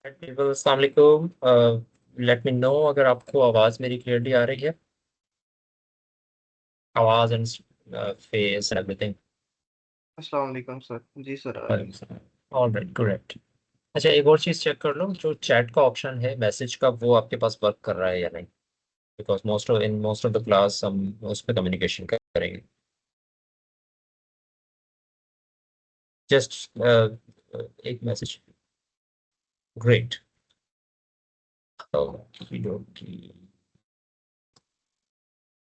People अस्सलाम वालेकुम। Late me no अगर आपको आवाज़ मेरी क्लियरली आ रही है। आवाज़ एंड फेस एंड एवरीथिंग। अस्सलाम वालेकुम सर। जी सर, आ रही है। All right, correct. अच्छा, एक और चीज़ चेक कर लो, जो चैट का ऑप्शन है मैसेज का, वो आपके पास वर्क कर रहा है या नहीं। Because most of the class हम उस पर कम्युनिकेशन करेंगे। जस्ट एक मैसेज। ग्रेट। Okay okay.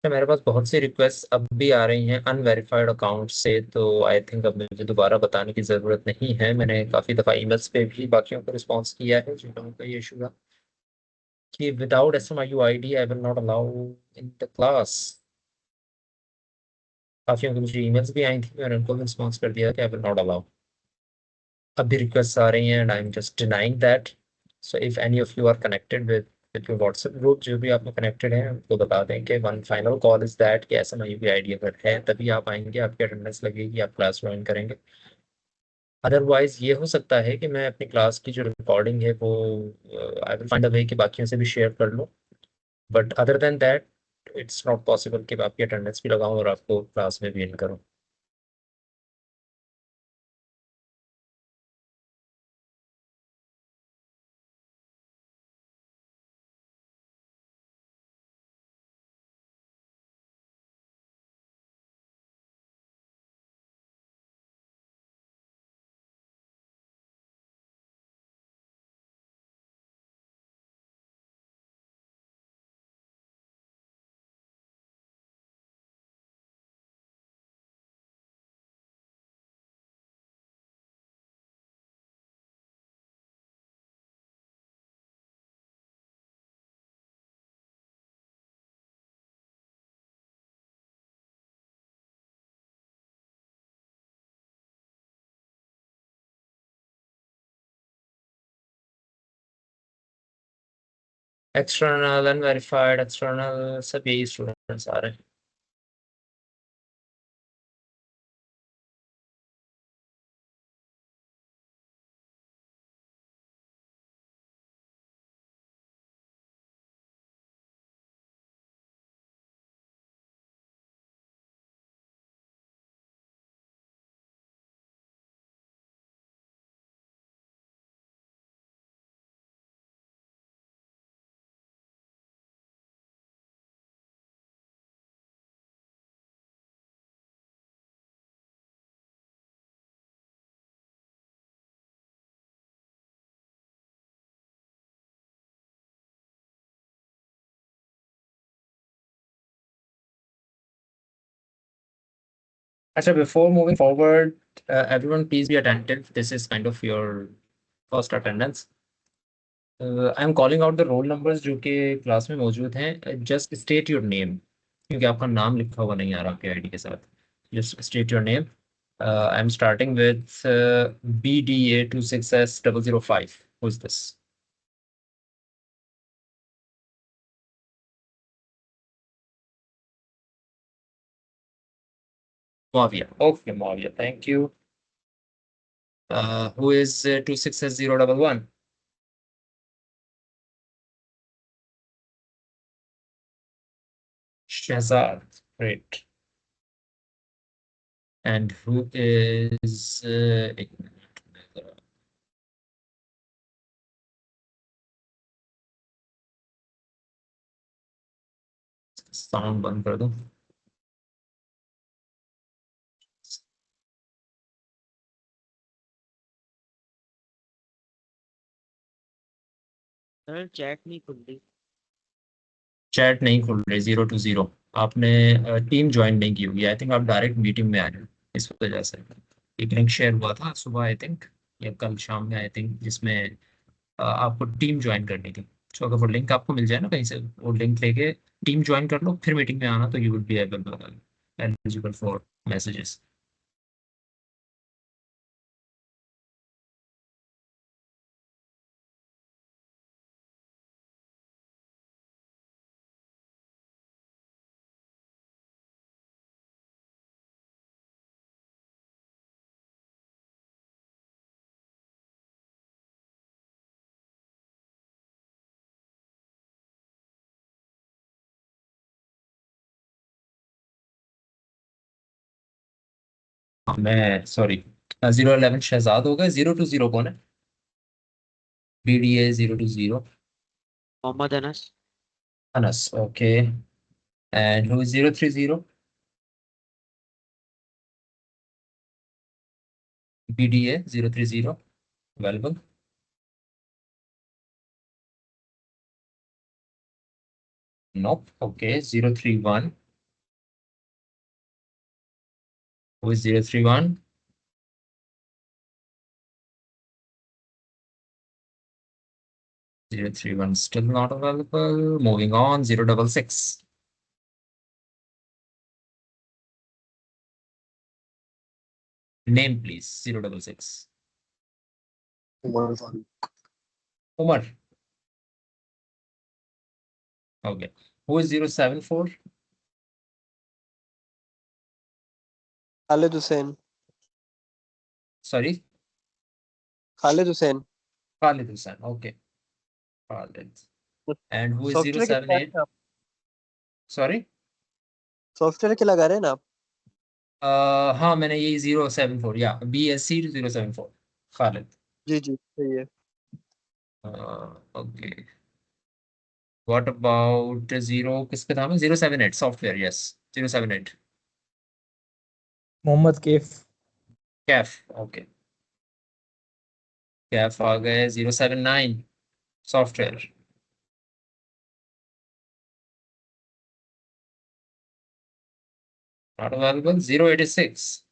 तो मेरे पास बहुत सी रिक्वेस्ट अब भी आ रही हैं अनवेरिफाइड अकाउंट से, तो आई थिंक अब मुझे दोबारा बताने की ज़रूरत नहीं है। मैंने काफ़ी दफ़ा ईमेल्स पे भी बाकियों को रिस्पॉन्स किया है जिन लोगों का ये इशू था कि without SMIU ID I will not allow in the class. काफ़ियों की मुझे ईमेल्स भी आई थी, मैंने उनको भी रिस्पॉन्स कर दिया कि आई विल नॉट अलाउ। अब भी रिक्वेस्ट आ रही हैं and I am just denying that. So if any of you are connected with your WhatsApp group, जो भी आप में कनेक्टेड हैं, उनको बता दें कि one final call is that कि SMIU की ID अगर है तभी आप आएंगे, आपकी अटेंडेंस लगेगी, आप क्लास ज्वाइन करेंगे। अदरवाइज ये हो सकता है कि मैं अपनी क्लास की जो रिकॉर्डिंग है वो आई विल फाइंड अ वे कि बाकियों से भी शेयर कर लूँ। But other than that it's not possible कि मैं आपकी अटेंडेंस भी लगाऊं और आपको क्लास में भी इन करूं। एक्सटर्नल अनवेरिफाइड एक्सटर्नल सब यही स्टूडेंट्स आ रहे हैं। अच्छा, before moving forward, everyone please be attentive, this is kind of your first attendance. I am calling out the roll numbers जो कि क्लास में मौजूद हैं। जस्ट स्टेट योर नेम, क्योंकि आपका नाम लिखा हुआ नहीं आ रहा आपके आईडी के साथ। Just state your name. I am starting with BDA26S005। Who is this? Muawiyah. Okay, Muawiyah, thank you. Who is 26S011? Shahzad. Great. And who is एक मिनट, मैं जरा साउंड बंद कर दूं। सर चैट नहीं खुल रही। चैट नहीं खुल रही 020। आपने टीम ज्वाइन नहीं की होगी, आई थिंक आप डायरेक्ट मीटिंग में आ रहे हो इस वजह से। एक लिंक शेयर हुआ था सुबह आई थिंक, या कल शाम में आई थिंक, जिसमें आपको टीम ज्वाइन करनी थी। सो अगर वो लिंक आपको मिल जाए ना कहीं से, वो लिंक लेके टीम ज्वाइन कर लो, फिर मीटिंग में आना, तो you will be eligible for messages. मैं सॉरी 011 शहजाद होगा। 020 कौन है? BDA 020 Mohammad Anas. Anas. Okay and who is 030? BDA 030 available? Nope. Okay, 031. Who is 031? Zero three one still not available. Moving on, 066. Name please, 066. Umar. Okay. Who is 074? Khalid Hussain. Sorry, Khalid Hussain. Khalid Hussain. Okay, Khalid. And who is software के लगा रहे 078? हैं आप? Sorry? Software के लगा रहे हैं ना आप? हाँ मैंने ये 074 या BSC 074 Khalid. जी जी सही है। Okay. What about zero? किस पे था मैं? 078 software. Yes, 078. Mohammad Kaif. Kaif. Okay, Kaif आ गए। 079 software. Not available. 086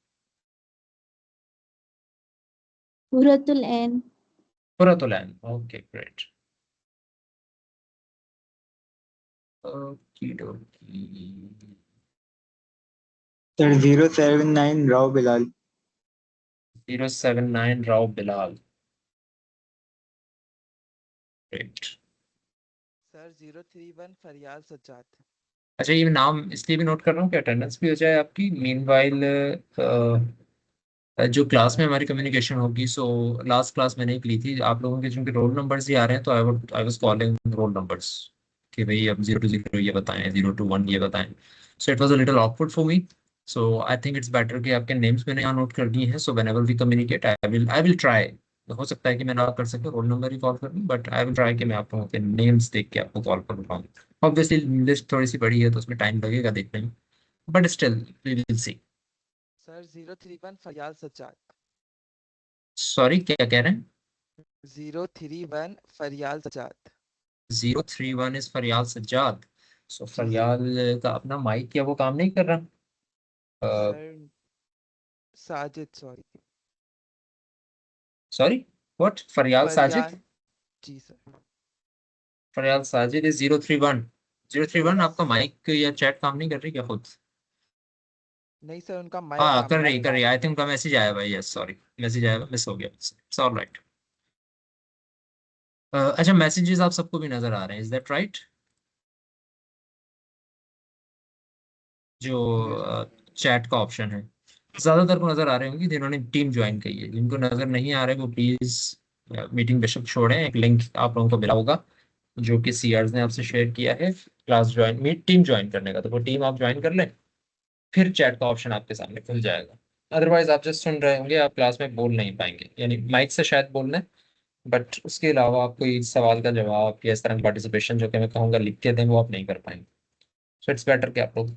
Huratul Ain. Puratulan. Okay great. Okay sir 079 Rao Bilal. 079 Rao Bilal. Great. Sir 031 फरियाल सज्जाद। अच्छा, ये नाम इसलिए भी नोट कर रहा हूँ कि अटेंडेंस भी हो जाए आपकी। मीनवाइल जो क्लास में हमारी कम्युनिकेशन होगी, सो लास्ट क्लास मैंने एक ली थी आप लोगों के, जिनके रोल नंबर्स ही आ रहे हैं, तो I was calling roll numbers कि भाई अब 020 ये बताएं, 021 ये बताएं। So it was a little awkward for me. So I think it's better कि आपके नेम्स मैंने यहाँ नोट कर दिए हैं। So whenever we communicate I will try. हो सकता है कि मैं ना कर सके, रोल नंबर ही कॉल कर लूँ, बट आई विल ट्राई कि मैं आप लोगों के नेम्स देख के आपको कॉल कर पाऊँ। ऑब्वियसली लिस्ट थोड़ी सी बड़ी है तो उसमें टाइम लगेगा देखने में, but still we will see. Sir 031 Fariyal Sajjad. Sorry, क्या कह रहे हैं? 031 फरियाल सज्जाद। 031 इज फरियाल सज्जाद। सो जी, फरियाल का अपना माइक या वो काम नहीं कर रहा? Sir Sajid sorry. Sorry, what? Fariyal Sajid? Fariyal ji sir. Fariyal Sajid is 031। 031 आपका माइक या चैट काम नहीं कर रही क्या खुद? नहीं सर उनका माइक हाँ काम कर नहीं रही, कर कर रही। रहा। आई थिंक उनका मैसेज आया भाई। यस सॉरी, मैसेज आया, मिस हो गया। It's all right. अच्छा, मैसेजेस आप सबको भी नजर आ रहे हैं, इज दैट राइट? जी सर। जो चैट का ऑप्शन है, ज्यादातर को नजर आ रहे होंगे जिन्होंने टीम ज्वाइन की है। जिनको नजर नहीं आ रहे वो प्लीज मीटिंग बेशक छोड़ें। एक लिंक आप लोगों को मिला होगा जो कि सीआर्स ने आपसे शेयर किया है class join, meet team join करने का। तो वो टीम आप ज्वाइन कर लें, फिर चैट का ऑप्शन आपके सामने खुल जाएगा। अदरवाइज आप जस्ट सुन रहे होंगे, आप क्लास में बोल नहीं पाएंगे। यानी माइक से शायद बोल लें, बट उसके अलावा आप कोई सवाल का जवाब या इस तरह की पार्टिसिपेशन जो कि मैं कहूँगा लिख के दें, वो आप नहीं कर पाएंगे। सो इट्स बेटर कि आप लोग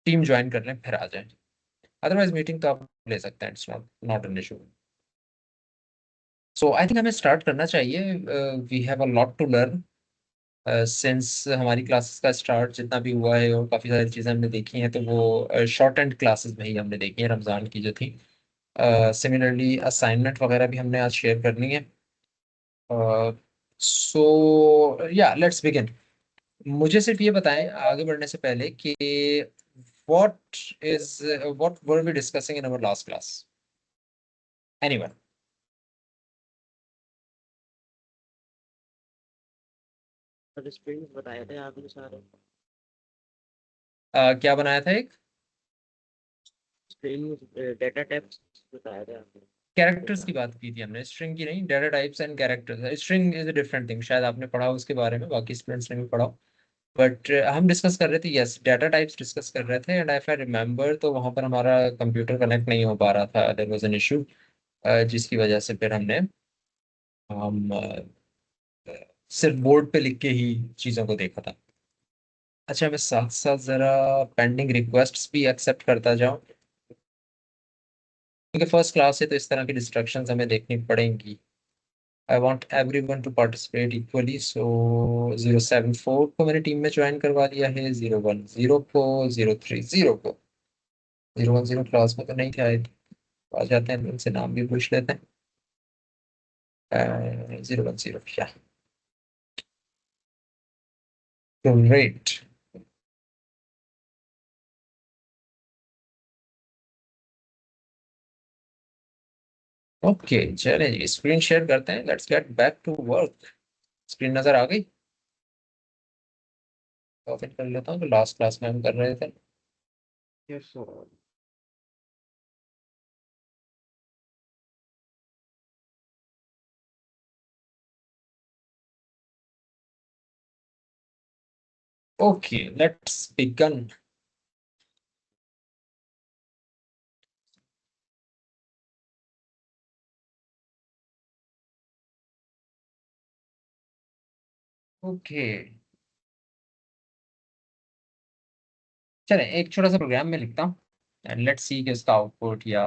टीम ज्वाइन कर लें फिर आ जाएं। अदरवाइज मीटिंग तो आप ले सकते हैं, it's not not an issue. So I think हमें स्टार्ट करना चाहिए। We have a lot to learn since हमारी क्लासेस का स्टार्ट जितना भी हुआ है, और काफ़ी सारी चीज़ें हमने देखी हैं, तो वो शॉर्ट एंड क्लासेस में ही हमने देखी हैं रमज़ान की जो थी। सिमिलरली असाइनमेंट वगैरह भी हमने आज शेयर करनी है। सो या लेट्स बिगिन। मुझे सिर्फ ये बताएं आगे बढ़ने से पहले कि what is what were we discussing in our last class? Anyone? Sir strings बताए थे आपने सारे। क्या बनाया था? एक स्ट्रिंग्स डेटा टाइप्स बताए थे आपने। कैरेक्टर्स की बात की थी हमने, स्ट्रिंग की नहीं। Data types and characters. String is a different thing, शायद आपने पढ़ा उसके बारे में, बाकी स्टूडेंट्स ने भी पढ़ा। बट हम डिस्कस कर रहे थे, यस डाटा टाइप्स डिस्कस कर रहे थे, एंड इफ आई रिमेम्बर तो वहाँ पर हमारा कंप्यूटर कनेक्ट नहीं हो पा रहा था, देयर वाज एन इशू, जिसकी वजह से फिर हम सिर्फ बोर्ड पे लिख के ही चीज़ों को देखा था। अच्छा, मैं साथ साथ ज़रा पेंडिंग रिक्वेस्ट्स भी एक्सेप्ट करता जाऊँ, क्योंकि फर्स्ट क्लास है तो इस तरह की डिस्ट्रक्शंस हमें देखनी पड़ेंगी। I want every one to participate equally, so 074 को मैंने टीम में ज्वाइन करवा लिया है, 010 को, 030 को, 010 क्लास में तो नहीं थे, आए आ जाते हैं, उनसे नाम भी पूछ लेते हैं। 010 क्या, ग्रेट। ओके चले जी, स्क्रीन शेयर करते हैं, let's get back to work. Screen नजर आ गई? ओपन कर लेता हूँ, तो लास्ट क्लास में हम कर रहे थे। Yes sir. Okay let's begin. Okay चले, एक छोटा सा प्रोग्राम में लिखता हूँ, एंड लेट्स सी कि उसका आउटपुट या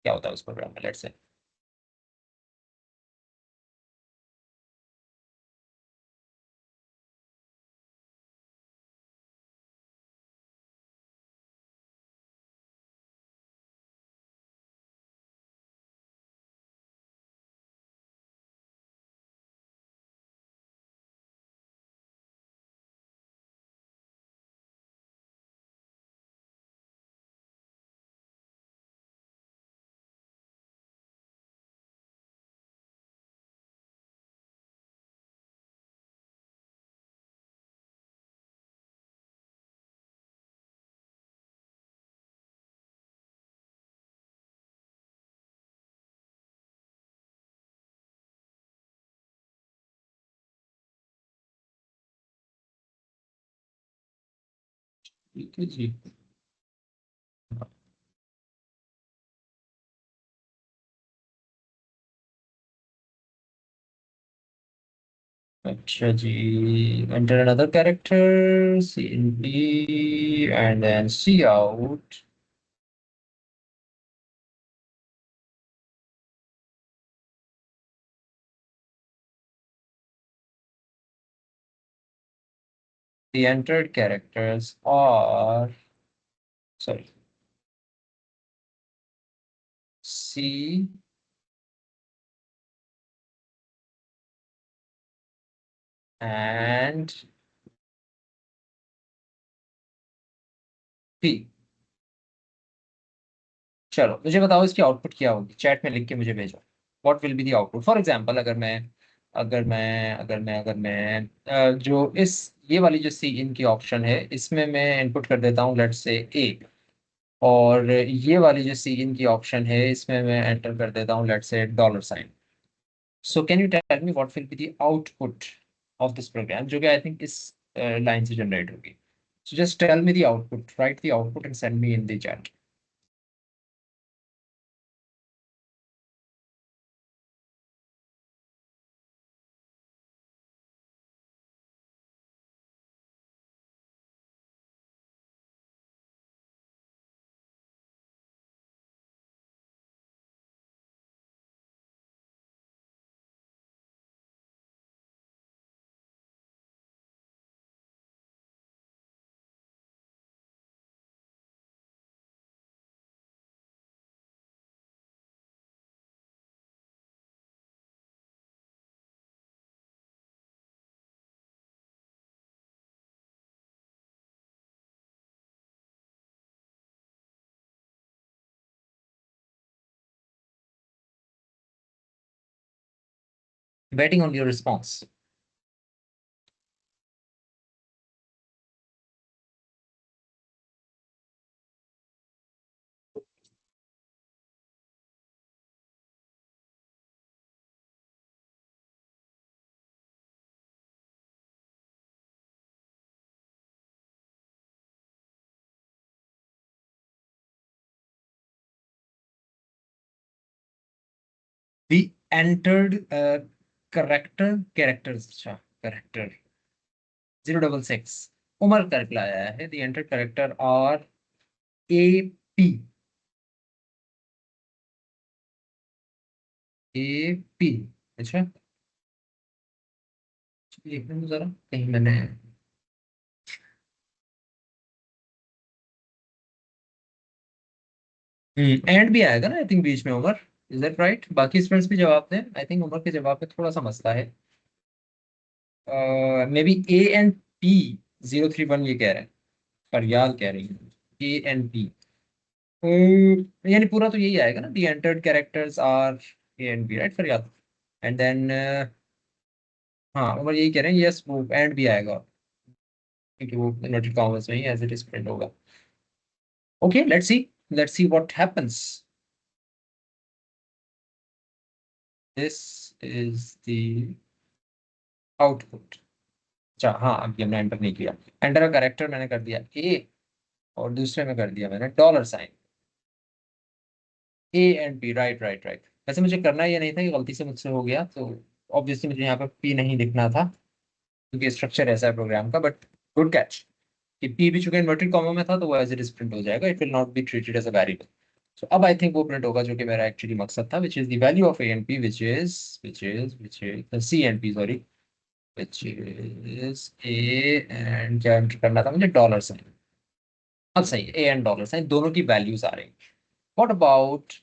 क्या होता है उस प्रोग्राम में। लेट्स से ठीक है जी। अच्छा जी, enter another character, cnp, and then see out. The entered characters are, sorry, C and P। चलो मुझे बताओ इसकी आउटपुट क्या होगी, चैट में लिख के मुझे भेजो। What will be the output? For example, अगर मैं जो इस ये वाली जो सी इन की ऑप्शन है, इसमें मैं इनपुट कर देता हूँ लेट्स से ए, और ये वाली जो सी इन की ऑप्शन है, इसमें मैं एंटर कर देता हूँ let's say $। So can you tell me what will be the output of this program, जो कि आई थिंक इस लाइन से जनरेट होगी। So just tell me the output, right the output and send me in the chat. Waiting on your response. entered characters, अच्छा character 066 Umar का reply आया है, the entered character are AP AP, अच्छा देखने दो जरा कहीं मैंने एंड भी आएगा ना आई थिंक बीच में उमर, इज दैट राइट? बाकी स्टूडेंट्स भी जवाब दें, आई थिंक उमर के जवाब में थोड़ा सा मसला है। May be A and P 031 ये कह रहे हैं, फरियाल कह रही है A and P। यानी पूरा तो यही आएगा ना, the entered characters are A and B, right Faryal? And then हाँ उमर यही कह रहे हैं, यस वो एंड भी आएगा क्योंकि वो इन्वर्टेड कॉमर्स में ही एज इट इज प्रिंट होगा। Okay let's see what happens. This is the output. अच्छा हाँ अभी हमने एंटर नहीं किया, एंटर का कैरेक्टर मैंने कर दिया A और दूसरे में कर दिया मैंने $। A and B, right right right. वैसे मुझे करना ये नहीं था, ये गलती से मुझसे हो गया, तो ऑब्वियसली मुझे यहाँ पे P नहीं लिखना था क्योंकि स्ट्रक्चर ऐसा है प्रोग्राम का, बट गुड कैच कि P भी चूंकि इन्वर्टेड कॉमा में था तो वो एज इट इज प्रिंट हो जाएगा, it will not be treated as a variable. So अब आई थिंक वो प्रिंट होगा जो कि मेरा एक्चुअली मकसद था, which is the value of A and P which is C and P sorry, which is A and क्या enter करना था मुझे $। अब सही है, A and $, दोनों की वैल्यूज आ रही। व्हाट अबाउट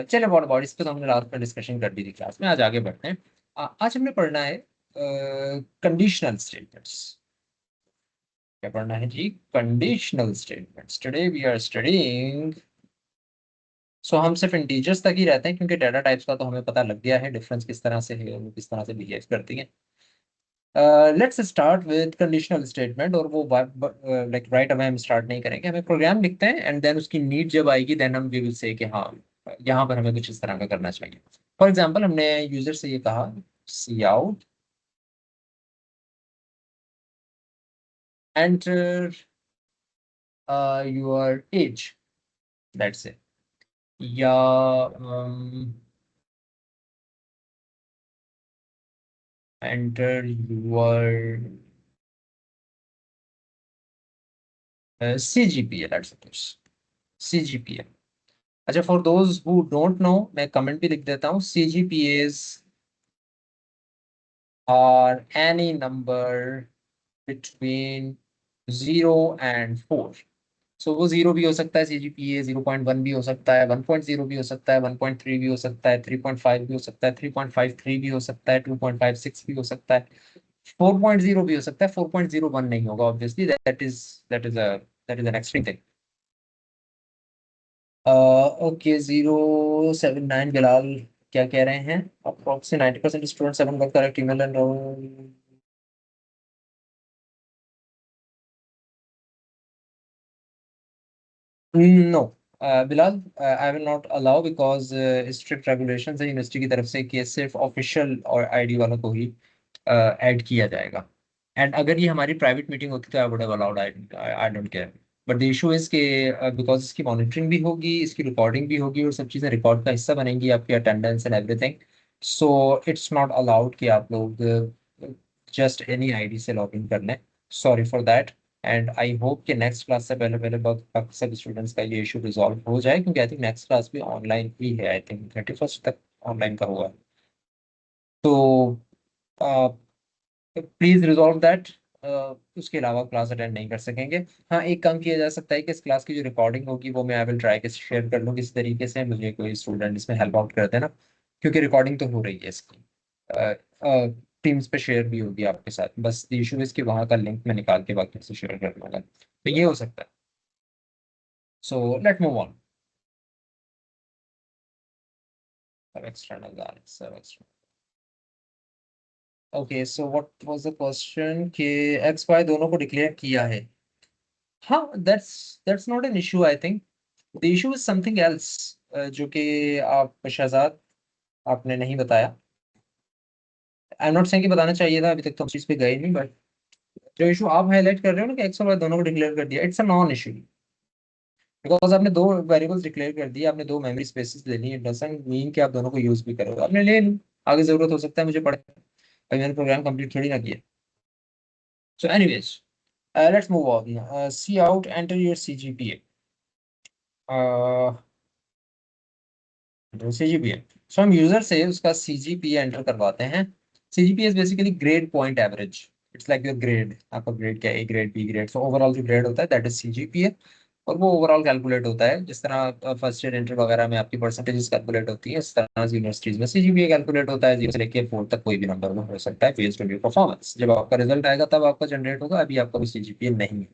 चलो व्हाट अबाउट, इस पे तो हमने लास्ट में डिस्कशन कर दी थी क्लास में, आज आगे बढ़ते हैं। आज हमने पढ़ना है कंडीशनल स्टेटमेंट्स। क्या पढ़ना है जी? Conditional statements. Today we are studying, so हम सिर्फ इंटीजर्स तक ही रहते हैं क्योंकि डाटा टाइप्स का तो हमें पता लग गया है डिफरेंस किस तरह से है, वो किस तरह से बिहेव करती हैं। Let's start with conditional statement, और वो लाइक राइट अवे हम स्टार्ट नहीं करेंगे, हमें प्रोग्राम लिखते हैं एंड देन उसकी नीड जब आएगी देन हम वी विल से कि हाँ यहाँ पर हमें कुछ इस तरह का करना चाहिए। फॉर एग्जाम्पल हमने यूजर से ये कहा सी out enter your age, that's it, या enter your CGPA, that's suppose CGPA। अच्छा for those who don't know मैं कमेंट भी लिख देता हूँ, CGPAs are any number between 0 and 4। सो वो 0 भी हो सकता है CGPA, 0.1 भी हो सकता है, 1.0 भी हो सकता है, 1.3 भी हो सकता है, 3.5 भी हो सकता है, 3.53 भी हो सकता है, 2.56 भी हो सकता है, 4.0 भी हो सकता है, 4.01 नहीं होगा obviously, that is an extreme thing. Okay 079 Bilal क्या कह रहे हैं? Approx 90% students haven't got correct email and no Bilal, I will not allow because strict regulations है यूनिवर्सिटी की तरफ से कि सिर्फ ऑफिशियल और आईडी वालों को ही ऐड किया जाएगा। एंड अगर ये हमारी प्राइवेट मीटिंग होती तो I would have allowed, I don't care. But the issue is के बिकॉज इसकी मॉनिटरिंग भी होगी, इसकी रिकॉर्डिंग भी होगी और सब चीज़ें रिकॉर्ड का हिस्सा बनेंगी, आपकी attendance and everything, so it's not allowed कि आप लोग जस्ट एनी आईडी से लॉग इन कर लें। Sorry for that, and I hope कि नेक्स्ट क्लास से पहले पहले बाकी सब स्टूडेंट्स का ये इशू रिजॉल्व हो जाए, क्योंकि आई थिंक नेक्स्ट क्लास भी ऑनलाइन ही है, आई थिंक 31st तक ऑनलाइन का हुआ। तो प्लीज रिजॉल्व दैट। उसके अलावा क्लास अटेंड नहीं कर सकेंगे। हाँ एक काम किया जा सकता है कि इस क्लास की जो रिकॉर्डिंग होगी वो मैं आई विल ट्राई के शेयर कर लूँ किसी तरीके से, मुझे कोई स्टूडेंट इसमें हेल्प आउट कर देना, क्योंकि रिकॉर्डिंग तो हो रही है इसकी, टीम्स पे शेयर भी होगी आपके साथ, बस इशू इज कि वहाँ का लिंक मैं निकाल के बाकी से शेयर कर लूँगा, तो ये हो सकता है। So let move on. सब एक्सटर्नल सब external. Okay so what was the question कि एक्स वाई दोनों को डिक्लेयर किया है? हाँ that's not an issue, I think the issue is something else, जो कि आप शहजाद आपने नहीं बताया। आई एम नॉट सेइंग कि बताना चाहिए था, अभी तक तो हम चीज पे गए नहीं, बट जो इशू आप हाईलाइट कर रहे हो ना कि एक्स और वाई दोनों को डिक्लेयर कर दिया, it's a non issue. Because आपने दो वेरिएबल्स डिक्लेयर कर दिए, आपने दो मेमोरी स्पेसेस ले ली, इट डजंट मीन कि आप दोनों को यूज भी करोगे, आपने ले ली, आगे जरूरत हो सकता है मुझे पड़े, भाई मैंने प्रोग्राम कंप्लीट थोड़ी ना किया। So anyways, let's move on. C out enter your CGPA, CGPA। So हम यूजर से उसका CGPA एंटर करवाते हैं। CGPA is basically grade point average, it's like your grade, आपका ग्रेड क्या है, A grade, B grade, so overall जो grade होता है दैट इज CGPA। और वो ओवरऑल कैलकुलेट होता है जिस तरह फर्स्ट ईयर इंटर वगैरह में आपकी परसेंटेजेस कैलकुलेट होती है, इस तरह यूनिवर्सिटीज में CGPA कैलकुलेट होता है, 0 से लेकर 4 तक कोई भी नंबर में हो सकता है बेस्ड ऑन योर परफॉर्मेंस। जब आपका रिजल्ट आएगा तब आपका जनरेट होगा, अभी आपका कोई CGPA नहीं है।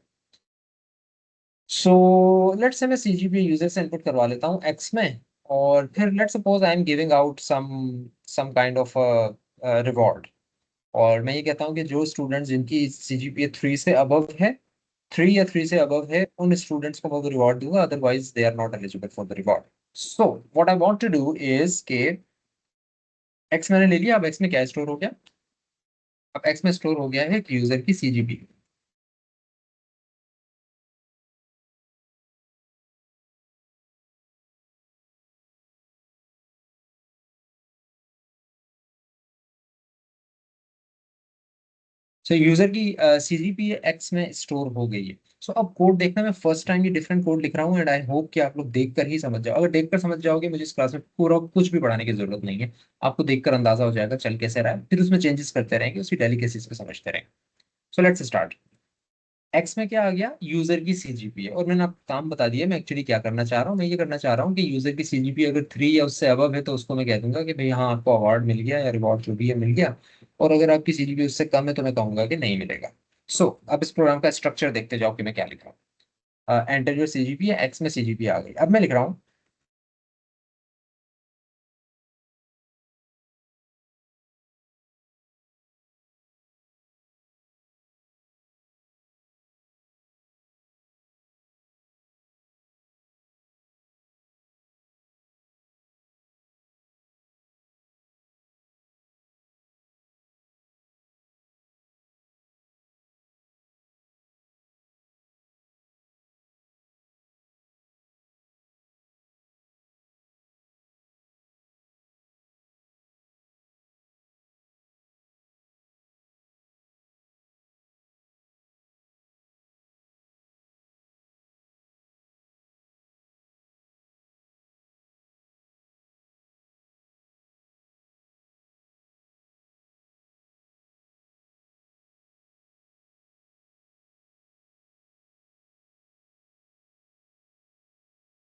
सो लेट्स से मैं CGPA यूजर से इनपुट करवा लेता हूँ X में, और फिर let's suppose I am giving out some kind of reward, और मैं ये कहता हूँ कि जो स्टूडेंट्स जिनकी CGPA 3 से अबव है, 3 या 3 से अबव है, उन स्टूडेंट्स को मैं रिवॉर्ड दूंगा, otherwise they are not eligible for the reward. So what I want to do is के X मैंने ले लिया, अब X में क्या स्टोर हो गया, अब X में स्टोर हो गया है एक यूजर की CGPA। सो यूजर की CGPA X में स्टोर हो गई है। सो अब कोड देखना, मैं फर्स्ट टाइम ये डिफरेंट कोड लिख रहा हूँ, एंड आई होप कि आप लोग देखकर ही समझ जाओ। अगर देखकर समझ जाओगे मुझे इस क्लास में पूरा कुछ भी पढ़ाने की जरूरत नहीं है, आपको देखकर अंदाजा हो जाएगा चल कैसे रहा है, फिर उसमें चेंजेस करते रहेंगे, उसकी डेलिकेसीज को समझते रहेंगे। So let's start. X में क्या आ गया, यूजर की CGPA, और मैंने आपको काम बता दिया मैं एक्चुअली क्या करना चाह रहा हूँ। मैं ये करना चाह रहा हूँ कि यूजर की CGPA अगर 3 या उससे अबव है तो उसको मैं कह दूंगा कि भाई हाँ आपको अवार्ड मिल गया या रिवॉर्ड जो भी है मिल गया, और अगर आपकी CGPA उससे कम है तो मैं कहूंगा कि नहीं मिलेगा। सो अब इस प्रोग्राम का स्ट्रक्चर देखते जाओ कि मैं क्या लिख रहा हूँ। एंटर योर CGPA, X में CGPA आ गई, अब मैं लिख रहा हूँ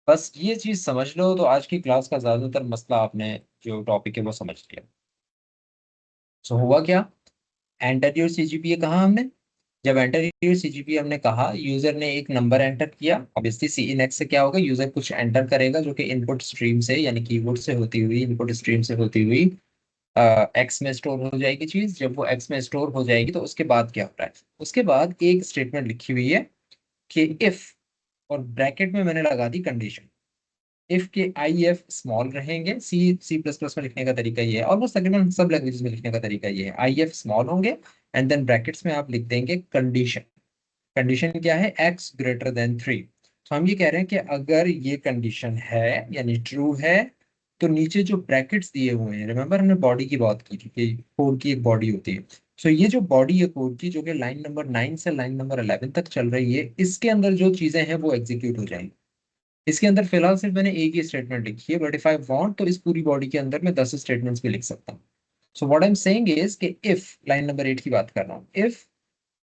बस ये चीज समझ लो तो आज की क्लास का ज्यादातर मसला आपने जो टॉपिक है वो समझ लिया। सो हुआ क्या, एंटर योर CGPA कहा हमने, जब एंटर योर CGPA हमने कहा, यूजर ने एक नंबर एंटर किया, ऑब्वियसली सी इन एक्स से क्या होगा, यूजर कुछ एंटर करेगा जो कि इनपुट स्ट्रीम से यानी कीबोर्ड से होती हुई, इनपुट स्ट्रीम से होती हुई एक्स में स्टोर हो जाएगी चीज। जब वो एक्स में स्टोर हो जाएगी तो उसके बाद क्या होता है, उसके बाद एक स्टेटमेंट लिखी हुई है कि इफ, और ब्रैकेट में मैंने लगा दी कंडीशन, इफ के IF स्मॉल रहेंगे, C++ में लिखने का तरीका ये है, ऑलमोस्ट तकरीबन सब लैंग्वेजेस में लिखने का तरीका ये है, IF स्मॉल होंगे, एंड देन ब्रैकेट्स में आप लिख देंगे कंडीशन। कंडीशन क्या है, x ग्रेटर देन 3। तो हम ये कह रहे हैं कि अगर ये कंडीशन है यानी ट्रू है, तो नीचे जो ब्रैकेट्स दिए हुए हैं, रिमेंबर हमने बॉडी की बात की थी कि कोड की एक बॉडी होती है, सो ये जो बॉडी है कोड की जो कि लाइन नंबर 9 से लाइन नंबर 11 तक चल रही है, इसके अंदर जो चीजें हैं वो एग्जीक्यूट हो जाएंगी। इसके अंदर फिलहाल सिर्फ मैंने एक ही स्टेटमेंट लिखी है, बट इफ आई वांट तो इस पूरी बॉडी के अंदर मैं 10 स्टेटमेंट्स भी लिख सकता हूँ। सो what I am saying is कि इफ, लाइन नंबर 8 की बात कर रहा हूँ, इफ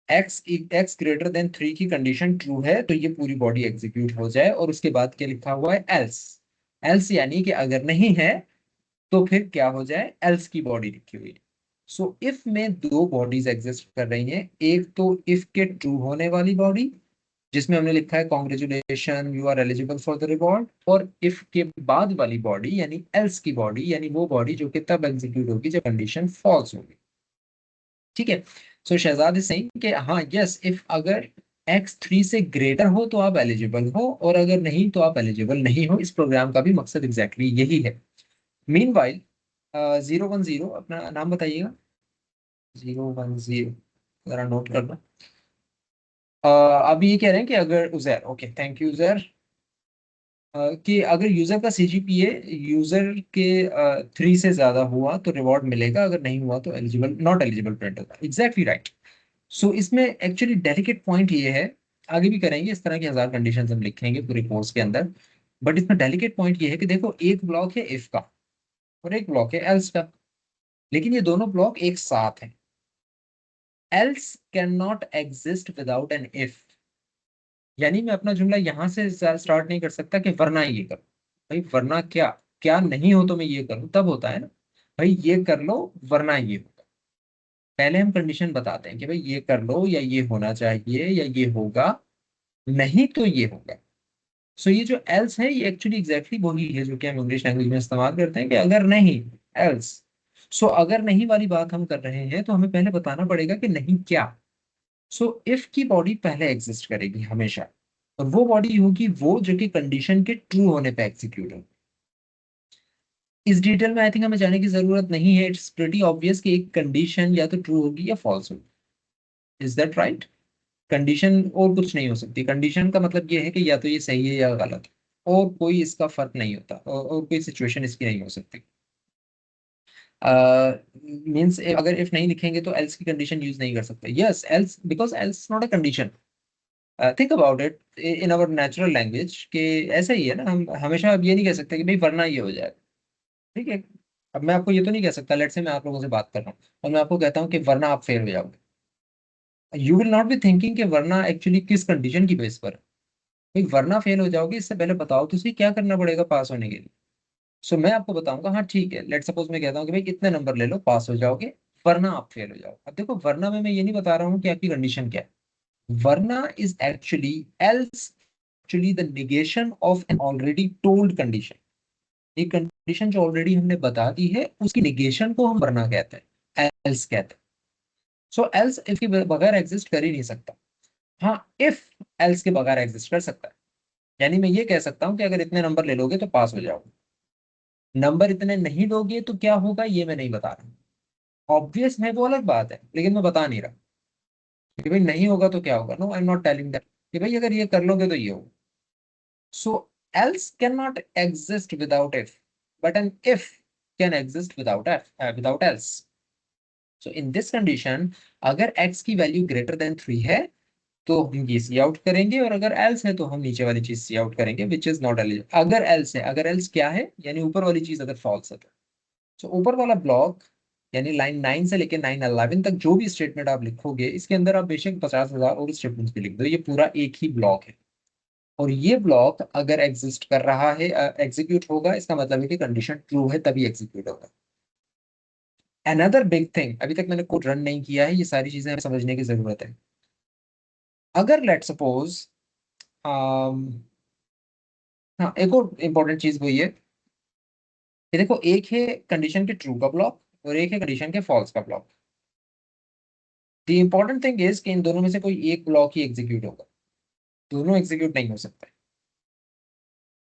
एक्स ग्रेटर देन 3 की कंडीशन ट्रू है तो ये पूरी बॉडी एग्जीक्यूट हो जाए, और उसके बाद क्या लिखा हुआ है, एल्स। एल्स यानी कि अगर नहीं है तो फिर क्या हो जाए, एल्स की बॉडी लिखी हुई है। सो इफ में दो बॉडीज एग्जिस्ट कर रही हैं, एक तो इफ के ट्रू होने वाली बॉडी जिसमें हमने लिखा है congratulation you are eligible for the reward, और इफ के बाद वाली बॉडी यानी एल्स की बॉडी, यानी वो बॉडी जो कि तब एग्जीक्यूट होगी जब कंडीशन फॉल्स होगी। ठीक है, सो शहजाद इज सेइंग कि हाँ यस, इफ अगर x 3 से ग्रेटर हो तो आप एलिजिबल हो, और अगर नहीं तो आप एलिजिबल नहीं हो। इस प्रोग्राम का भी मकसद एग्जैक्टली यही है। मीन वाइल 010, अपना नाम बताइएगा, 010 जरा नोट करना। अब ये कह रहे हैं कि अगर Uzair, okay thank you Uzair, कि अगर यूजर का सीजीपीए यूजर के 3 से ज्यादा हुआ तो रिवॉर्ड मिलेगा, अगर नहीं हुआ तो एलिजिबल नॉट एलिजिबल प्रिंट होगा। Exactly right. सो इसमें एक्चुअली डेलिकेट पॉइंट ये है, आगे भी करेंगे इस तरह की 1000 कंडीशंस हम लिखेंगे पूरे कोर्स के अंदर, बट इसमें डेलिकेट पॉइंट ये है कि देखो एक ब्लॉक है इफ का और एक ब्लॉक है एल्स का, लेकिन ये दोनों ब्लॉक एक साथ हैं। Else can not exist without an if, यानी मैं अपना जुमला यहां से स्टार्ट नहीं कर सकता कि वरना ये करो। भाई वरना क्या, क्या नहीं हो तो मैं ये करूं, तब होता है ना भाई ये कर लो वरना ये होगा। पहले हम कंडीशन बताते हैं कि भाई ये कर लो या ये होना चाहिए या ये होगा, नहीं तो ये होगा। सो ये जो एल्स है ये एक्चुअली एग्जैक्टली वही है जो कि हम इंग्लिश लैंग्वेज में इस्तेमाल करते हैं कि अगर नहीं, एल्स। सो अगर नहीं वाली बात हम कर रहे हैं तो हमें पहले बताना पड़ेगा कि नहीं क्या। सो इफ की बॉडी पहले एग्जिस्ट करेगी हमेशा, और वो बॉडी होगी वो जो कि कंडीशन के ट्रू होने पे एग्जीक्यूट हो। इस डिटेल में आई थिंक हमें जाने की जरूरत नहीं है, इट्स प्रीटी ऑब्वियस कि एक कंडीशन या तो ट्रू होगी या फॉल्स होगी। Is that right? कंडीशन और कुछ नहीं हो सकती। कंडीशन का मतलब ये है कि या तो ये सही है या गलत है, और कोई इसका फर्क नहीं होता, और कोई सिचुएशन इसकी नहीं हो सकती। मींस अगर इफ नहीं लिखेंगे तो एल्स की कंडीशन यूज नहीं कर सकते। Yes else, because else not a condition. Think about it in our natural language कि ऐसा ही है ना, हम हमेशा अब ये नहीं कह सकते कि भाई वरना ये हो जाएगा। ठीक है, अब मैं आपको ये तो नहीं कह सकता, लेट से मैं आप लोगों से बात कर रहा हूँ और मैं आपको कहता हूँ कि वरना आप फेल हो जाओगे। You will not be thinking कि वरना एक्चुअली किस कंडीशन की बेस पर है। भाई वरना फेल हो जाओगे, इससे पहले बताओ तो सही क्या करना पड़ेगा पास होने के लिए। सो मैं आपको बताऊंगा, हाँ ठीक है, लेट सपोज मैं कहता हूँ कि भाई कितने नंबर ले लो पास हो जाओगे, वरना आप फेल हो जाओगे। अब देखो वरना में मैं ये नहीं बता रहा हूँ कि आपकी कंडीशन क्या है। वरना is actually else, actually the negation of an already told condition. एक कंडीशन जो ऑलरेडी हमने बता दी है उसकी निगेशन को हम वरना कहते हैं, एल्स कहते हैं। सो एल्स इफ के बगैर एग्जिस्ट कर ही नहीं सकता। हाँ इफ एल्स के बगैर एग्जिस्ट कर सकता है। यानी मैं ये कह सकता हूँ कि अगर इतने नंबर ले लोगे तो पास हो जाओगे, नंबर इतने नहीं लोगे तो क्या होगा ये मैं नहीं बता रहा। ऑब्वियस है वो अलग बात है, लेकिन मैं बता नहीं रहा कि भाई नहीं होगा तो क्या होगा। No I am not telling that कि भाई अगर ये कर लोगे तो ये होगा। So else cannot exist without if, but an if can exist without else. So in this condition, अगर x की वैल्यू ग्रेटर देन 3 है तो हम ये सी आउट करेंगे, और अगर else है तो हम नीचे वाली चीज सी आउट करेंगे विच इज नॉट एलिजिबल। अगर else है, अगर else क्या है, यानी ऊपर वाली चीज अगर फॉल्स है तो। So ऊपर वाला ब्लॉक यानी लाइन 9 से लेकर 9-11 तक जो भी स्टेटमेंट आप लिखोगे, इसके अंदर आप बेशक 50,000 और स्टेटमेंट्स भी लिख दो, ये पूरा एक ही ब्लॉक है। और ये ब्लॉक अगर एग्जिस्ट कर रहा है, एग्जीक्यूट होगा, इसका मतलब है कि कंडीशन ट्रू है तभी एग्जीक्यूट होगा। अनदर बिग थिंग, अभी तक मैंने कोड रन नहीं किया है, ये सारी चीजें हमें समझने की जरूरत है। अगर लेट सपोज हाँ एक और इंपॉर्टेंट चीज वो ये कि देखो एक है कंडीशन के ट्रू का ब्लॉक और एक है कंडीशन के फॉल्स का block. The important thing is कि इन दोनों में से कोई एक ब्लॉक ही एग्जीक्यूट होगा, दोनों एग्जीक्यूट नहीं हो सकते।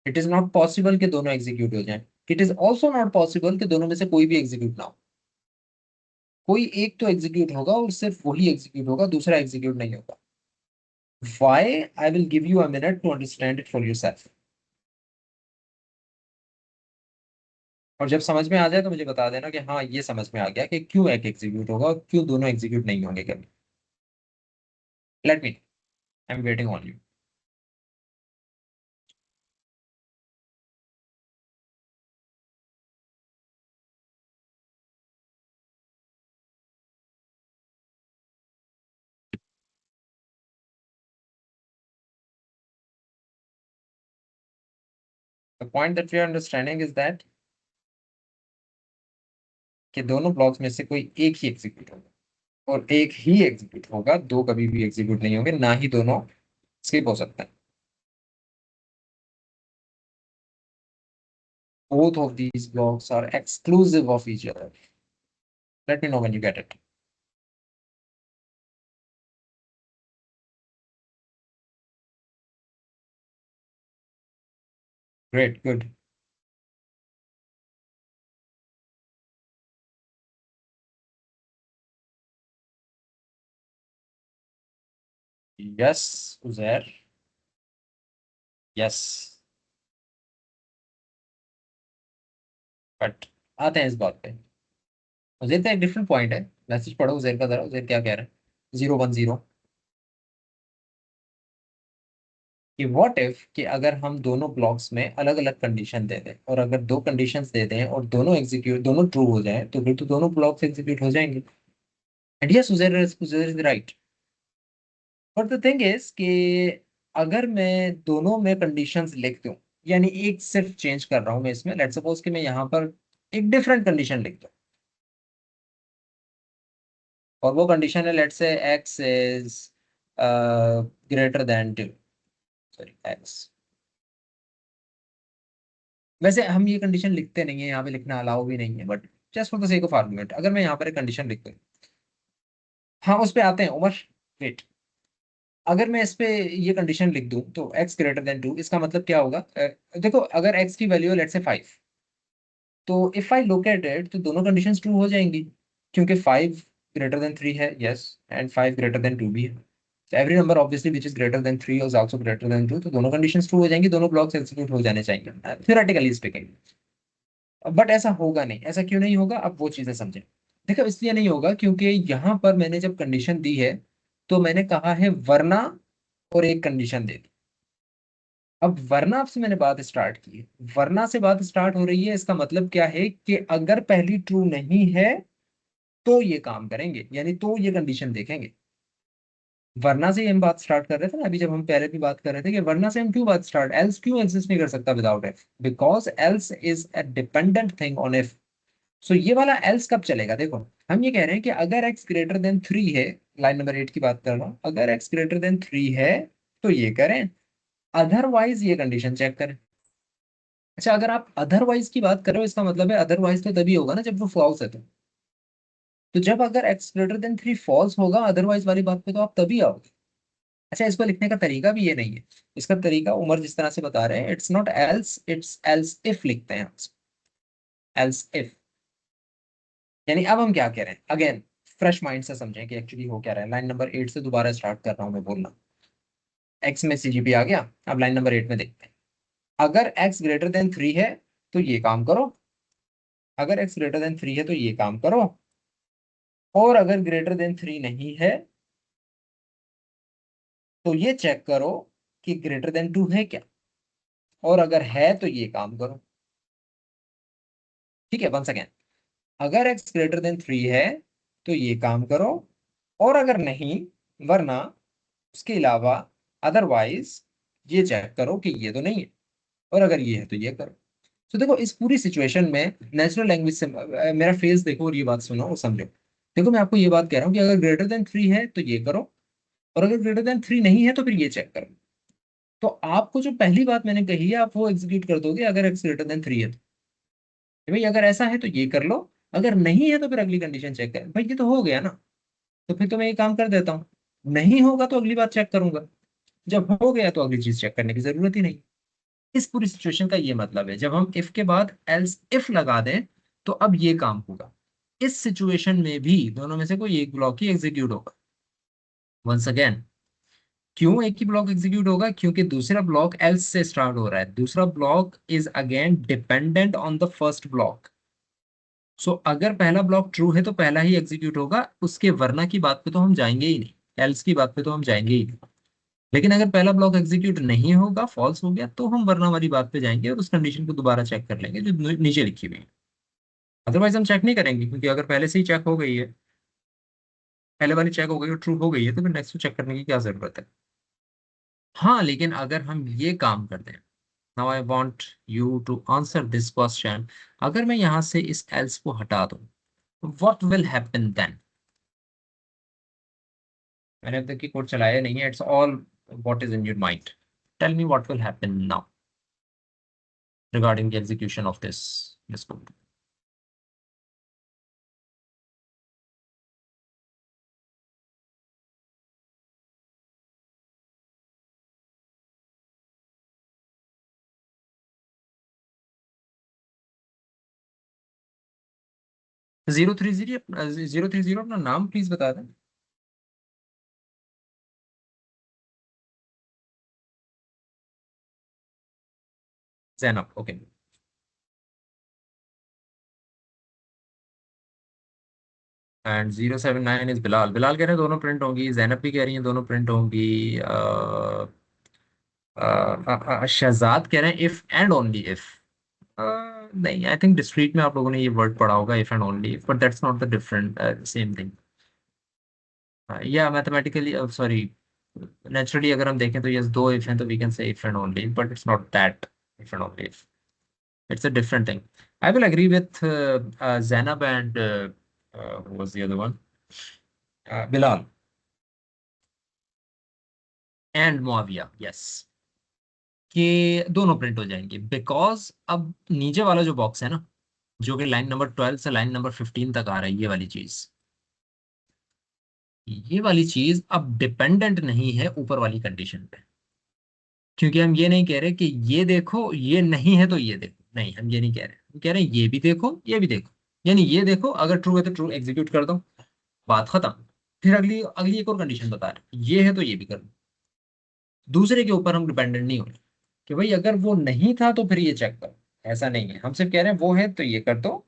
इट इज नॉट पॉसिबल कि दोनों एग्जीक्यूट हो जाए। It is also not possible कि दोनों में से कोई भी एग्जीक्यूट ना हो। कोई एक तो एग्जीक्यूट होगा और सिर्फ वही एग्जीक्यूट होगा, दूसरा एग्जीक्यूट नहीं होगा। Why? I will give you a minute to understand it for yourself. और जब समझ में आ जाए तो मुझे बता देना कि हाँ ये समझ में आ गया कि क्यों एक एग्जीक्यूट होगा और क्यों दोनों एग्जीक्यूट नहीं होंगे कभी। Let me, I am waiting on you. The point that we are understanding is that कि दोनों ब्लॉक्स में से कोई एक ही एग्जीक्यूट होगा, और एक ही एग्जीक्यूट होगा, दो कभी भी एग्जीक्यूट नहीं होंगे, ना ही दोनों स्किप हो सकते हैं। Both of these blocks are exclusive of each other. Let me know when you get it. Great, good. Yes, Uzair. Yes. But आते हैं इस बात पे। उजैर का एक डिफरेंट पॉइंट है, मैसेज पढ़ो उजैर का जरा, उजैर क्या कह रहा है 010 कि व्हाट इफ कि अगर हम दोनों ब्लॉक्स में अलग अलग कंडीशन दे दें, और अगर दो कंडीशंस दे दें और दोनों ट्रू हो जाए तो फिर तो दोनों ब्लॉक्स एग्जीक्यूट हो जाएंगे। And yes Uzair is right. But the thing is कि अगर मैं दोनों में कंडीशंस लिख दूं, यानी एक सिर्फ चेंज कर रहा हूं मैं इसमें, लेट्स सपोज कि मैं यहाँ पर एक डिफरेंट कंडीशन लिख दूं, और वो कंडीशन है let's say x is greater then 2, sorry x. वैसे हम ये कंडीशन लिखते नहीं है, यहाँ पे लिखना अलाउ भी नहीं है, but just for the sake of argument अगर मैं यहाँ पर एक कंडीशन लिख दूं, हाँ उस पे आते हैं उमर, वेट। अगर मैं इस पे ये कंडीशन लिख दूं तो x ग्रेटर देन 2, इसका मतलब क्या होगा? देखो अगर x की वैल्यू लेट्स से 5, तो if I look at it तो दोनों कंडीशंस ट्रू हो जाएंगी, क्योंकि 5 ग्रेटर देन 3 है, यस, एंड 5 ग्रेटर देन 2 भी है। तो every number obviously which is greater than 3 is also greater than 2, तो दोनों कंडीशंस ट्रू हो जाएंगी, दोनों ब्लॉक्स एग्जीक्यूट हो जाने चाहिए थ्योरेटिकली स्पीकिंग। बट ऐसा होगा नहीं। ऐसा क्यों नहीं होगा, अब वो चीजें समझें। देखो इसलिए नहीं होगा क्योंकि यहाँ पर मैंने जब कंडीशन दी है तो मैंने कहा है वरना, और एक कंडीशन दे दी। अब वरना से मैंने बात स्टार्ट की है, वरना से बात स्टार्ट हो रही है, इसका मतलब क्या है कि अगर पहली ट्रू नहीं है तो ये काम करेंगे, यानी तो ये कंडीशन देखेंगे। वरना से ही हम बात स्टार्ट कर रहे थे ना अभी, जब हम पहले भी बात कर रहे थे कि वरना से हम क्यों बात स्टार्ट, एल्स क्यों एग्जिस्ट नहीं कर सकता without if, because else is a dependent thing on if. So ये वाला एल्स कब चलेगा, देखो हम ये कह रहे हैं कि अगर एक्स ग्रेटर देन 3 है, लाइन नंबर 8 की बात कर रहा हूं, अगर एक्स ग्रेटर देन 3 है तो ये करें, अदरवाइज ये कंडीशन चेक करें। अच्छा अगर आप अदरवाइज की बात कर रहे हो, इसका मतलब है अदरवाइज तो तभी होगा ना जब वो फॉल्स है तो जब अगर एक्स ग्रेटर देन 3 फॉल्स होगा अदरवाइज वाली बात पे तो आप तभी आओगे। अच्छा इसको लिखने का तरीका भी ये नहीं है, इसका तरीका उमर जिस तरह से बता रहे हैं, it's not else, it's else if लिखते हैं, एल्स इफ। यानी अब हम क्या कह रहे हैं, अगेन फ्रेश माइंड से समझें कि एक्चुअली हो क्या रहा है। लाइन नंबर 8 से दोबारा स्टार्ट कर रहा हूं मैं बोलना। एक्स में सीजीपी आ गया, अब लाइन नंबर 8 में देखते हैं। अगर एक्स ग्रेटर देन 3 है तो ये काम करो, अगर एक्स ग्रेटर देन 3 है तो ये काम करो, और अगर ग्रेटर देन 3 नहीं है तो ये चेक करो कि ग्रेटर देन 2 है क्या, और अगर है तो ये काम करो। ठीक है, वंस अगेन, अगर एक्स ग्रेटर देन 3 है तो ये काम करो, और अगर नहीं, वरना, उसके अलावा, अदरवाइज ये चेक करो कि ये तो नहीं है, और अगर ये है तो ये करो। तो देखो इस पूरी सिचुएशन में नेचुरल लैंग्वेज से मेरा फेस देखो और ये बात सुनो और समझो। देखो मैं आपको ये बात कह रहा हूँ कि अगर ग्रेटर देन 3 है तो ये करो, और अगर ग्रेटर देन 3 नहीं है तो फिर ये चेक करो। तो आपको जो पहली बात मैंने कही है आप वो एग्जीक्यूट कर दोगे अगर एक्स ग्रेटर देन 3 है तो। भाई अगर ऐसा है तो ये कर लो, अगर नहीं है तो फिर अगली कंडीशन चेक कर, भाई ये तो हो गया ना, तो फिर तो मैं ये काम कर देता हूँ। नहीं होगा तो अगली बार चेक करूंगा, जब हो गया तो अगली चीज चेक करने की जरूरत ही नहीं। इस पूरी सिचुएशन का ये मतलब है, जब हम इफ के बाद एल्स इफ लगा दें तो अब ये काम होगा। इस सिचुएशन में भी दोनों में से कोई एक ब्लॉक ही एग्जीक्यूट होगा। वंस अगेन, क्यों एक ही ब्लॉक एग्जीक्यूट होगा, क्योंकि दूसरा ब्लॉक एल्स से स्टार्ट हो रहा है, दूसरा block is again dependent on the first block. So अगर पहला ब्लॉक ट्रू है तो पहला ही एग्जीक्यूट होगा, उसके वरना की बात पे तो हम जाएंगे ही नहीं, एल्स की बात पे तो हम जाएंगे ही नहीं। लेकिन अगर पहला ब्लॉक एग्जीक्यूट नहीं होगा, फॉल्स हो गया, तो हम वरना वाली बात पे जाएंगे और उस कंडीशन को दोबारा चेक कर लेंगे जो नीचे लिखी हुई है। अदरवाइज हम चेक नहीं करेंगे, क्योंकि अगर पहले से ही चेक हो गई है, पहले वाली चेक हो गई और ट्रू हो गई है, तो फिर नेक्स्ट चेक करने की क्या जरूरत है। हाँ लेकिन अगर हम ये काम कर दें, now I want you to answer this question, अगर मैं यहां से इस एल्स को हटा दूं, व्हाट विल हैपन देन। मैंने अब तक की कोड चलाया नहीं है, it's all what is in your mind. Tell me what will happen now regarding the execution of this code. Zero three zero अपना नाम प्लीज बता दें। Zainab, okay. And 079 is Bilal. Bilal कह रहे हैं दोनों प्रिंट होंगी, जैनब भी कह रही हैं दोनों प्रिंट होंगी, शहजाद कह रहे हैं इफ एंड ओनली इफ। नहीं, आई थिंक डिस्क्रीट में आप लोगों ने ये वर्ड पढ़ा होगा, if and only if, but that's not the different same thing. या मैथमेटिकली सॉरी, नेचुरली अगर हम देखें तो यस दो इफ हैं तो we can say if and only, but it's not that if and only if, it's a different thing. I will agree with Zainab and who was the other one? Bilal and Muawiyah. Yes. कि दोनों print हो जाएंगे because अब नीचे वाला जो box है ना, जो कि लाइन नंबर 12 से लाइन नंबर 15 तक आ रहा है, ये वाली चीज अब डिपेंडेंट नहीं है ऊपर वाली कंडीशन पे। क्योंकि हम ये नहीं कह रहे कि ये देखो ये नहीं है तो ये देखो, नहीं हम ये नहीं कह रहे, हम कह रहे हैं ये भी देखो ये भी देखो, यानी ये देखो अगर ट्रू है तो ट्रू एग्जीक्यूट कर दो, बात खत्म। फिर अगली अगली एक और कंडीशन बता रहे ये है तो ये भी कर दो। दूसरे के ऊपर हम डिपेंडेंट नहीं हो रहे कि भाई अगर वो नहीं था तो फिर ये चेक करो, ऐसा नहीं है। हम सिर्फ कह रहे हैं वो है तो ये कर दो,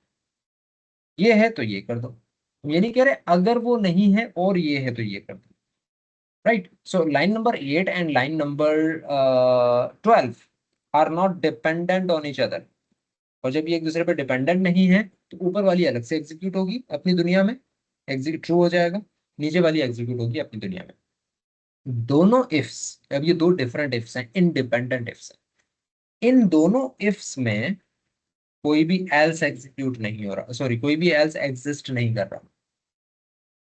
ये है तो ये कर दो। हम ये नहीं कह रहे अगर वो नहीं है और ये है तो ये कर दो, right. So line number 8 and line number 12 are not dependent on each other. और जब ये एक दूसरे पर डिपेंडेंट नहीं है तो ऊपर वाली अलग से एग्जीक्यूट होगी अपनी दुनिया में, एग्जीक्यूट ट्रू हो जाएगा, नीचे वाली एग्जीक्यूट होगी अपनी दुनिया में। दोनों इफ्स, अब ये दो डिफरेंट इफ्स हैं, इंडिपेंडेंट इफ्स हैं। इन दोनों इफ्स में कोई भी एल्स एग्जीक्यूट नहीं हो रहा, सॉरी कोई भी एल्स एग्जिस्ट नहीं कर रहा।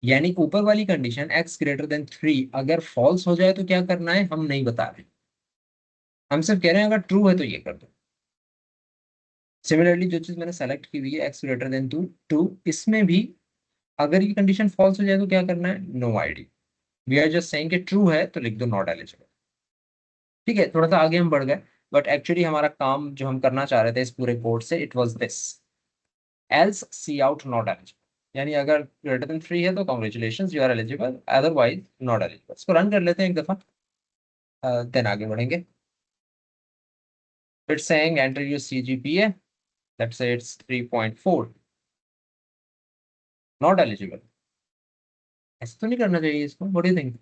यानी ऊपर वाली कंडीशन x ग्रेटर देन 3 अगर फॉल्स हो जाए तो क्या करना है हम नहीं बता रहे, हम सिर्फ कह रहे हैं अगर ट्रू है तो ये कर दो। सिमिलरली जो चीज मैंने सेलेक्ट की हुई है x ग्रेटर देन 2, इसमें भी अगर ये कंडीशन फॉल्स हो जाए तो क्या करना है, no ID. We are just saying कि ट्रू है तो लिख दो नॉट एलिजिबल। ठीक है, थोड़ा सा आगे हम बढ़ गए, बट एक्चुअली हमारा काम जो हम करना चाह रहे थे इस पूरे कोड से, it was this, else C out not eligible. यानी अगर ग्रेटर देन 3 है तो congratulation you are eligible, otherwise not eligible. इसको रन कर लेते हैं एक दफा, देन आगे बढ़ेंगे। It's saying enter your CGPA, let's say it's 3.4, not eligible. ऐसा तो नहीं करना चाहिए इसको, what do you think?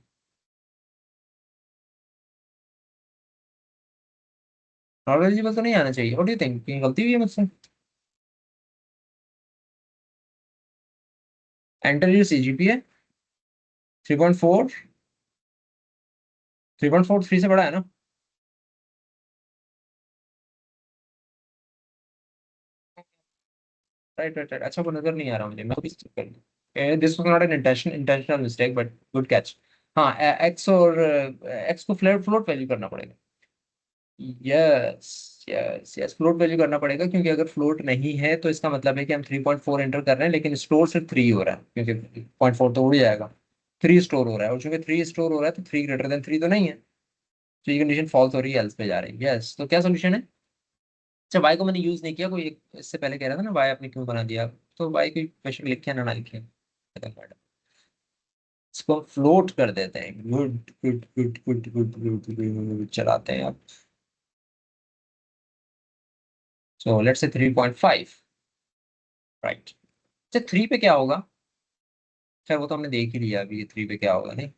Not eligible तो नहीं आना चाहिए, व्हाट डू यू थिंक? कहीं गलती हुई है मुझसे? एंटर योर CGPA 3.4, 3.4 3 से बड़ा है ना? राइट राइट राइट, अच्छा वो नजर नहीं आ रहा मुझे, मैं खुद चेक कर लूं। This was not an intentional mistake but good catch. हाँ, एक्स और एक्स को फ्लोट वैल्यू करना पड़ेगा। Yes yes yes, float value करना पड़ेगा, क्योंकि अगर फ्लोट नहीं है तो इसका मतलब है कि हम 3.4 एंटर कर रहे हैं लेकिन स्टोर सिर्फ 3 हो रहा है, क्योंकि 0.4 तो उड़ जाएगा, 3 स्टोर हो रहा है। और चूंकि 3 स्टोर हो रहा है तो 3 ग्रेटर देन 3 तो नहीं है, तो ये कंडीशन फॉल्स हो रही है, एल्स पे जा रही है। यस, तो क्या सोल्यूशन है? अच्छा, वाई को मैंने यूज नहीं किया, कोई इससे पहले कह रहा था ना वाई आपने क्यों बना दिया, तो वाई कोई क्वेश्चन लिखे ना लिखे, इसको फ्लोट कर देते हैं। Good good good good good good good, चलाते हैं अब। सो लेट्स से 3.5, राइट। अच्छा 3 पे क्या होगा? खैर वो तो हमने देख ही लिया अभी, 3 पे क्या होगा नहीं।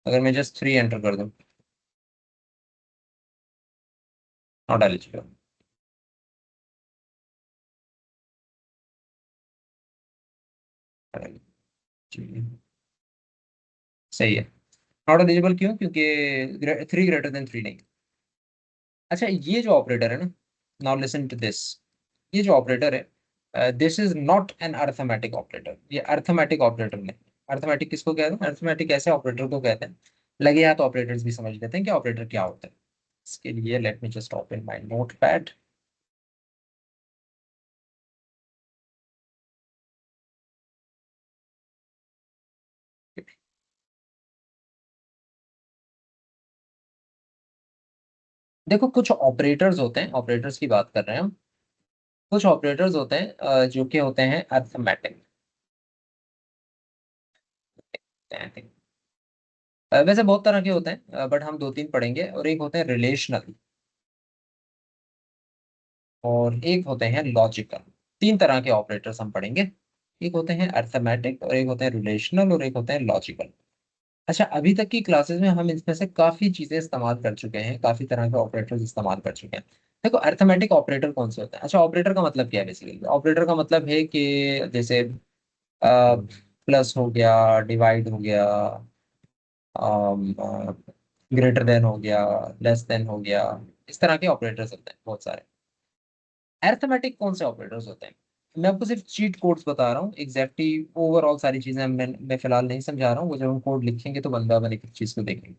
अगर मैं जस्ट 3 एंटर कर दूं, नॉट एलिजिबल। सही है, नॉट एलिजिबल क्यों? क्योंकि 3 ग्रेटर देन 3 नहीं। अच्छा ये जो ऑपरेटर है ना, नाउ लिसन टू दिस, ये जो ऑपरेटर है, this is not an arithmetic operator. ये अर्थमेटिक ऑपरेटर नहीं। अर्थमेटिक किसको कहते हैं? अर्थमेटिक ऐसे ऑपरेटर को कहते हैं। लगे हाथ ऑपरेटर्स भी समझ लेते हैं कि ऑपरेटर क्या होता है। इसके लिए let me just open my notepad. देखो कुछ ऑपरेटर्स होते हैं, ऑपरेटर्स की बात कर रहे हैं हम। कुछ ऑपरेटर्स होते हैं जो कि होते हैं अर्थमेटिक। वैसे बहुत तरह के होते हैं, बट हम दो तीन पढ़ेंगे। और एक होते हैं रिलेशनल, और एक होते हैं लॉजिकल। तीन तरह के ऑपरेटर्स हम पढ़ेंगे। एक होते हैं अर्थमेटिक और एक होते हैं रिलेशनल और एक होते हैं लॉजिकल। अच्छा, अभी तक की क्लासेस में हम इसमें से काफी चीजें इस्तेमाल कर चुके हैं, काफी तरह के ऑपरेटर्स इस्तेमाल कर चुके हैं। देखो अर्थमेटिक ऑपरेटर कौन से होते हैं? अच्छा, ऑपरेटर का मतलब क्या है? बेसिकली ऑपरेटर का मतलब है कि जैसे प्लस हो गया, डिवाइड हो गया, ग्रेटर देन हो गया, लेस देन हो गया, इस तरह के ऑपरेटर्स होते हैं बहुत सारे। अर्थमेटिक कौन से ऑपरेटर्स होते हैं? मैं आपको सिर्फ चीट कोड्स बता रहा हूँ, एग्जैक्टली ओवरऑल सारी चीजें मैं फिलहाल नहीं समझा रहा हूँ, वो जब हम कोड लिखेंगे तो बंदा बन एक चीज को देखेंगे।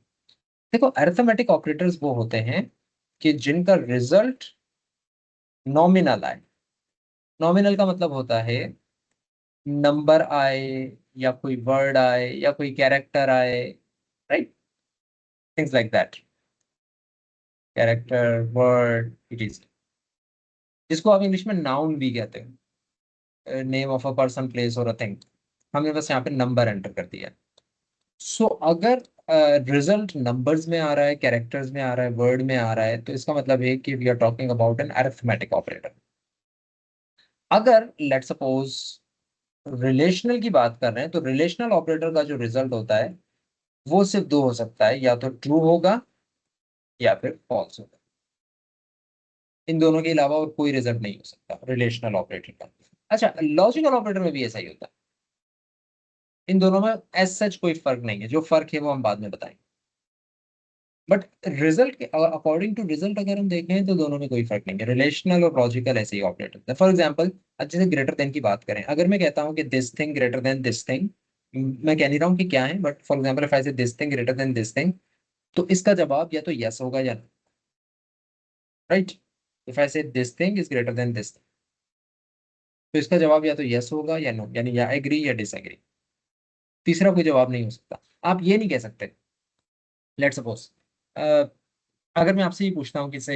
देखो अर्थमेटिक ऑपरेटर्स वो होते हैं कि जिनका रिजल्ट नॉमिनल आए। नॉमिनल का मतलब होता है नंबर आए, या कोई वर्ड आए, या कोई कैरेक्टर आए, right, things like that, character, word, it is, जिसको आप इंग्लिश में नाउन भी कहते हैं, name of a person, place और अ थिंग। हमने बस यहाँ पे नंबर एंटर कर दिया। सो अगर रिजल्ट नंबर्स में आ रहा है, कैरेक्टर्स में आ रहा है, वर्ड में आ रहा है, तो इसका मतलब है कि we are talking about an arithmetic operator. अगर लेट सपोज रिलेशनल की बात कर रहे हैं, तो रिलेशनल ऑपरेटर का जो रिजल्ट होता है वो सिर्फ दो हो सकता है, या तो ट्रू होगा या फिर फॉल्स होगा। इन दोनों के अलावा और कोई रिजल्ट नहीं हो सकता रिलेशनल ऑपरेटर का। अच्छा, लॉजिकल ऑपरेटर में भी ऐसा ही होता है। इन दोनों में एज सच कोई फर्क नहीं है, जो फर्क है वो हम बाद में बताएंगे। बट रिजल्ट के अकॉर्डिंग टू रिजल्ट अगर हम देखें तो दोनों में कोई फर्क नहीं है, रिलेशनल और लॉजिकल ऐसे ही ऑपरेट होता है। फॉर एग्जाम्पल, जैसे ग्रेटर देन की बात करें, अगर मैं कहता हूँ कि this thing greater than this thing, मैं कह नहीं रहा हूँ कि क्या है, but for example if I say this thing greater than this thing, तो इसका जवाब या तो यस होगा या no, right. If I say this thing is greater than this, तो इसका जवाब या तो यस होगा या नो, यानी या एग्री या डिसएग्री। तीसरा कोई जवाब नहीं हो सकता। आप ये नहीं कह सकते, लेट सपोज अगर मैं आपसे ये पूछता हूँ कि से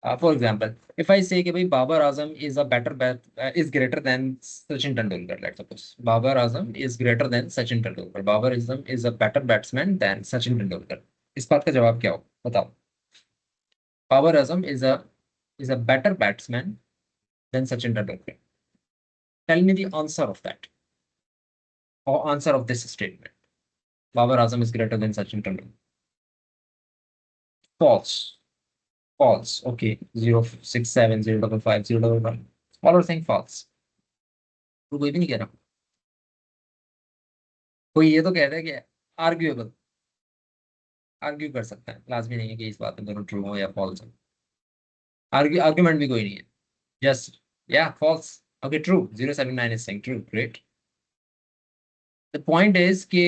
for example if I say कि भाई Babar Azam is a better bat is greater than Sachin Tendulkar, let suppose Babar Azam is greater than Sachin Tendulkar, Babar Azam is a better batsman than Sachin Tendulkar, इस बात का जवाब क्या हो बताओ? Babar Azam is a better batsman than Sachin Tendulkar. Tell me the answer of that, और answer of this statement, Babar Azam is greater than Sachin Tendulkar. False, false. Okay, 067, 055, 011. All are saying false. तो कोई भी नहीं कह रहा। कोई ये तो कह रहा है कि आर्ग्यूएबल, आर्ग्यू कर सकता है, लाजमी नहीं है कि इस बात में दोनों ट्रू हो या फॉल्स हो। आर्ग्यूमेंट भी कोई नहीं है, जस्ट या फॉल्स। Okay, true, 079 is saying true, great. The point is कि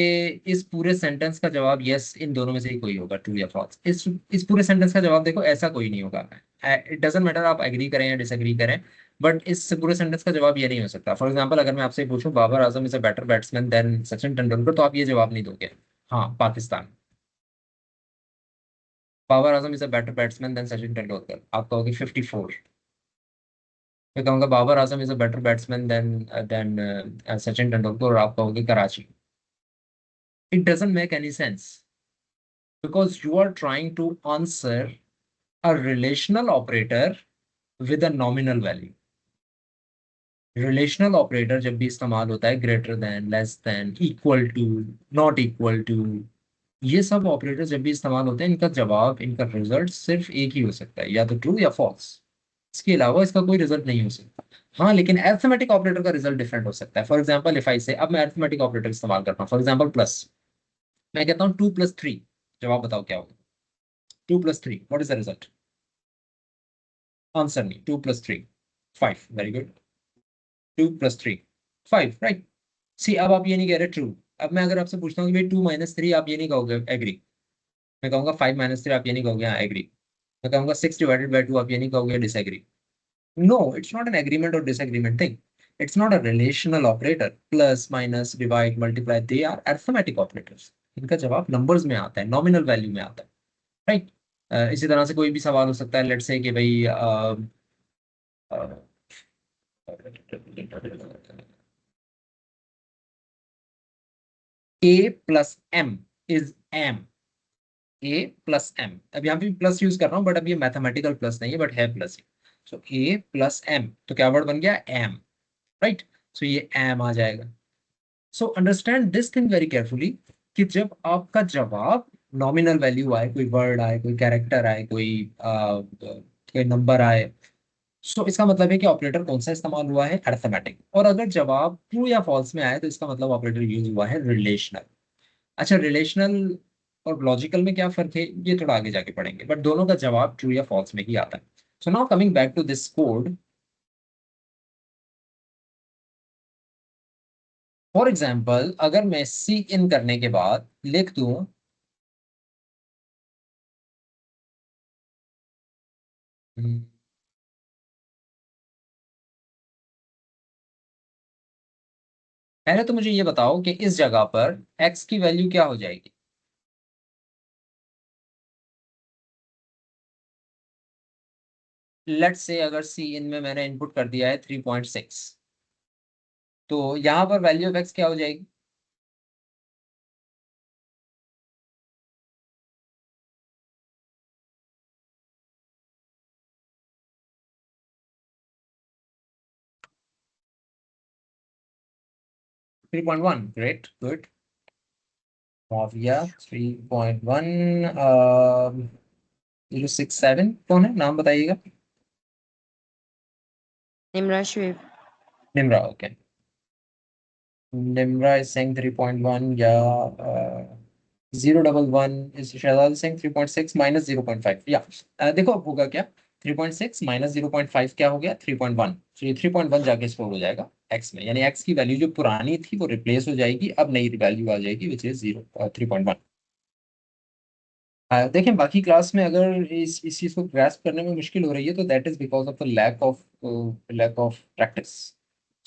इस पूरे सेंटेंस का जवाब यस इन दोनों में से ही कोई होगा, ट्रू या फॉल्स। इस पूरे सेंटेंस का जवाब देखो ऐसा कोई नहीं होगा। इट डजेंट मैटर आप एग्री करें या डिसएग्री करें, बट इस पूरे सेंटेंस का जवाब ये नहीं हो सकता। फॉर एग्जाम्पल, अगर मैं आपसे पूछूं Babar Azam is a better batsman than Sachin Tendulkar, तो आप ये जवाब नहीं दोगे। हाँ, Pakistan, Babar Azam is a better batsman than Sachin Tendulkar, आप कहोगे 54। मैं कहूंगा Babar Azam is a better batsman than Sachin Tendulkar, और आप कहोगे Karachi. It doesn't make any sense, because you are trying to answer a relational operator with a nominal value. Relational operator जब भी इस्तेमाल होता है, greater than, less than, equal to, not equal to, ये सब ऑपरेटर जब भी इस्तेमाल होते हैं, इनका जवाब, इनका रिजल्ट सिर्फ एक ही हो सकता है, या तो ट्रू या फॉल्स। इसके अलावा इसका कोई रिजल्ट नहीं हो सकता। हाँ, लेकिन अरिथमेटिक ऑपरेटर का रिजल्ट डिफरेंट हो सकता है। फॉर एग्जाम्पल इफ आई से, अब मैं अरिथमेटिक ऑपरेटर इस्तेमाल करता हूँ, फॉर एग्जाम्पल प्लस, मैं कहता हूँ 2 + 3, जवाब बताओ क्या होगा? 2 + 3, what is the result? Answer नहीं, 2 + 3, 5, वेरी गुड। 2 + 3, 5, राइट। सी, अब आप ये नहीं कह रहे ट्रू। अब मैं अगर आपसे पूछता हूँ कि भाई 2 - 3, आप ये नहीं कहोगे एग्री। मैं कहूंगा 5 - 3, आप ये नहीं कहोगे हाँ एग्री। मैं कहूंगा 6/2, आप ये नहीं कहोगे disagree. No, it's not an agreement और disagreement thing. It's not a relational operator. Plus, minus, divide, multiply, they are arithmetic operators. इनका जवाब नंबर्स में आता है, नॉमिनल वैल्यू में आता है, राइट। इसी तरह से कोई भी सवाल हो सकता है, लेट्स से कि भाई A + M is M, A plus M, अब यहाँ पे प्लस यूज कर रहा हूँ बट अब ये मैथमेटिकल प्लस नहीं है बट है प्लस। सो ए प्लस एम, तो क्या वर्ड बन गया, एम, राइट। सो ये एम आ जाएगा। So understand this thing very carefully कि जब आपका जवाब नॉमिनल वैल्यू आए, कोई वर्ड आए, कोई कैरेक्टर आए, कोई नंबर आए, सो इसका मतलब है कि ऑपरेटर कौन सा इस्तेमाल हुआ है, अरिथमेटिक। और अगर जवाब ट्रू या फॉल्स में आए तो इसका मतलब ऑपरेटर यूज हुआ है रिलेशनल। अच्छा, रिलेशनल और लॉजिकल में क्या फर्क है ये थोड़ा आगे जाके पढ़ेंगे, बट दोनों का जवाब ट्रू या फॉल्स में ही आता है। So now coming back to this code, for example अगर मैं सी इन करने के बाद लिख दूं पहले तो मुझे ये बताओ कि इस जगह पर x की वैल्यू क्या हो जाएगी। लेट्स से अगर सी इन में मैंने इनपुट कर दिया है 3.6, तो यहां पर वैल्यू ऑफ x क्या हो जाएगी। Three point one, great, good. Muawiya 3.1, 067 कौन है, नाम बताइएगा। Nimra Shweb. Nimra, okay. Nimra is saying 3.1 या 011 इज शहजाद सिंह 3.6 माइनस 0.5, या देखो अब होगा क्या, 3.6 माइनस 0.5 क्या हो गया, 3.1। तो ये 3.1 जाके स्टोर हो जाएगा x में, यानी x की वैल्यू जो पुरानी थी वो रिप्लेस हो जाएगी, अब नई वैल्यू आ जाएगी विच इज 3.1। देखें बाकी क्लास में अगर इस चीज को ग्रास्प करने में मुश्किल हो रही है तो that is because of the lack of practice.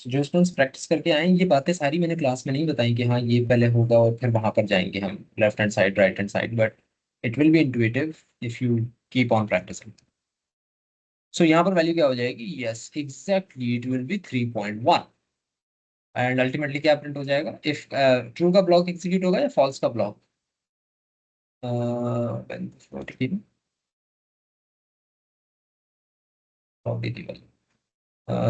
जो स्टूडेंट्स प्रैक्टिस करके आए ये बातें सारी मैंने क्लास में नहीं बताई कि हाँ ये पहले होगा और फिर वहां पर जाएंगे हम left hand side right hand side, but it will be intuitive if you keep on practising. So यहाँ पर वैल्यू क्या हो जाएगी, yes exactly it will be 3.1 and ultimately क्या प्रिंट हो जाएगा, इफ ट्रू का ब्लॉक एग्जीक्यूट होगा या फॉल्स का block.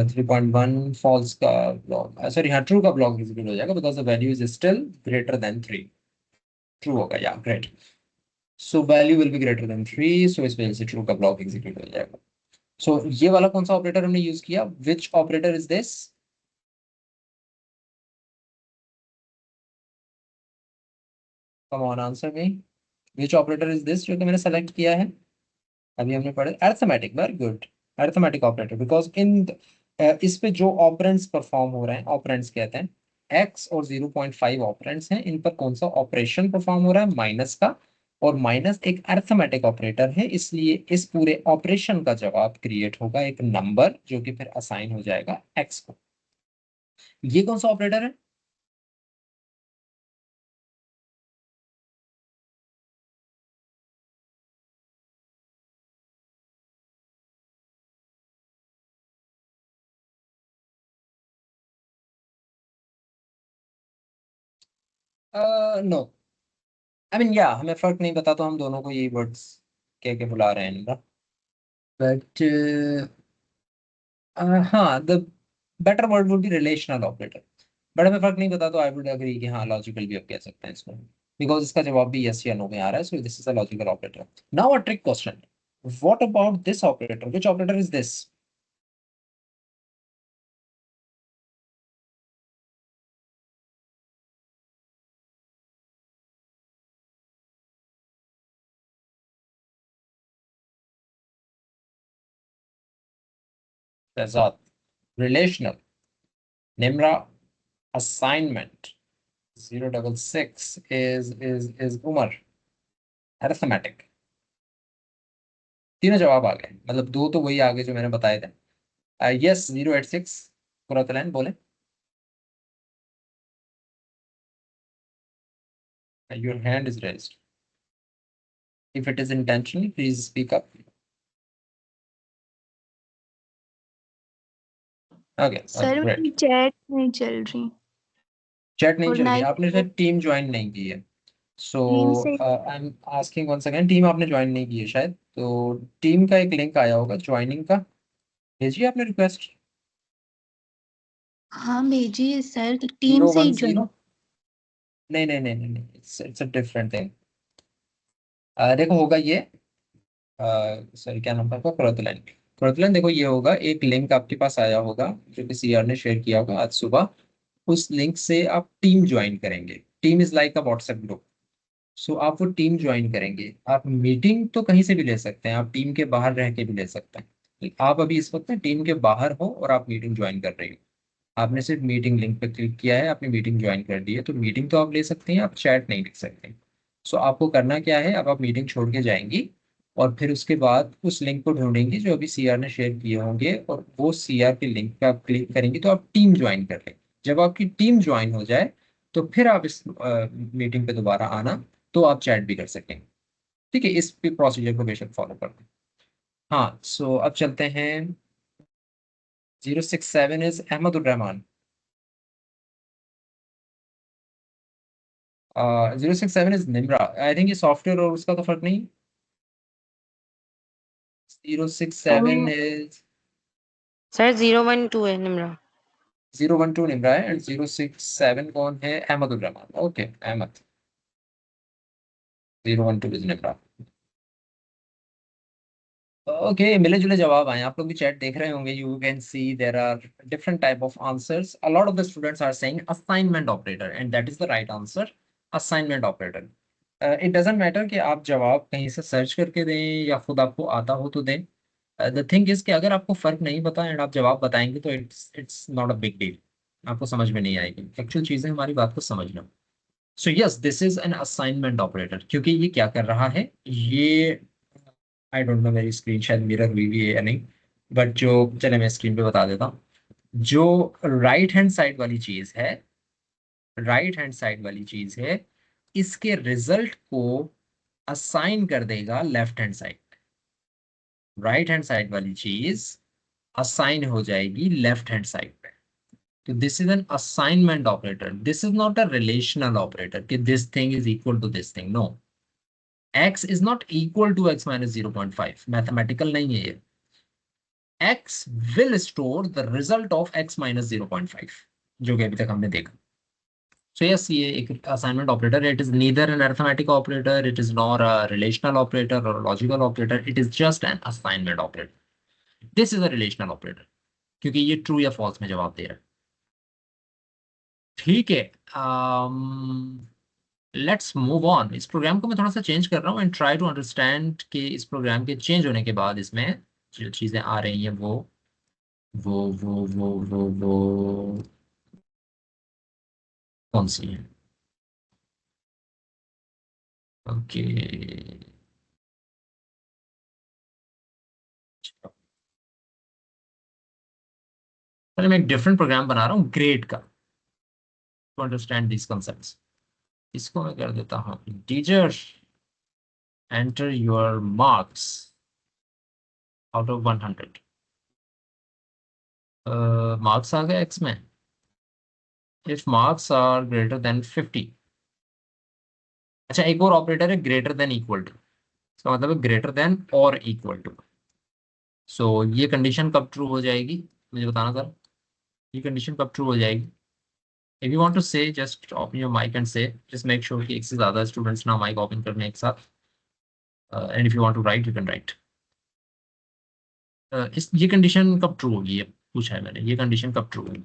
Three point one false का ब्लॉक, सॉरी हाँ ट्रू का ब्लॉक एग्जीक्यूट हो जाएगा because the value is still greater than 3। True होगा, या great. So value will be greater than 3, सो इस वजह से ट्रू का ब्लॉक एग्जीक्यूट हो जाएगा। सो ये वाला कौन सा ऑपरेटर हमने यूज किया, which operator is this. Come on answer me, which operator is this जो कि मैंने सेलेक्ट किया है। अभी हमने पढ़ा arithmetic, very good, arithmetic operator, because in इस पे जो ऑपरेंड्स परफॉर्म हो रहे हैं, ऑपरेंड्स कहते हैं, x और 0.5 ऑपरेंड्स हैं, इन पर कौन सा ऑपरेशन परफॉर्म हो रहा है, माइनस का। और माइनस एक अरिथमेटिक ऑपरेटर है, इसलिए इस पूरे ऑपरेशन का जवाब क्रिएट होगा एक नंबर जो कि फिर असाइन हो जाएगा x को। ये कौन सा ऑपरेटर है, नो आई मीन या हमें फर्क नहीं पता तो हम दोनों को यही वर्ड्स कह के बुला रहे हैं, बट हाँ the better word would be relational operator. But हमें फर्क नहीं पता तो आई वुड एग्री कि हाँ लॉजिकल भी आप कह सकते हैं इसको, बिकॉज इसका जवाब भी यस या नो में आ रहा है, so this is a logical operator. Now a trick question, what about this operator, which operator is this. Shahzad, relational, Nimra, assignment, 066 is Umar, arithmetic. तीनों जवाब आ गए, मतलब दो तो वही आ गए जो मैंने बताए थे। यस 086 पूरा लाइन बोले। Your hand is raised, if it is intentional please speak up. Okay, sir great. मेरी चैट नहीं चल रही चैट नहीं और चल ना रही, ही आपने शायद टीम ज्वाइन नहीं की है। सो टीम से I am asking once again, team आपने ज्वाइन नहीं की है शायद, तो टीम का एक लिंक आया होगा ज्वाइनिंग का, भेजिए आपने रिक्वेस्ट। हाँ भेजिए सर, टीम जीरो से ही वन ज्वाइन। जीरो नहीं नहीं नहीं नहीं नहीं, इट्स अ डिफरेंट थिंग। देखो होगा ये, सॉरी क्या नाम था आपका, कुरतुलैन। कुरतुलैन देखो ये होगा, एक लिंक आपके पास आया होगा जो कि सीआर ने शेयर किया होगा आज सुबह। उस लिंक से आप टीम ज्वाइन करेंगे। Team is like a WhatsApp group. So आप वो टीम ज्वाइन करेंगे। आप मीटिंग तो कहीं से भी ले सकते हैं, आप टीम के बाहर रह के भी ले सकते हैं। आप अभी इस वक्त टीम के बाहर हो और आप मीटिंग ज्वाइन कर रहे हो। आपने सिर्फ मीटिंग लिंक पे क्लिक किया है, आपने मीटिंग ज्वाइन कर दी है, तो मीटिंग तो आप ले सकते हैं, आप चैट नहीं लिख सकते। सो आपको करना क्या है, अब आप मीटिंग छोड़ के जाएंगी और फिर उसके बाद उस लिंक को ढूंढेंगे जो अभी सीआर ने शेयर किए होंगे, और वो सीआर के लिंक पे आप क्लिक करेंगे तो आप टीम ज्वाइन कर लेंगे। जब आपकी टीम ज्वाइन हो जाए तो फिर आप इस मीटिंग पे दोबारा आना, तो आप चैट भी कर सकेंगे। ठीक है, इस प्रोसीजर को बेशक फॉलो करते हैं। हाँ, सो अब चलते हैं। 067 is Ahmadur Rahman. 067 is Nimra. I think ये सॉफ्टवेयर और उसका तो फर्क नहीं। 067 इज सर 012 है निम्रा। 012 निम्रा है, एंड 067 कौन है, Ahmadur Rahman. Okay Ahmad. 012 is Nimra. Okay, मिले जुले जवाब आए। आप लोग भी चैट देख रहे होंगे, you can see there are different type of answers. A lot of the students are saying assignment operator, and that is the right answer, assignment operator. It doesn't matter कि आप जवाब कहीं से सर्च करके दें या खुद आपको आता हो तो दें। द थिंग इज कि अगर आपको फर्क नहीं पता एंड आप जवाब बताएंगे तो it's not a big deal, आपको समझ में नहीं आएगी। एक्चुअल चीजें हमारी बात को समझना। So yes, this is an assignment operator, क्योंकि ये क्या कर रहा है, ये आई डोंट नो, मेरी स्क्रीन शायद मिरर हुई भी है या नहीं, बट जो, चले मैं स्क्रीन पे बता देता हूँ। जो राइट हैंड साइड वाली चीज है, राइट हैंड साइड वाली चीज है, इसके रिजल्ट को असाइन कर देगा left hand side. Right hand side वाली चीज असाइन हो जाएगी लेफ्ट हैंड साइड पे। तो this is an assignment operator. This is not a relational operator कि this thing is equal to this thing. No, x is not equal to x minus 0.5, mathematical नहीं है ये। x will store the result of x minus 0.5, जो कि अभी तक हमने देखा। So yes, ये एक assignment operator. It is neither an arithmetic operator, it is nor a relational operator or a logical operator. It is just an assignment operator. This is a relational operator, क्योंकि ये true या false में जवाब दे रहा है। ठीक है, let's move on. इस प्रोग्राम को मैं थोड़ा सा चेंज कर रहा हूँ एंड ट्राई टू अंडरस्टैंड कि इस प्रोग्राम के चेंज होने के बाद इसमें जो चीज़ें आ रही हैं वो कौन सी है। ओके, पहले मैं एक डिफरेंट प्रोग्राम बना रहा हूँ ग्रेड का, टू अंडरस्टैंड दिस कॉन्सेप्ट्स। इसको मैं कर देता हूँ integer, enter your marks out of 100। Marks आ गए एक्स में, if marks are greater than 50। अच्छा, एक और ऑपरेटर है ग्रेटर देन इक्वल टू, इसका मतलब है ग्रेटर देन और इक्वल टू। सो ये कंडीशन कब ट्रू हो जाएगी, मुझे बताना सर, ये कंडीशन कब ट्रू हो जाएगी। If you want to say, just open your mic and say. Just make sure कि एक से ज़्यादा students ना mic open करने एक साथ। And if you want to write, you can write. ये कंडीशन कब ट्रू होगी, ये पूछा है मैंने, ये कंडीशन कब ट्रू होगी।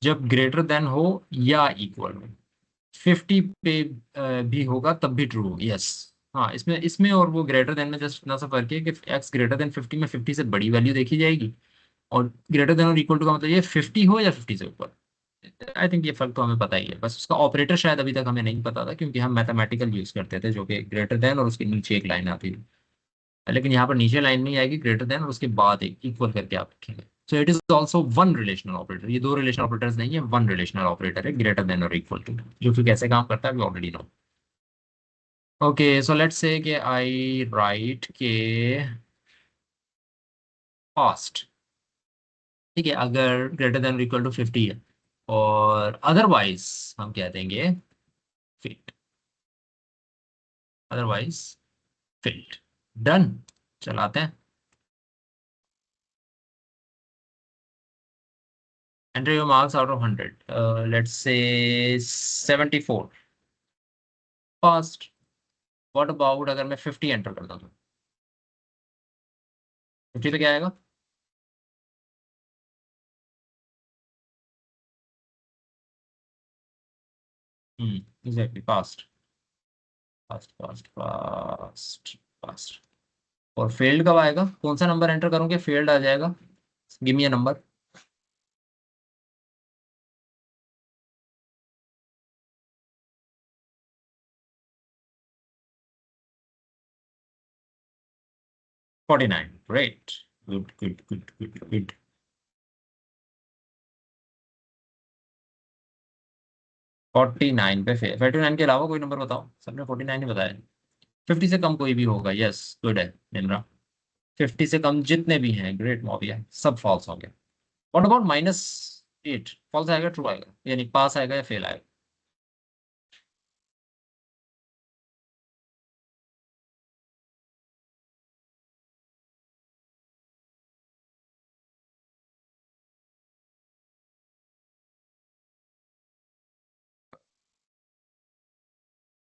जब ग्रेटर देन हो या इक्वल हो, 50 पे भी होगा तब भी ट्रू होगी। यस, हाँ, इसमें इसमें और वो ग्रेटर देन में जस्ट इतना सा फर्क है कि x ग्रेटर देन 50 में 50 से बड़ी वैल्यू देखी जाएगी, और ग्रेटर देन और इक्वल टू का मतलब ये 50 हो या 50 से ऊपर। आई थिंक ये फर्क तो हमें पता ही है, बस उसका ऑपरेटर शायद अभी तक हमें नहीं पता था, क्योंकि हम मैथमेटिकल यूज करते थे जो कि ग्रेटर देन और उसके नीचे एक लाइन आती थी। लेकिन यहाँ पर नीचे लाइन नहीं आएगी, ग्रेटर देन और उसके बाद एक इक्वल करके आप लिखेंगे। So it is also one relational operator. ये दो रिलेशनल ऑपरेटर्स नहीं है, वन रिलेशनल ऑपरेटर है, ग्रेटर देन और इक्वल टू, जो कि कैसे काम करता है we already know. Okay so let's say कि आई राइट के पास्ट, ठीक है, अगर ग्रेटर देन इक्वल टू 50 है, और अदरवाइज हम कह देंगे फेल्ड, अदरवाइज फेल्ड। डन, चलाते हैं। Enter your marks out of 100, let's say 74 past. What about अगर मैं 50 एंटर कर दूं तो 50 पे क्या आएगा? Exactly, past past past past past. और फेल्ड कब आएगा? कौन सा नंबर एंटर करूंगे फेल्ड आ जाएगा? Give me a number. Forty nine, great, good good good good good. 49 पे फेल, 49 के अलावा कोई नंबर बताओ, सबने 49 ही बताया। 50 से कम कोई भी होगा, यस गुड है निम्रा। 50 से कम जितने भी हैं, ग्रेट मॉबिया, सब फॉल्स हो गया। What about -8? फॉल्स आएगा ट्रू आएगा, यानी पास आएगा या फेल आएगा?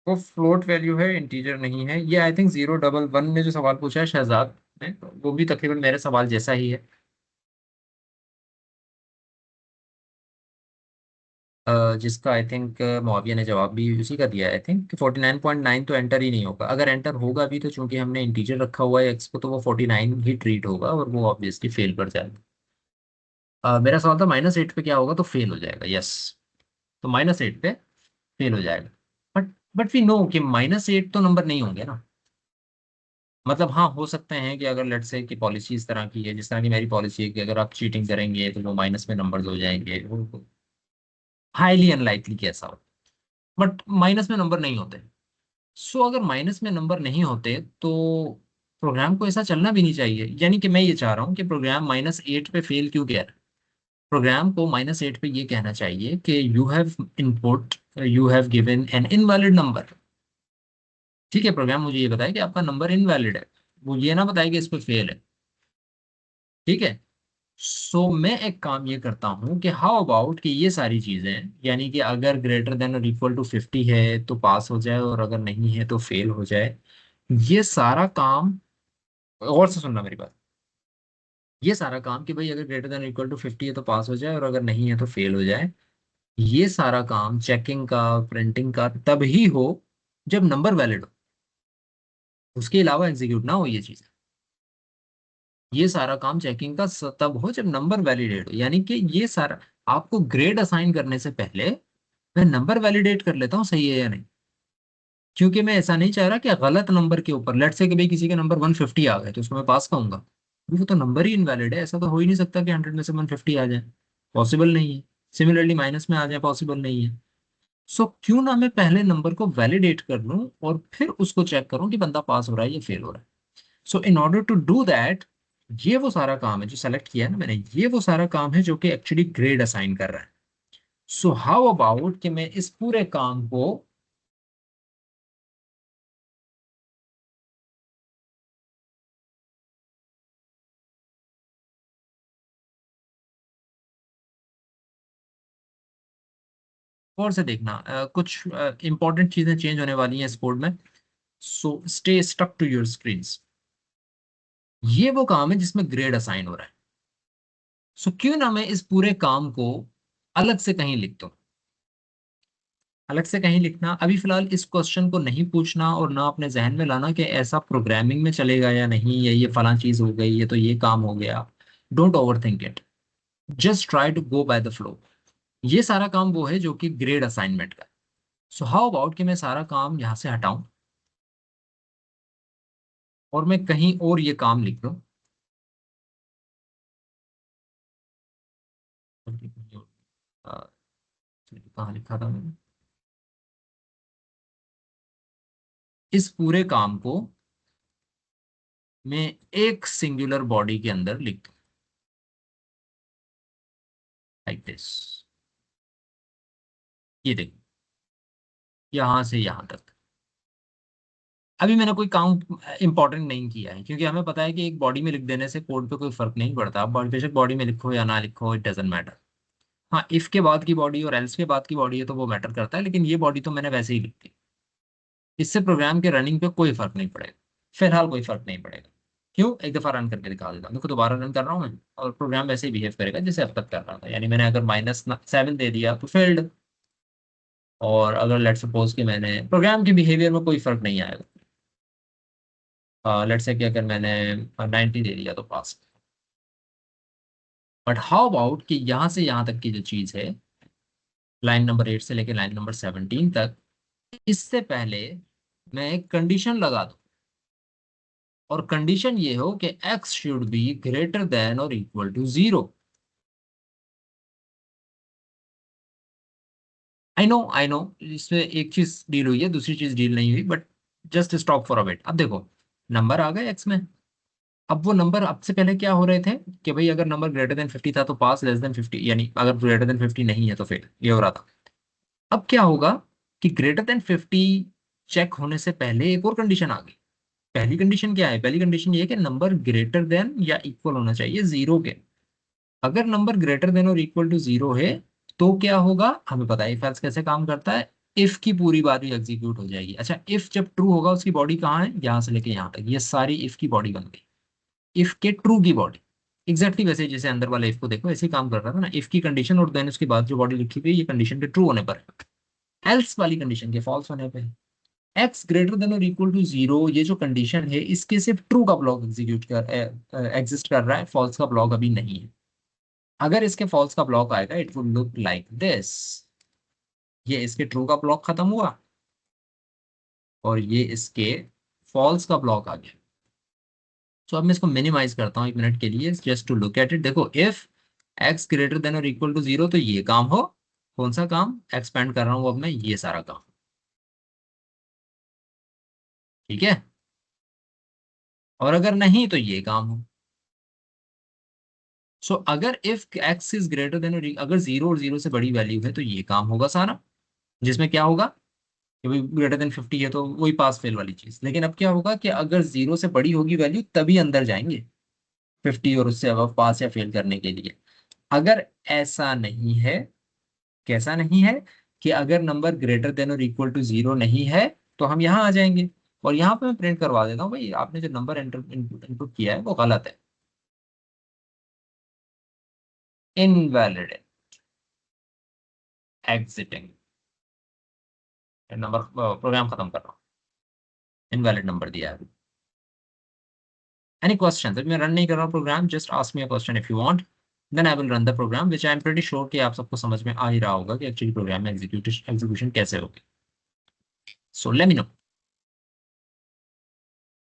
वो फ्लोट वैल्यू है, इंटीजर नहीं है ये। आई थिंक 011 ने जो सवाल पूछा है शहजाद ने, वो भी तकरीबन मेरे सवाल जैसा ही है। जिसका आई थिंक मुआविया ने जवाब भी उसी का दिया है। आई थिंक 49.9 तो एंटर ही नहीं होगा। अगर एंटर होगा भी तो चूंकि हमने इंटीजर रखा हुआ है एक्स को, तो वो 49 ही ट्रीट होगा और वो ऑब्वियसली फेल कर जाएगा। मेरा सवाल था -8 पे क्या होगा, तो फेल हो जाएगा, यस। तो -8 पे फेल हो जाएगा। बट वी नो कि -8 तो नंबर नहीं होंगे ना। मतलब हाँ, हो सकते हैं कि अगर लेट्स से कि पॉलिसी इस तरह की है, जिस तरह की मेरी पॉलिसी है कि अगर आप चीटिंग करेंगे तो वो माइनस में नंबर्स हो जाएंगे, वो हाईली अनलाइकली कि ऐसा हो। बट माइनस में नंबर नहीं होते। सो अगर माइनस में नंबर नहीं होते तो प्रोग्राम को ऐसा चलना भी नहीं चाहिए। यानी कि मैं ये चाह रहा हूँ कि प्रोग्राम -8 पे फेल क्यों कह रहा है। प्रोग्राम को -8 पे ये कहना चाहिए कि you have given an invalid number. ठीक है, प्रोग्राम मुझे ये बताए कि आपका नंबर इनवैलिड है, वो ये ना बताए कि इस पे फेल है। ठीक है। सो मैं एक काम ये करता हूँ कि हाउ अबाउट कि ये सारी चीजें, यानी कि अगर ग्रेटर देन और इक्वल टू 50 है तो पास हो जाए, और अगर नहीं है तो फेल हो जाए। ये सारा काम, और से सुनना मेरी बात, ये सारा काम कि भाई अगर ग्रेटर देन इक्वल टू 50 है तो पास हो जाए, और अगर नहीं है तो फेल हो जाए, ये सारा काम चेकिंग का, प्रिंटिंग का तब ही हो जब नंबर वैलिड हो। उसके अलावा एग्जीक्यूट ना हो ये चीज। ये सारा काम चेकिंग का तब हो जब नंबर वैलिडेट हो। यानी कि ये सारा, आपको ग्रेड असाइन करने से पहले मैं नंबर वैलिडेट कर लेता हूँ सही है या नहीं। क्योंकि मैं ऐसा नहीं चाह रहा कि गलत नंबर के ऊपर, लेट्स से कि भाई किसी के नंबर 150 आ गए तो उसको मैं पास कहूंगा, वो तो नंबर ही इनवैलिड है। ऐसा तो हो ही नहीं सकता कि 100 में से 150 आ जाए, पॉसिबल नहीं है। सिमिलरली माइनस में आ जाए, पॉसिबल नहीं है। सो क्यों ना मैं पहले नंबर को वैलिडेट कर लूं और फिर उसको चेक करूं कि बंदा पास हो रहा है या फेल हो रहा है। So in order to do that, ये वो सारा काम है जो सेलेक्ट किया है ना मैंने, ये वो सारा काम है जो कि एक्चुअली ग्रेड असाइन कर रहा है। सो हाउ अबाउट कि मैं इस पूरे काम को, और से देखना, कुछ इंपॉर्टेंट चीजें चेंज होने वाली हैं इस कोड में। So stay stuck to your screens. ये वो काम है जिसमें ग्रेड असाइन हो रहा है। सो क्यों ना मैं इस पूरे काम को अलग से कहीं लिख दूं। अलग से कहीं लिखना, अभी फिलहाल इस क्वेश्चन को नहीं पूछना और ना अपने जहन में लाना कि ऐसा प्रोग्रामिंग में चलेगा या नहीं, या ये फला चीज हो गई, ये तो ये काम हो गया। Don't overthink it, just try to go by the flow. ये सारा काम वो है जो कि ग्रेड असाइनमेंट का। सो हाउ अबाउट कि मैं सारा काम यहाँ से हटाऊं और मैं कहीं और ये काम लिख दूं। कहाँ लिखा था मैंने? इस पूरे काम को मैं एक सिंगुलर बॉडी के अंदर लिख दूं, लाइक दिस। ये देखो, यहां से यहां तक। अभी मैंने कोई काउंट इंपॉर्टेंट नहीं किया है, क्योंकि हमें पता है कि एक बॉडी में लिख देने से कोड पे कोई फर्क नहीं पड़ता। आप बेशक बॉडी में लिखो या ना लिखो, इट डजेंट मैटर। हाँ, इफ के बाद की बॉडी और एल्स के बाद की बॉडी है तो वो मैटर करता है, लेकिन ये बॉडी तो मैंने वैसे ही लिख दी। इससे प्रोग्राम के रनिंग पे कोई फर्क नहीं पड़ेगा, फिलहाल कोई फर्क नहीं पड़ेगा। क्यों? एक दफा रन करके दिखा देता हूँ। देखो, दोबारा रन कर रहा हूँ मैं और प्रोग्राम वैसे ही बिहेव करेगा जैसे अब तक कर रहा था। यानी मैंने अगर -7 दे दिया तो फेल्ड, और अगर लेट्स सपोज कि मैंने प्रोग्राम के बिहेवियर में कोई फर्क नहीं आएगा। लेट्स से कि अगर मैंने 90 दे दिया तो पास। बट हाउ अबाउट कि यहां से यहां तक की जो चीज है, लाइन नंबर 8 से लेकर लाइन नंबर 17 तक, इससे पहले मैं एक कंडीशन लगा दूं, और कंडीशन ये हो कि x should be greater than और इक्वल टू 0। आई नो इसमें एक चीज डील हुई है, दूसरी चीज डील नहीं हुई, but just stop for a bit. अब देखो, नंबर आ गए x में। अब वो नंबर अब से पहले क्या हो रहे थे कि भाई अगर नंबर ग्रेटर देन 50 था तो पास, लेस देन 50 यानी अगर ग्रेटर देन 50 नहीं है तो फेल, ये हो रहा था। अब क्या होगा कि ग्रेटर देन 50 चेक होने से पहले एक और कंडीशन आ गई। पहली कंडीशन क्या है? पहली कंडीशन ये है कि नंबर ग्रेटर देन या इक्वल होना चाहिए 0 के। अगर नंबर ग्रेटर देन और इक्वल टू 0 है तो क्या होगा? हमें पता है इफ एल्स कैसे काम करता है। इफ की पूरी बात भी एग्जीक्यूट हो जाएगी। अच्छा, इफ जब ट्रू होगा उसकी बॉडी कहाँ है? यहाँ से लेके यहाँ तक, ये सारी इफ की बॉडी बन गई। इफ के ट्रू की बॉडी एग्जैक्टली वैसे जैसे अंदर वाले इफ को देखो, ऐसे ही काम कर रहा था ना। इफ की कंडीशन और देन उसके बाद जो बॉडी लिखी हुई है, ये कंडीशन के ट्रू होने पर है, एल्स वाली कंडीशन के फॉल्स होने पे है। एक्स ग्रेटर देन और इक्वल टू 0, ये जो कंडीशन है इसके सिर्फ ट्रू का ब्लॉक एग्जिस्ट कर रहा है, फॉल्स का ब्लॉक अभी नहीं है। अगर इसके फॉल्स का ब्लॉक आएगा it will look like this. ये इसके ट्रू का ब्लॉक खत्म हुआ और ये इसके फॉल्स का ब्लॉक आ गया। तो अब मैं इसको मिनिमाइज करता हूँ 1 मिनट के लिए, just to look at it. देखो, इफ एक्स ग्रेटर देन और इक्वल टू 0 तो ये काम हो। कौन सा काम? एक्सपेंड कर रहा हूँ अब मैं ये सारा काम। ठीक है, और अगर नहीं तो ये काम हो। सो अगर if x is greater then, अगर 0 और 0 से बड़ी वैल्यू है तो ये काम होगा सारा, जिसमें क्या होगा कि भाई ग्रेटर देन 50 है तो वही पास फेल वाली चीज। लेकिन अब क्या होगा कि अगर 0 से बड़ी होगी वैल्यू तभी अंदर जाएंगे 50 और उससे अब पास या फेल करने के लिए। अगर ऐसा नहीं है, कैसा नहीं है कि अगर नंबर ग्रेटर देन और इक्वल टू 0 नहीं है तो हम यहाँ आ जाएंगे, और यहाँ पे मैं प्रिंट करवा देता हूँ भाई आपने जो नंबर इनपुट किया है वो गलत है, इनवैलिड है, एग्जिटिंग नंबर, प्रोग्राम खत्म कर रहा हूँ, इनवैलिड नंबर दिया है। Any question? मैं रन नहीं कर रहा हूँ program, just ask me a question if you want, then I will run the program, which I am pretty sure कि आप सबको समझ में आ ही रहा होगा कि एक्चुअली प्रोग्राम में एग्जीक्यूशन कैसे होगी। So let me know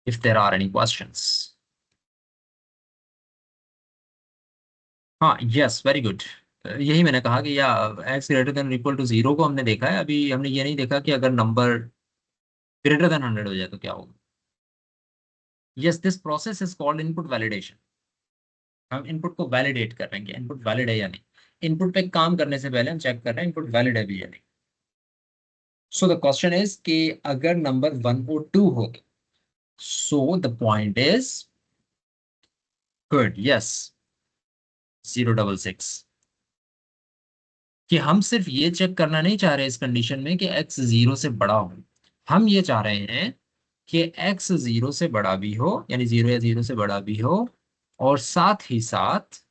if there are any questions. हाँ, यस, वेरी गुड। यही मैंने कहा कि या X greater than equal to 0 को हमने देखा है, अभी हमने ये नहीं देखा कि अगर नंबर ग्रेटर देन 100 हो जाए तो क्या होगा। Yes, this process is called input validation. हम इनपुट को वैलिडेट कर रहे हैं कि इनपुट वैलिड है या नहीं। इनपुट पे काम करने से पहले हम चेक कर रहे हैं इनपुट वैलिड है भी या नहीं। सो द क्वेश्चन इज कि अगर नंबर 1 और 2 हो, so the point is good, yes 066, कि हम सिर्फ ये चेक करना नहीं चाह रहे इस कंडीशन में कि x 0 से बड़ा हो, हम ये चाह रहे हैं कि x 0 से बड़ा भी हो, यानी 0 या 0 से बड़ा भी हो, और साथ ही साथ,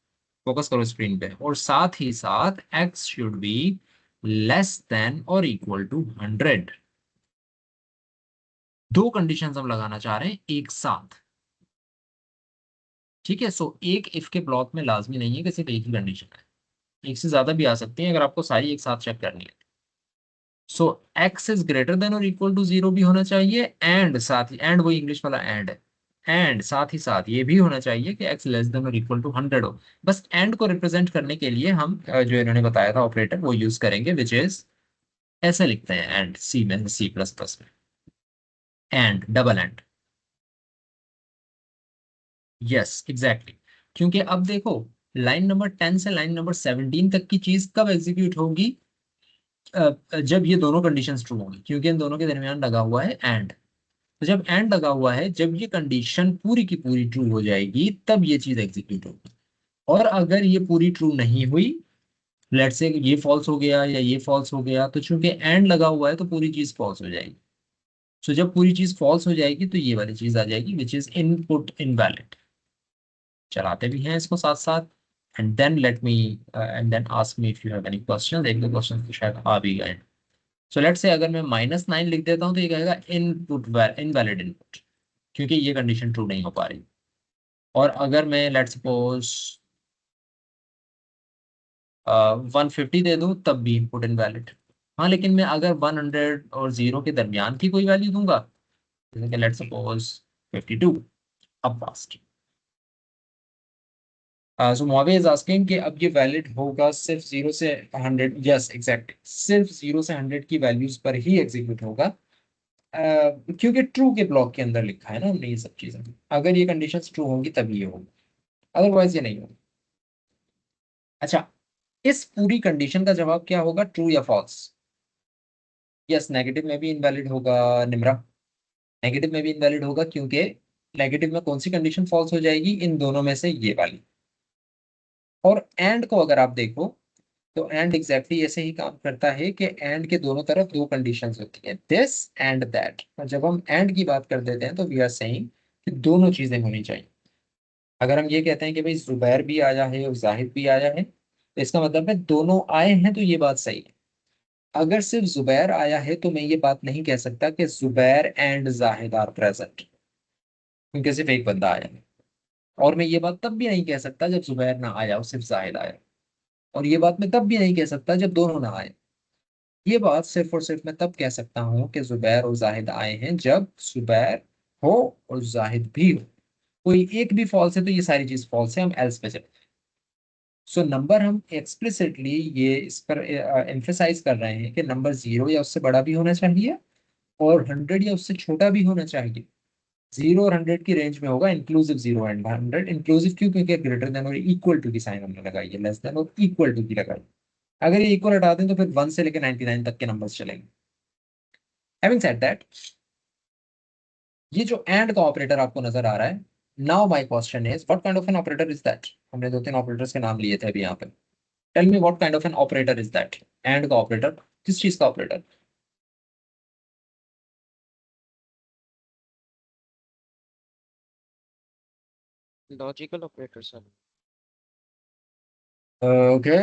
फोकस करो स्क्रीन पे, और साथ ही साथ x should be less than और इक्वल टू 100। दो कंडीशंस हम लगाना चाह रहे हैं एक साथ। ठीक है, सो एक इफ के ब्लॉक में लाजमी नहीं है कि सिर्फ एक ही कंडीशन है, एक से ज्यादा भी आ सकती है अगर आपको सारी एक साथ चेक करनी है। सो एक्स इज ग्रेटर देन और इक्वल टू 0 भी होना चाहिए, एंड साथ ही, एंड वही इंग्लिश वाला एंड है, एंड साथ ही साथ ये भी होना चाहिए कि एक्स लेस देन और इक्वल टू 100 हो। बस एंड को रिप्रेजेंट करने के लिए हम जो इन्होंने बताया था ऑपरेटर वो यूज करेंगे, विच इज ऐसे लिखते हैं एंड, सी में, C++ में and, double and. Yes exactly, क्योंकि अब देखो लाइन नंबर 10 से लाइन नंबर 17 तक की चीज कब एग्जीक्यूट होगी, जब ये दोनों कंडीशंस ट्रू होंगी, क्योंकि इन दोनों के दरमियान लगा हुआ है एंड। तो जब एंड लगा हुआ है, जब ये कंडीशन पूरी की पूरी ट्रू हो जाएगी तब ये चीज एग्जीक्यूट होगी। और अगर ये पूरी ट्रू नहीं हुई, लेट्स से ये फॉल्स हो गया या ये फॉल्स हो गया, तो चूंकि एंड लगा हुआ है तो पूरी चीज फॉल्स हो जाएगी। सो जब पूरी चीज फॉल्स हो जाएगी तो ये वाली चीज आ जाएगी विच इज इनपुट इनवैलिड। चलाते भी हैं इसको साथ साथ, and then let me and then ask me if you have any question. एक दो क्वेश्चन तो शायद आ भी गए। सो लेट्स से अगर मैं -9 लिख देता हूँ तो ये कहेगा इनपुट इनवैलिड इनपुट, क्योंकि ये कंडीशन ट्रू नहीं हो पा रही। और अगर मैं लेट्स सपोज 150 दे दूं तब भी इनपुट इनवैलिड। हाँ, लेकिन मैं अगर 100 और 0 के दरमियान की कोई वैल्यू दूंगा, जैसे कि लेट्स सपोज 52, अब past. So Muawiya is asking कि अब ये वैलिड होगा सिर्फ 0 से 100। यस एग्जैक्ट, सिर्फ 0 से 100 की वैल्यूज पर ही एग्जीक्यूट होगा, क्योंकि ट्रू के ब्लॉक के अंदर लिखा है ना हमने ये सब चीजें। अगर ये कंडीशंस ट्रू होंगी तभी ये होगा, अदरवाइज ये नहीं होगा। अच्छा, इस पूरी कंडीशन का जवाब क्या होगा, ट्रू या फॉल्स? यस, नेगेटिव में भी इनवैलिड होगा निम्रा, नेगेटिव में भी इनवैलिड होगा, क्योंकि नेगेटिव में कौन सी कंडीशन फॉल्स हो जाएगी, इन दोनों में से ये वाली। और एंड को अगर आप देखो तो एंड एग्जैक्टली ऐसे ही काम करता है कि एंड के दोनों तरफ दो कंडीशंस होती हैं, दिस एंड दैट। और जब हम एंड की बात कर देते हैं तो वी आर सेइंग कि दोनों चीजें होनी चाहिए। अगर हम ये कहते हैं कि भाई जुबैर भी आया है और जाहिद भी आया है, तो इसका मतलब है दोनों आए हैं, तो ये बात सही है। अगर सिर्फ जुबैर आया है तो मैं ये बात नहीं कह सकता कि Zubair and Zahid are present, क्योंकि सिर्फ एक बंदा आया है। और मैं ये बात तब भी नहीं कह सकता जब जुबैर ना आया और सिर्फ जाहिद आया। और ये बात मैं तब भी नहीं कह सकता जब दोनों ना आए। ये बात सिर्फ और सिर्फ मैं तब कह सकता हूँ कि जुबैर और जाहिद आए हैं जब जुबैर हो और जाहिद भी हो। कोई एक भी फॉल्स है तो ये सारी चीज फॉल्स है, हम एल्स पे चले। सो नंबर हम एक्सप्लिसिटली ये इस पर एम्फेसाइज कर रहे हैं कि नंबर 0 या उससे बड़ा भी होना चाहिए और 100 या उससे छोटा भी होना चाहिए। 0 और 100 की रेंज में होगा, इंक्लूसिव 0 एंड 100। इंक्लूसिव क्यों? क्योंकि ग्रेटर देन और इक्वल टू की साइन हमने लगाई है, लेस देन और इक्वल टू की लगाई। अगर ये इक्वल हटा दें तो फिर 1 से लेकर 99 तक के नंबर्स चलेंगे। हैविंग सेड दैट, ये जो एंड का ऑपरेटर आपको नजर आ रहा है, now my question is what kind of an operator is that? हमने दो तीन ऑपरेटर्स के नाम लिए थे अभी यहाँ पे। Tell me what kind of an operator is that? And का ऑपरेटर किस चीज का operator? Logical operator sir. Okay,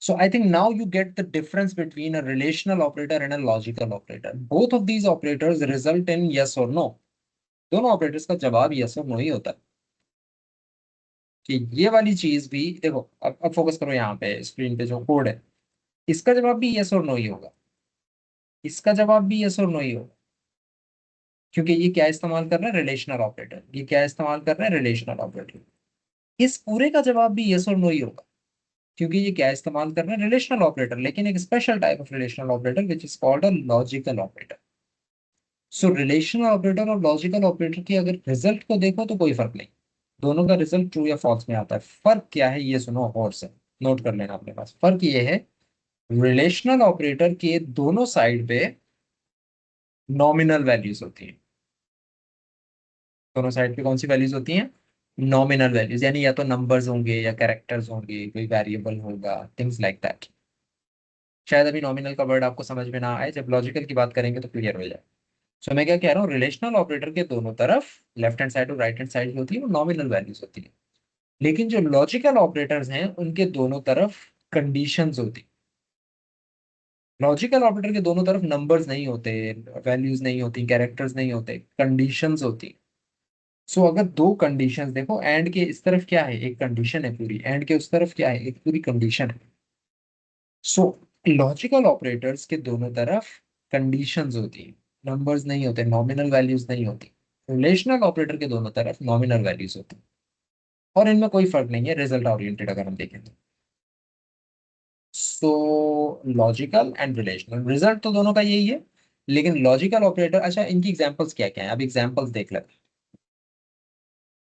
so I think now you get the difference between a relational operator and a logical operator. Both of these operators result in yes or no. दोनों operators का जवाब yes और no ही होता है। कि ये वाली चीज भी देखो, अब फोकस करो यहाँ पे स्क्रीन पे जो कोड है, इसका जवाब भी yes और no ही होगा, इसका जवाब भी yes और no ही होगा। क्योंकि ये क्या इस्तेमाल कर रहा है, रिलेशनल ऑपरेटर। ये क्या इस्तेमाल कर रहा है, रिलेशनल ऑपरेटर। इस पूरे का जवाब भी yes और no ही होगा, क्योंकि ये क्या इस्तेमाल कर रहे हैं, रिलेशनल ऑपरेटर, लेकिन एक special type of relational operator which is called a logical operator. So relational operator और लॉजिकल ऑपरेटर की अगर रिजल्ट को देखो तो कोई फर्क नहीं, दोनों का रिजल्ट ट्रू या फॉल्स में आता है। फर्क क्या है ये सुनो और से नोट कर लेना अपने पास। फर्क ये है, रिलेशनल ऑपरेटर के दोनों साइड पे नॉमिनल वैल्यूज होती हैं। दोनों साइड पे कौन सी वैल्यूज होती हैं, नॉमिनल वैल्यूज, यानी या तो नंबर्स होंगे या कैरेक्टर्स होंगे, कोई वेरिएबल होगा, थिंग्स लाइक दैट। शायद अभी नॉमिनल का वर्ड आपको समझ में ना आए, जब लॉजिकल की बात करेंगे तो क्लियर हो जाए। सो मैं क्या कह रहा हूँ, रिलेशनल ऑपरेटर के दोनों तरफ लेफ्ट हैंड साइड और राइट हैंड साइड होती है वो नॉमिनल वैल्यूज होती है, लेकिन जो लॉजिकल ऑपरेटर्स हैं उनके दोनों तरफ कंडीशंस होती। लॉजिकल ऑपरेटर के दोनों तरफ नंबर्स नहीं होते, वैल्यूज नहीं होती, कैरेक्टर्स नहीं होते, कंडीशंस होती। सो अगर दो कंडीशंस देखो, एंड के इस तरफ क्या है, एक कंडीशन है पूरी, एंड के उस तरफ क्या है, एक पूरी कंडीशन है। सो लॉजिकल ऑपरेटर्स के दोनों तरफ कंडीशंस होती हैं, नंबर्स नहीं होते, नॉमिनल वैल्यूज नहीं होती। रिलेशनल ऑपरेटर के दोनों तरफ नॉमिनल वैल्यूज होती हैं, और इनमें कोई फर्क नहीं है रिजल्ट ओरिएंटेड अगर हम देखें तो। सो लॉजिकल एंड रिलेशनल, रिजल्ट तो दोनों का यही है, लेकिन लॉजिकल ऑपरेटर, अच्छा इनकी एग्जांपल्स क्या क्या है, अब एग्जांपल्स देख लेते हैं।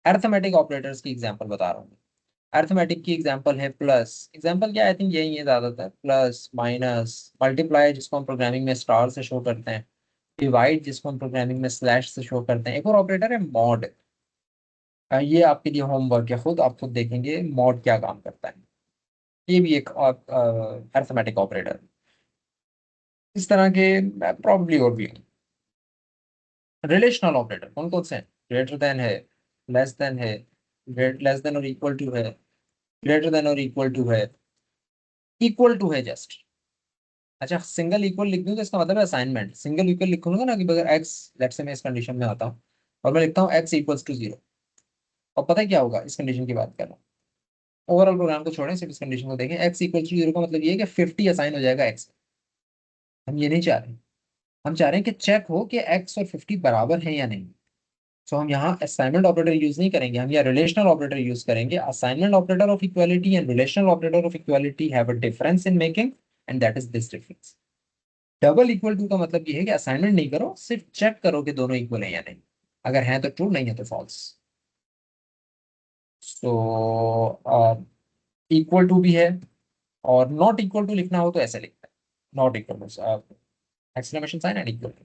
अरिथमेटिक ऑपरेटर्स की एग्जांपल बता रहा हूँ। अरिथमेटिक की एग्जांपल है प्लस, एग्जांपल क्या आई थिंक यही है ज्यादातर, प्लस माइनस, मल्टीप्लाई जिसको हम प्रोग्रामिंग में स्टार से शो करते हैं, डिवाइड जिसको हम प्रोग्रामिंग में स्लैश से शो करते हैं, एक और ऑपरेटर है मॉड। ये आपके लिए होमवर्क है, खुद आप खुद देखेंगे मॉड क्या काम करता है। ये भी एक अरिथमेटिक ऑपरेटर। इस तरह के प्रॉब्ली और भी हैं। रिलेशनल ऑपरेटर कौन कौन से हैं? ग्रेटर देन है, लेस देन है, लेस देन और इक्वल टू है, ग्रेटर देन और इक्वल टू है, इक्वल टू है जस्ट। अच्छा सिंगल इक्वल लिख दूं तो इसका मतलब है असाइनमेंट। सिंगल इक्वल लिखूंगा ना कि अगर एक्स, लेट्स से मैं इस कंडीशन में आता हूँ और मैं लिखता हूँ एक्स इक्वल्स टू 0, और पता है क्या होगा, इस कंडीशन की बात कर रहा हूँ, ओवरऑल प्रोग्राम को छोड़ें, सिर्फ इस कंडीशन को देखें, एक्स इक्वल टू 0 का मतलब ये है कि 50 असाइन हो जाएगा एक्स। हम ये नहीं चाह रहे, हम चाह रहे हैं कि चेक हो कि एक्स और 50 बराबर हैं या नहीं। सो हम यहाँ असाइनमेंट ऑपरेटर यूज नहीं करेंगे, हम यहाँ रिलेशनल ऑपरेटर यूज करेंगे। Assignment operator of equality and relational operator of equality have a difference in making, and that is this difference. Double equal to का मतलब ये है कि असाइनमेंट नहीं करो, सिर्फ चेक करो कि दोनों इक्वल है या नहीं, अगर हैं तो ट्रू, नहीं है तो फॉल्स। सो इक्वल टू भी है, और नॉट इक्वल टू लिखना हो तो ऐसे लिखते हैं, not equal to exclamation sign and equal to.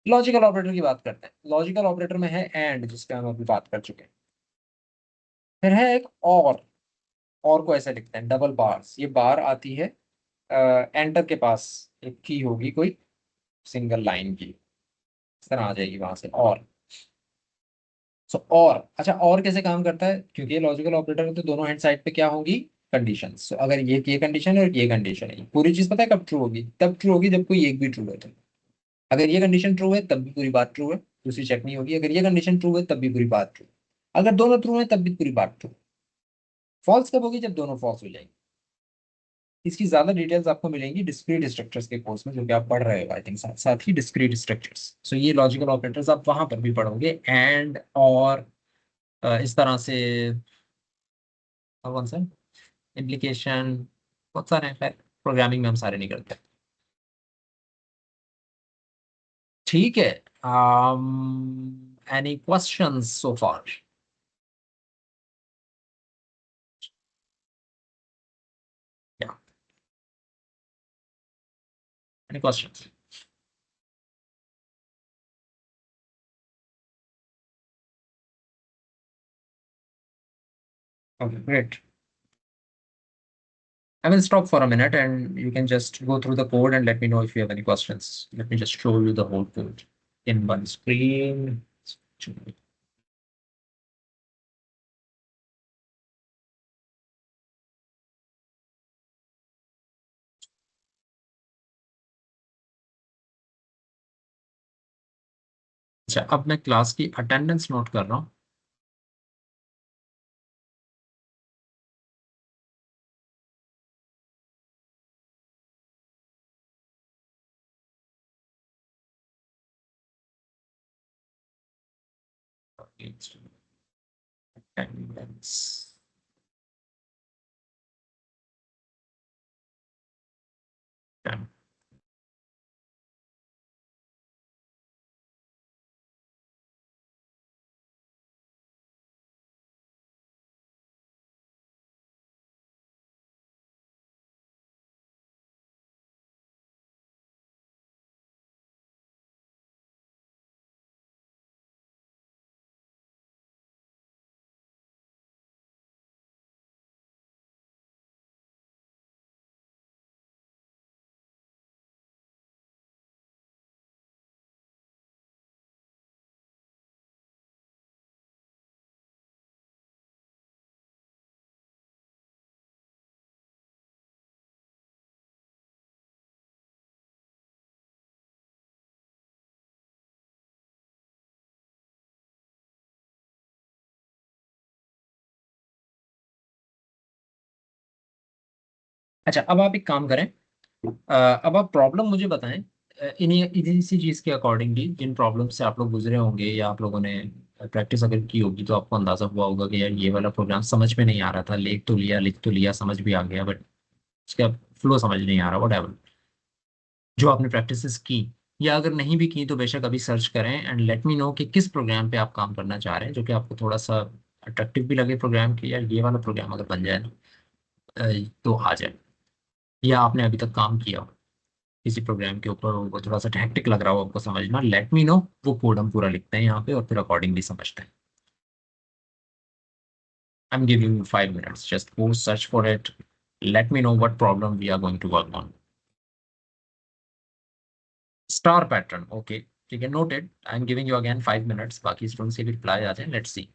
Logical operator की बात करते हैं। लॉजिकल ऑपरेटर में है एंड, जिसपे हम अभी बात कर चुके हैं। फिर है एक और को ऐसे लिखते हैं डबल बार्स, ये बार आती है एंटर के पास, एक की होगी कोई सिंगल लाइन की, इस तरह आ जाएगी वहां से और। सो और, अच्छा और कैसे काम करता है, क्योंकि ये लॉजिकल ऑपरेटर है तो दोनों हैंड साइड पे क्या होंगी, कंडीशन। सो अगर ये कंडीशन है और ये कंडीशन है, पूरी चीज पता है कब ट्रू होगी, तब ट्रू होगी जब कोई एक भी ट्रू है। तो अगर ये कंडीशन ट्रू है तब भी पूरी बात ट्रू है, दूसरी चेक नहीं होगी। अगर ये कंडीशन ट्रू है तब भी पूरी बात ट्रू, अगर दोनों ट्रू है तब भी पूरी बात ट्रू। फॉल्स कब होगी, जब दोनों फॉल्स हो जाएंगे। इसकी ज्यादा डिटेल्स आपको मिलेंगी डिस्क्रीट स्ट्रक्चर्स के कोर्स में, जो कि आप पढ़ रहे हो आई थिंक, साथ साथ ही डिस्क्रीट स्ट्रक्चर्स। सो ये लॉजिकल ऑपरेटर्स आप वहां पर भी पढ़ोगे, एंड और इस तरह से, और कौन सा इम्प्लीकेशन, बहुत सारे हैं, खैर प्रोग्रामिंग में हम सारे नहीं करते। ठीक है, any questions so far? Yeah. Any questions? Okay, great. I will stop for a minute and you can just go through the code and let me know if you have any questions. Let me just show you the whole code in one screen. अच्छा, अब मैं class की attendance note कर रहा हूँ। Attendance. Done. अच्छा, अब आप एक काम करें, अब आप प्रॉब्लम मुझे बताएं, इन्हीं इन्हीं इसी चीज़ के अकॉर्डिंगली जिन प्रॉब्लम से आप लोग गुजरे होंगे या आप लोगों ने प्रैक्टिस अगर की होगी तो आपको अंदाजा हुआ होगा कि यार ये वाला प्रोग्राम समझ में नहीं आ रहा था, लिख तो लिया समझ भी आ गया, बट उसका फ्लो समझ नहीं आ रहा, वट जो आपने प्रैक्टिसेस की, या अगर नहीं भी की तो बेशक अभी सर्च करें एंड लेट मी नो कि किस प्रोग्राम पे आप काम करना चाह रहे हैं, जो कि आपको थोड़ा सा अट्रैक्टिव भी लगे प्रोग्राम की, यार ये वाला प्रोग्राम अगर बन जाए ना तो आ जाए, या आपने अभी तक काम किया हो किसी प्रोग्राम के ऊपर, वो थोड़ा सा हेक्टिक लग रहा हो आपको समझना, लेट मी नो, वो कोड हम पूरा लिखते हैं यहाँ पे और फिर अकॉर्डिंगली समझते हैं। I'm giving you 5 minutes. Just go search for it. Let me know what problem we are going to work on. Star pattern. Okay. You can note it. I'm giving you again 5 minutes. बाकी students के भी reply आ जाए. Let's see.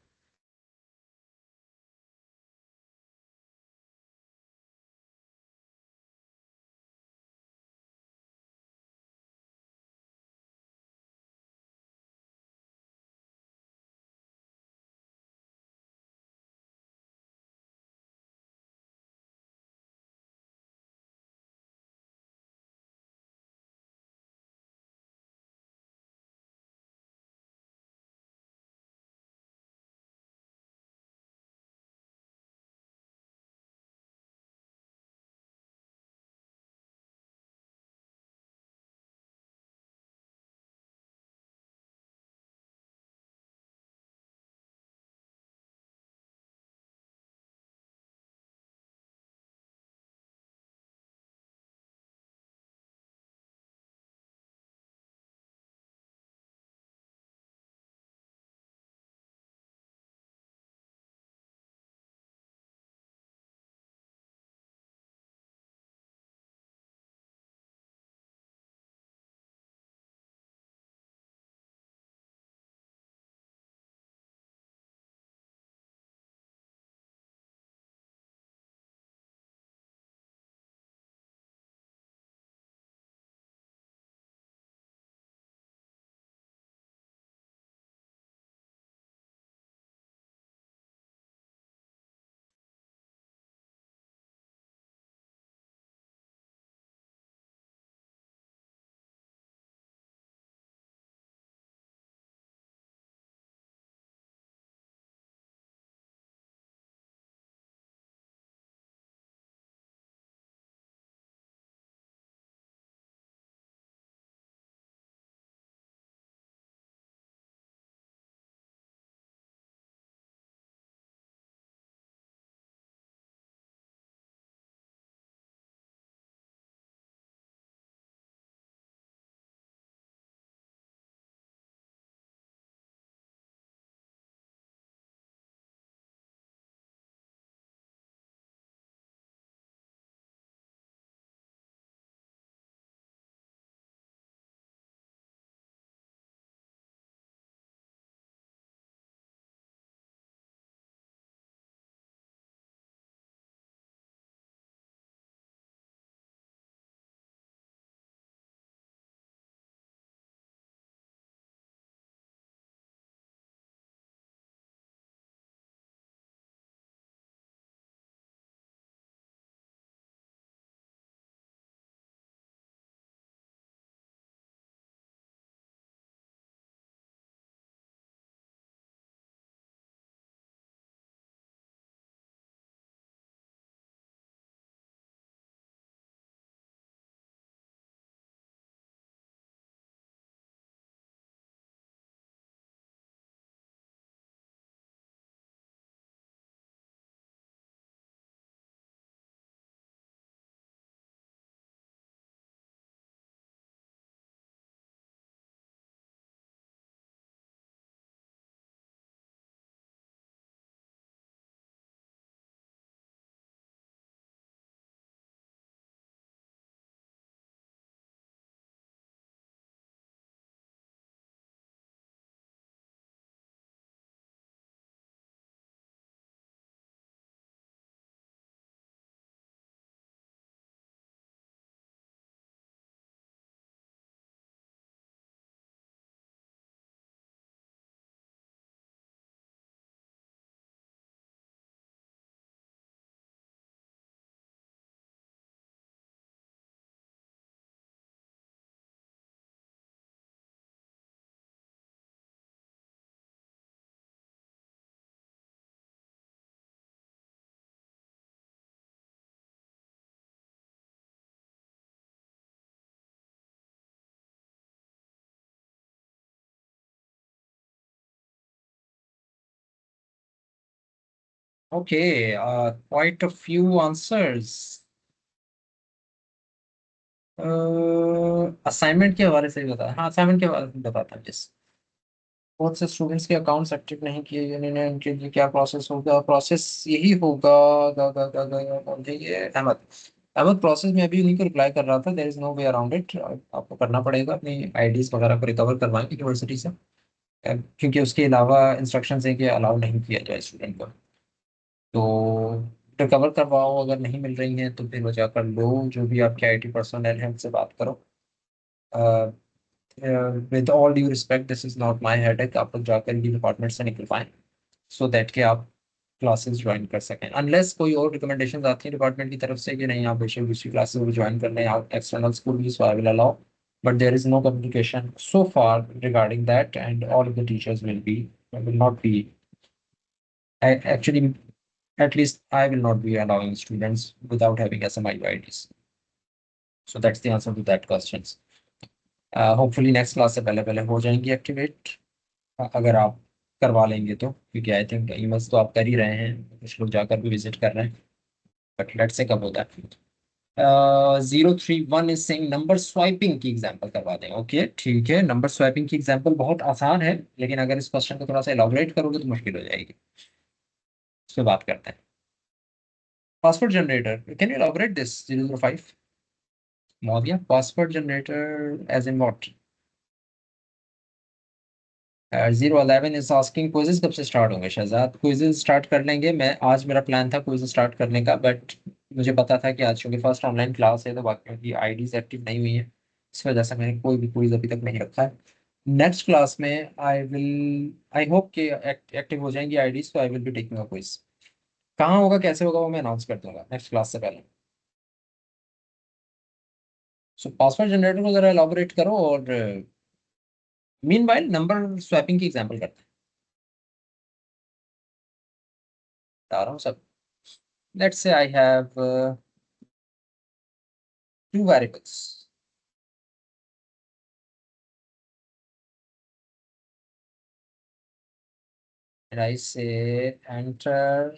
Okay, quite a few answers. Assignment के हवाले से भी बता, हाँ असाइनमेंट के हवाले से बताता हूँ जिस बहुत से स्टूडेंट्स के अकाउंट्स एक्टिव नहीं किए जिन्होंने, उनके लिए क्या प्रोसेस होगा? प्रोसेस यही होगा। कौन थे ये? अहमद। अहमद, प्रोसेस में अभी उन्हीं को रिप्लाई कर रहा था। There is no way around it. आपको करना पड़ेगा, अपनी आईडीज वगैरह को रिकवर करवाएं यूनिवर्सिटी से, क्योंकि उसके अलावा इंस्ट्रक्शंस है कि अलाउ नहीं किया जाए स्टूडेंट को। तो रिकवर करवाओ, अगर नहीं मिल रही हैं तो फिर वजह कर लो, जो भी आपके आईटी पर्सनल है उनसे बात करो। With all due respect, this is not my headache. आप लोग जाकर इनकी डिपार्टमेंट से निकल पाएं, सो दैट कि आप क्लासेस ज्वाइन कर सकें, अनलेस कोई और रिकमेंडेशन आती है डिपार्टमेंट की तरफ से कि नहीं आप बेशक दूसरी क्लासेस भी ज्वाइन कर लें, आप एक्सटर्नल स्कूल भी, so I will allow, but there is no communication so far regarding that, and all of the teachers will not be, actually, at least I will not be allowing students without having SMI IDs. So that's the answer to that questions. Hopefully next class से पहले हो जाएंगी activate, अगर आप करवा लेंगे तो, क्योंकि आई थिंक ईमेल्स तो आप कर ही रहे हैं, कुछ लोग जाकर भी विजिट कर रहे हैं, बट लेट्स से कब होता है। 031 इज सेइंग नंबर स्वाइपिंग की एग्जांपल करवा दें। ओके ठीक है, नंबर स्वाइपिंग की एग्जांपल बहुत आसान है, लेकिन अगर इस क्वेश्चन को थोड़ा सा एलाबोरेट करोगे तो मुश्किल हो जाएगी। इस पर बात करते हैं। Password generator. Can you elaborate this 005? Maudya, password generator as in what? 011 is asking quizzes कब से स्टार्ट होंगे? शहजाद, क्विजेज स्टार्ट कर लेंगे। मैं आज मेरा प्लान था क्विज स्टार्ट करने का, बट मुझे पता था कि आज चूंकि फर्स्ट ऑनलाइन क्लास है तो बाकी की आईडीज एक्टिव नहीं हुई है, इस वजह से मैंने कोई भी क्विज अभी तक नहीं रखा है। नेक्स्ट क्लास में आई होप कि एक्टिव हो जाएंगी आईडीज, तो I will be taking a quiz. कहाँ होगा, कैसे होगा, वो मैं अनाउंस कर दूंगा नेक्स्ट क्लास से पहले। सो पासवर्ड जनरेटर को जरा एलाबोरेट करो, और मीनवाइल नंबर स्वैपिंग की एग्जांपल करते हैं। बता रहा हूँ सब। Let's say I have two variables, and I say enter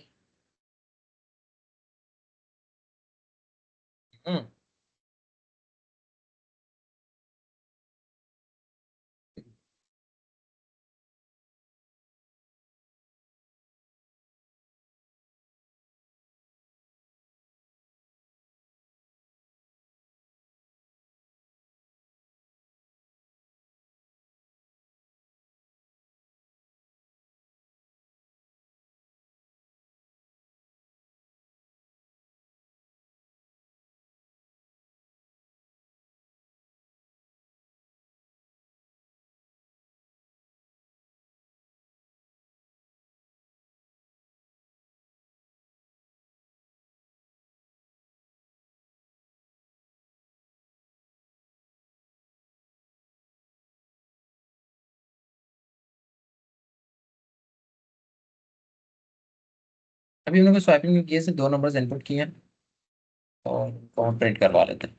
hmm, अभी हम लोग स्वैपिंग में किए से दो नंबर्स इनपुट किए हैं, और उनको हम प्रिंट करवा लेते हैं।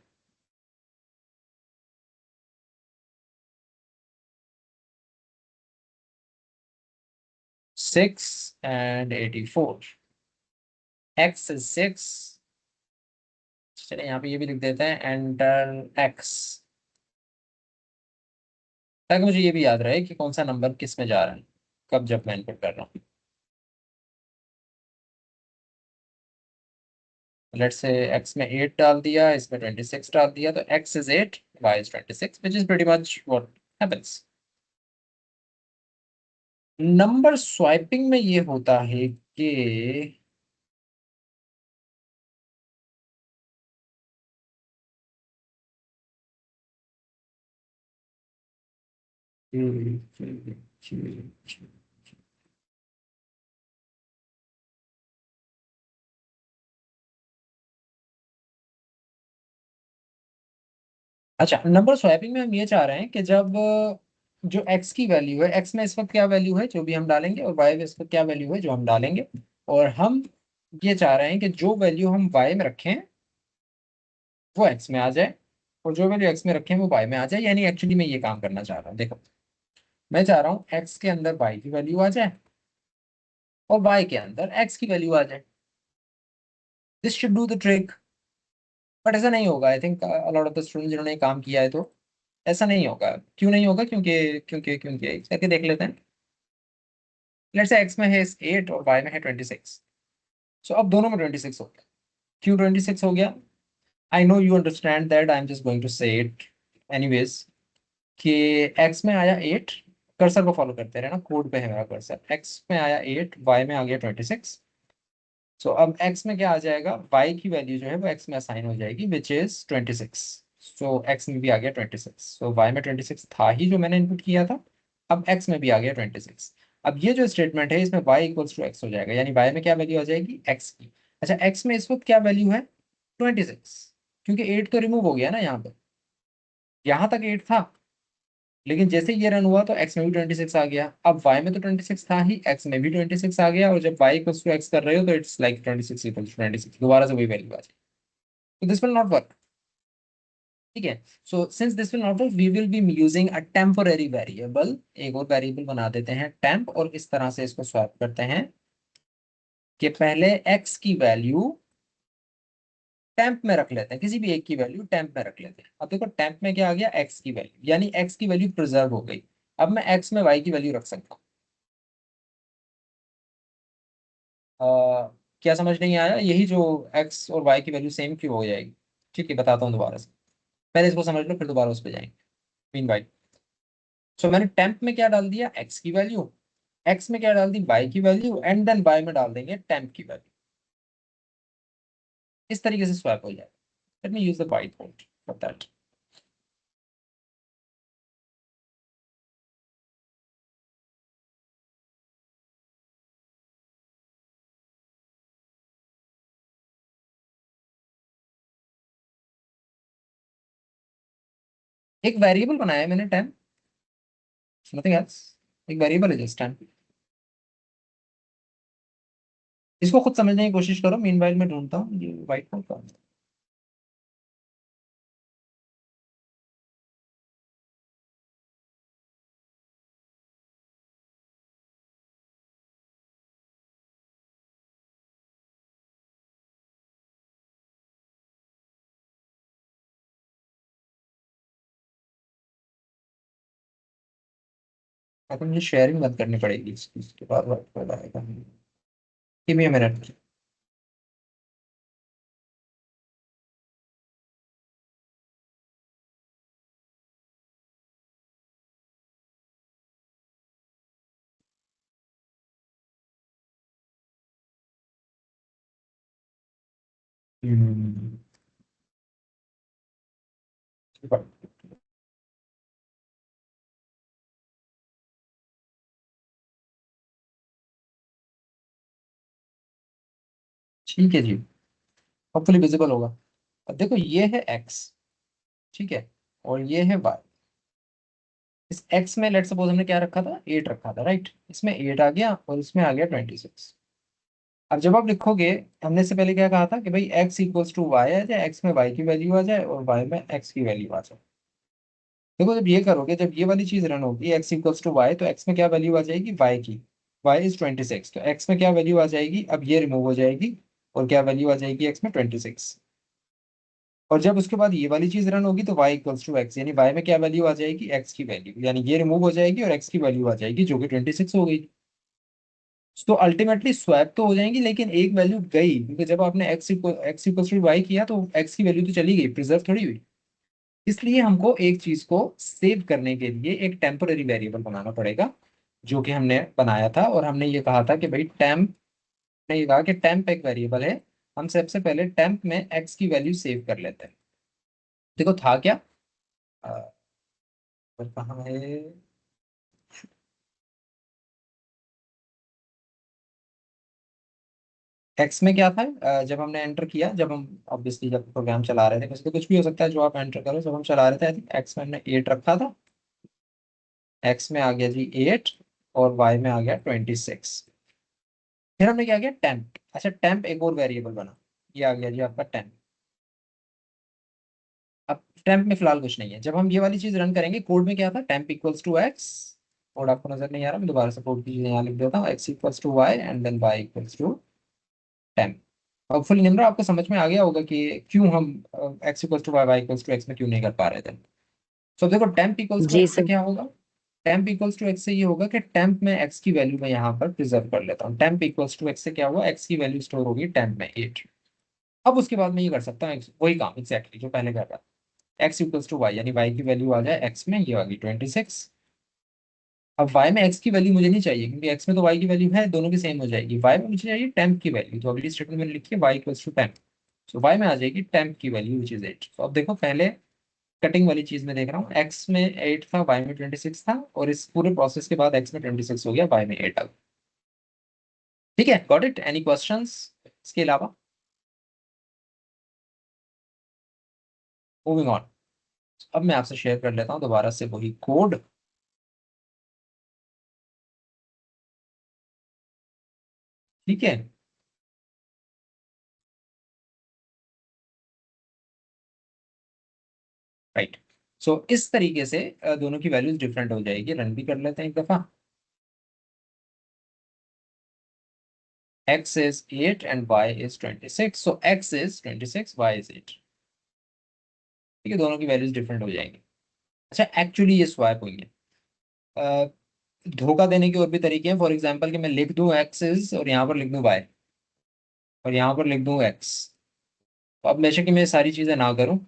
Six and 84, x is 6। चलिए यहाँ पे ये भी लिख देते हैं, एंटर एक्स, ताकि मुझे ये भी याद रहे कि कौन सा नंबर किस में जा रहा है कब, जब मैं इनपुट कर रहा हूँ। लेट्स से x में 8 डाल दिया, इसमें 26 डाल दिया, तो x is 8, y is 26, which is pretty much what happens. Number swiping में ये होता है कि अच्छा, नंबर स्वैपिंग में हम ये चाह रहे हैं कि जब जो x की वैल्यू है, x में इस वक्त क्या वैल्यू है जो भी हम डालेंगे, और y में इस वक्त क्या वैल्यू है जो हम डालेंगे, और हम ये चाह रहे हैं कि जो वैल्यू हम y में रखें वो x में आ जाए, और जो वैल्यू x में रखें वो y में आ जाए। यानी एक्चुअली मैं ये काम करना चाह रहा हूँ। देखो, मैं चाह रहा हूँ x के अंदर y की वैल्यू आ जाए, और y के अंदर x की वैल्यू आ जाए। This should do the trick. But ऐसा नहीं होगा, I think lot of the student जिन्होंने ये काम किया है, तो ऐसा नहीं होगा। क्यों नहीं होगा? क्योंकि करके देख लेते हैं। लेट्स से x में है 8 और y में है 26। सो अब दोनों में 26 हो गया। क्यों 26 हो गया? I know you understand that, I am just going to say it anyways कि x में आया 8, कर्सर को फॉलो करते रहना, कोड पे है मेरा कर्सर। x में आया 8, y में आ गया 26। सो अब x में क्या आ जाएगा? y की वैल्यू जो है वो x में असाइन हो जाएगी, विच इज 26। सो x में भी आ गया 26। सो y में 26 था ही जो मैंने इनपुट किया था, अब x में भी आ गया 26। अब ये जो स्टेटमेंट है इसमें y इक्वल्स टू x हो जाएगा, यानी y में क्या वैल्यू आ जाएगी? x की। अच्छा, x में इस वक्त क्या वैल्यू है? 26, क्योंकि 8 तो रिमूव हो गया ना यहाँ पे। यहाँ तक 8 था, लेकिन जैसे ये रन हुआ तो x में भी 26 आ गया। अब y में तो 26 था ही, x में भी 26 आ गया, और जब y इक्वल्स टू x कर रहे हो तो इट्स लाइक 26 इक्वल्स टू 26, दोबारा से वही वैल्यू आ जाए। तो दिस विल नॉट वर्क। ठीक है, so since this will not work, we will be using a temporary variable. एक और वेरिएबल बना देते हैं टेम्प, और इस तरह से इसको स्वैप करते हैं कि पहले x की वैल्यू टेम्प में रख लेते हैं, किसी भी एक की वैल्यू टेम्प में रख लेते हैं। अब देखो टेम्प में क्या आ गया? x की वैल्यू, यानी x की वैल्यू प्रिजर्व हो गई। अब मैं x में y की वैल्यू रख सकता हूँ। क्या समझ नहीं आया? यही जो x और y की वैल्यू सेम क्यों हो जाएगी? ठीक है, बताता हूँ दोबारा से। पहले इसको समझ लो, फिर दोबारा उस पर जाएंगे। मीन बाई, सो मैंने टेम्प में क्या डाल दिया? x की वैल्यू, x में क्या डाल दी? y की वैल्यू, एंड देन y में डाल देंगे टेम्प की वैल्यू। इस तरीके से स्वैप हो जाएगा। Let me use the white board for that. एक वेरिएबल बनाया है मैंने टेम्प, नथिंग एल्स। एक वेरिएबल है जस्ट टेम्प। इसको खुद समझने की कोशिश करो, मीनवाइल मैं ढूंढता हूँ ये व्हाइट बोर्ड का। अब मुझे शेयरिंग बंद करनी पड़ेगी इसके बाद व्हाइट बोर्ड आएगा। Give me a minute. ठीक है जी, होपफुली विजिबल होगा। अब देखो ये है x, ठीक है, और ये है y। इस x में लेट सपोज हमने क्या रखा था? 8 रखा था, राइट? इसमें 8 आ गया और इसमें आ गया 26। अब जब आप लिखोगे, हमने इससे पहले क्या कहा था कि भाई x इक्वल्स टू वाई आ जाए, x में y की वैल्यू आ जाए और y में x की वैल्यू आ जाए। देखो जब ये करोगे, जब ये वाली चीज रन होगी x इक्वल्स टू वाई, तो x में क्या वैल्यू आ जाएगी? y की। y इज 26, तो x में क्या वैल्यू आ जाएगी? अब ये रिमूव हो जाएगी और क्या वैल्यू आ जाएगी x में? 26। और जब उसके बाद ये वाली चीज रन होगी तो y इक्वल्स टू x, यानी y में क्या वैल्यू आ जाएगी? x की वैल्यू, यानी ये रिमूव हो जाएगी और x की वैल्यू आ जाएगी जो कि 26 हो गई। तो अल्टीमेटली स्वैप तो हो जाएंगी, लेकिन एक वैल्यू गई, क्योंकि जब आपने x इक्वल्स टू y किया तो x की वैल्यू तो चली गई, प्रिजर्व थोड़ी हुई। इसलिए हमको एक चीज को सेव करने के लिए एक टेम्पोररी वेरिएबल बनाना पड़ेगा, जो कि हमने बनाया था। और हमने ये कहा था कि भाई टेम्प, ने ये कहा कि टेम्प एक वेरिएबल है, हम सबसे पहले टेम्प में x की वैल्यू सेव कर लेते हैं। देखो था क्या, कहाँ है? एक्स में क्या था? जब हमने एंटर किया, जब हम ऑब्वियसली जब प्रोग्राम चला रहे थे, वैसे तो कुछ भी हो सकता है जो आप एंटर करो, जब हम चला रहे थे आई थिंक एक्स में हमने 8 रखा था, एक्स में आ गया जी 8 और वाई में आ गया 26। फिर हमने क्या किया? टेम्प। अच्छा, टेम्प एक और वेरिएबल बना, ये आ गया जी आपका टेम्प। अब टेम्प में फिलहाल कुछ नहीं है। जब हम ये वाली चीज रन करेंगे, कोड में क्या था? Temp equals to x, code आपको नजर नहीं आ रहा, मैं दोबारा से कोड की चीजें यहाँ लिख देता हूँ, x equals to y and then y equals to 10। Hopefully Nimra आपको समझ में आ गया होगा कि क्यों हम x equals to y equals to x में क्यों नहीं कर पा रहे थे। तो देखो टेम्प इक्वल्स टू जी x से सर। क्या होगा, टेम्प इक्वल्स टू x से ये होगा कि टेम्प में x की वैल्यू मैं यहाँ पर प्रिजर्व कर लेता हूँ। टेम्प इक्वल्स टू x से क्या हुआ, x की वैल्यू स्टोर होगी टेम्प में 8। अब उसके बाद मैं ये कर सकता हूँ वही काम एग्जैक्टली जो पहले कर रहा था, x इक्वल्स टू वाई, यानी y की वैल्यू आ जाए x में, ये आ गई 26। अब y में x की वैल्यू मुझे नहीं चाहिए क्योंकि x में तो y की वैल्यू है, दोनों की सेम हो जाएगी। y में मुझे चाहिए टेम्प की वैल्यू, तो अगली स्टेटमेंट मैंने लिखी है y equals to temp. So y में आ जाएगी टेम्प की वैल्यू विच इज 8। तो अब देखो पहले कटिंग वाली चीज में देख रहा हूँ, x में 8 था, y में 26 था, और इस पूरे प्रोसेस के बाद x में 26 हो गया, y में 8 आ गया। ठीक है, गॉट इट? एनी क्वेश्चंस इसके अलावा? मूविंग ऑन, अब मैं आपसे शेयर कर लेता हूँ दोबारा से वही कोड। ठीक है, राइट। सो इस तरीके से दोनों की वैल्यूज डिफरेंट हो जाएगी। रन भी कर लेते हैं एक दफा। x is 8 and y is 26, so x is 26, y is 8। ठीक है, दोनों की वैल्यूज डिफरेंट हो जाएंगी। अच्छा, एक्चुअली ये स्वैप हुई है। अ, धोखा देने के और भी तरीके हैं। फॉर एग्जांपल कि मैं लिख दूं x is और यहाँ पर लिख दूं y और यहाँ पर लिख दूं x। तो अब बेशक कि मैं ये सारी चीजें ना करूं,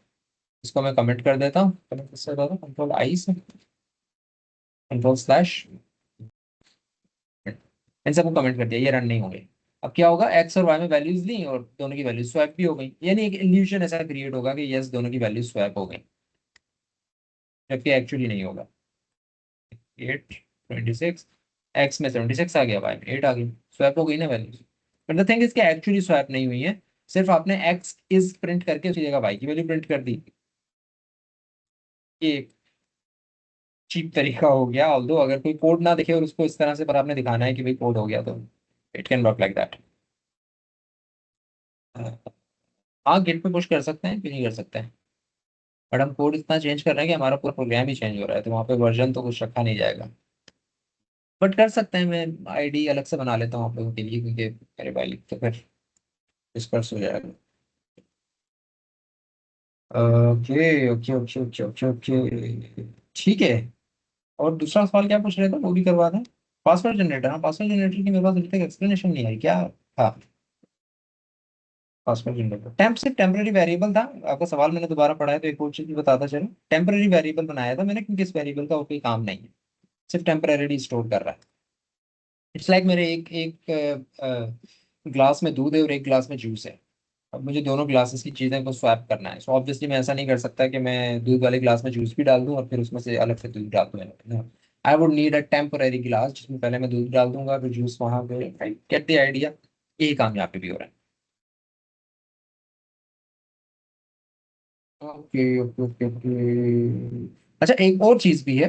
इसको मैं कमेंट कर देता हूँ। कमेंट किससे करता हूँ? कंट्रोल आई से, कंट्रोल स्लैश, इन सबको कमेंट कर दिया, ये रन नहीं होंगे। अब क्या होगा, एक्स और वाई में वैल्यूज ली और दोनों की वैल्यूज स्वैप भी हो गई, यानी एक इल्यूजन ऐसा क्रिएट होगा कि यस दोनों की वैल्यूज स्वैप हो गई, जबकि एक्चुअली नहीं होगा। 8 26, एक्स में 76 आ गया, वाई में 8 आ गई, स्वैप हो गई ना values. But the thing is कि एक्चुअली स्वैप नहीं हुई है, सिर्फ आपने एक्स इज प्रिंट करके उसकी जगह वाई की वैल्यू प्रिंट कर दी। ये चीप तरीका हो गया, ऑल्दो अगर कोई कोड ना दिखे और उसको इस तरह से पर आपने दिखाना है कि भाई कोड हो गया, तो it can work like that. हाँ, गिट पे पुश कर सकते हैं, क्यों नहीं कर सकते हैं, बट हम कोड इतना चेंज कर रहे हैं कि हमारा पूरा प्रोग्राम ही चेंज हो रहा है, तो वहाँ पे वर्जन तो कुछ रखा नहीं जाएगा। बट कर सकते हैं, मैं आईडी अलग से बना लेता हूँ आप लोगों के लिए, क्योंकि मेरे भाई तो फिर डिस्कस हो जाएगा। Okay okay okay okay okay okay, ठीक है। और दूसरा सवाल क्या पूछ रहे थे, वो भी करवा दें। पासवर्ड जनरेटर, हाँ पासवर्ड जनरेटर की मेरे पास अभी तक एक्सप्लेनेशन नहीं आई क्या था। पासवर्ड जनरेटर टेम्प से टेम्पररी वेरिएबल था। आपका सवाल मैंने दोबारा पढ़ा है तो एक और चीज बताता चलो। टेम्पररी वेरिएबल बनाया था मैंने क्योंकि इस वेरिएबल का और कोई काम नहीं है, सिर्फ टेम्पररी स्टोर कर रहा है। इट्स लाइक मेरे एक एक ग्लास में दूध है और एक ग्लास में जूस है। अब मुझे दोनों ग्लासेस की चीज़ें को स्वैप करना है, सो ऑब्वियसली मैं ऐसा नहीं कर सकता कि मैं दूध वाले ग्लास में जूस भी डाल दूं और फिर उसमें से अलग से दूध डाल दूं। I would need a temporary glass जिसमें पहले मैं दूध डाल दूंगा फिर जूस वहां पे। गेट द आइडिया, यही काम यहाँ पे भी हो रहा है। Okay okay okay okay. अच्छा, एक और चीज भी है।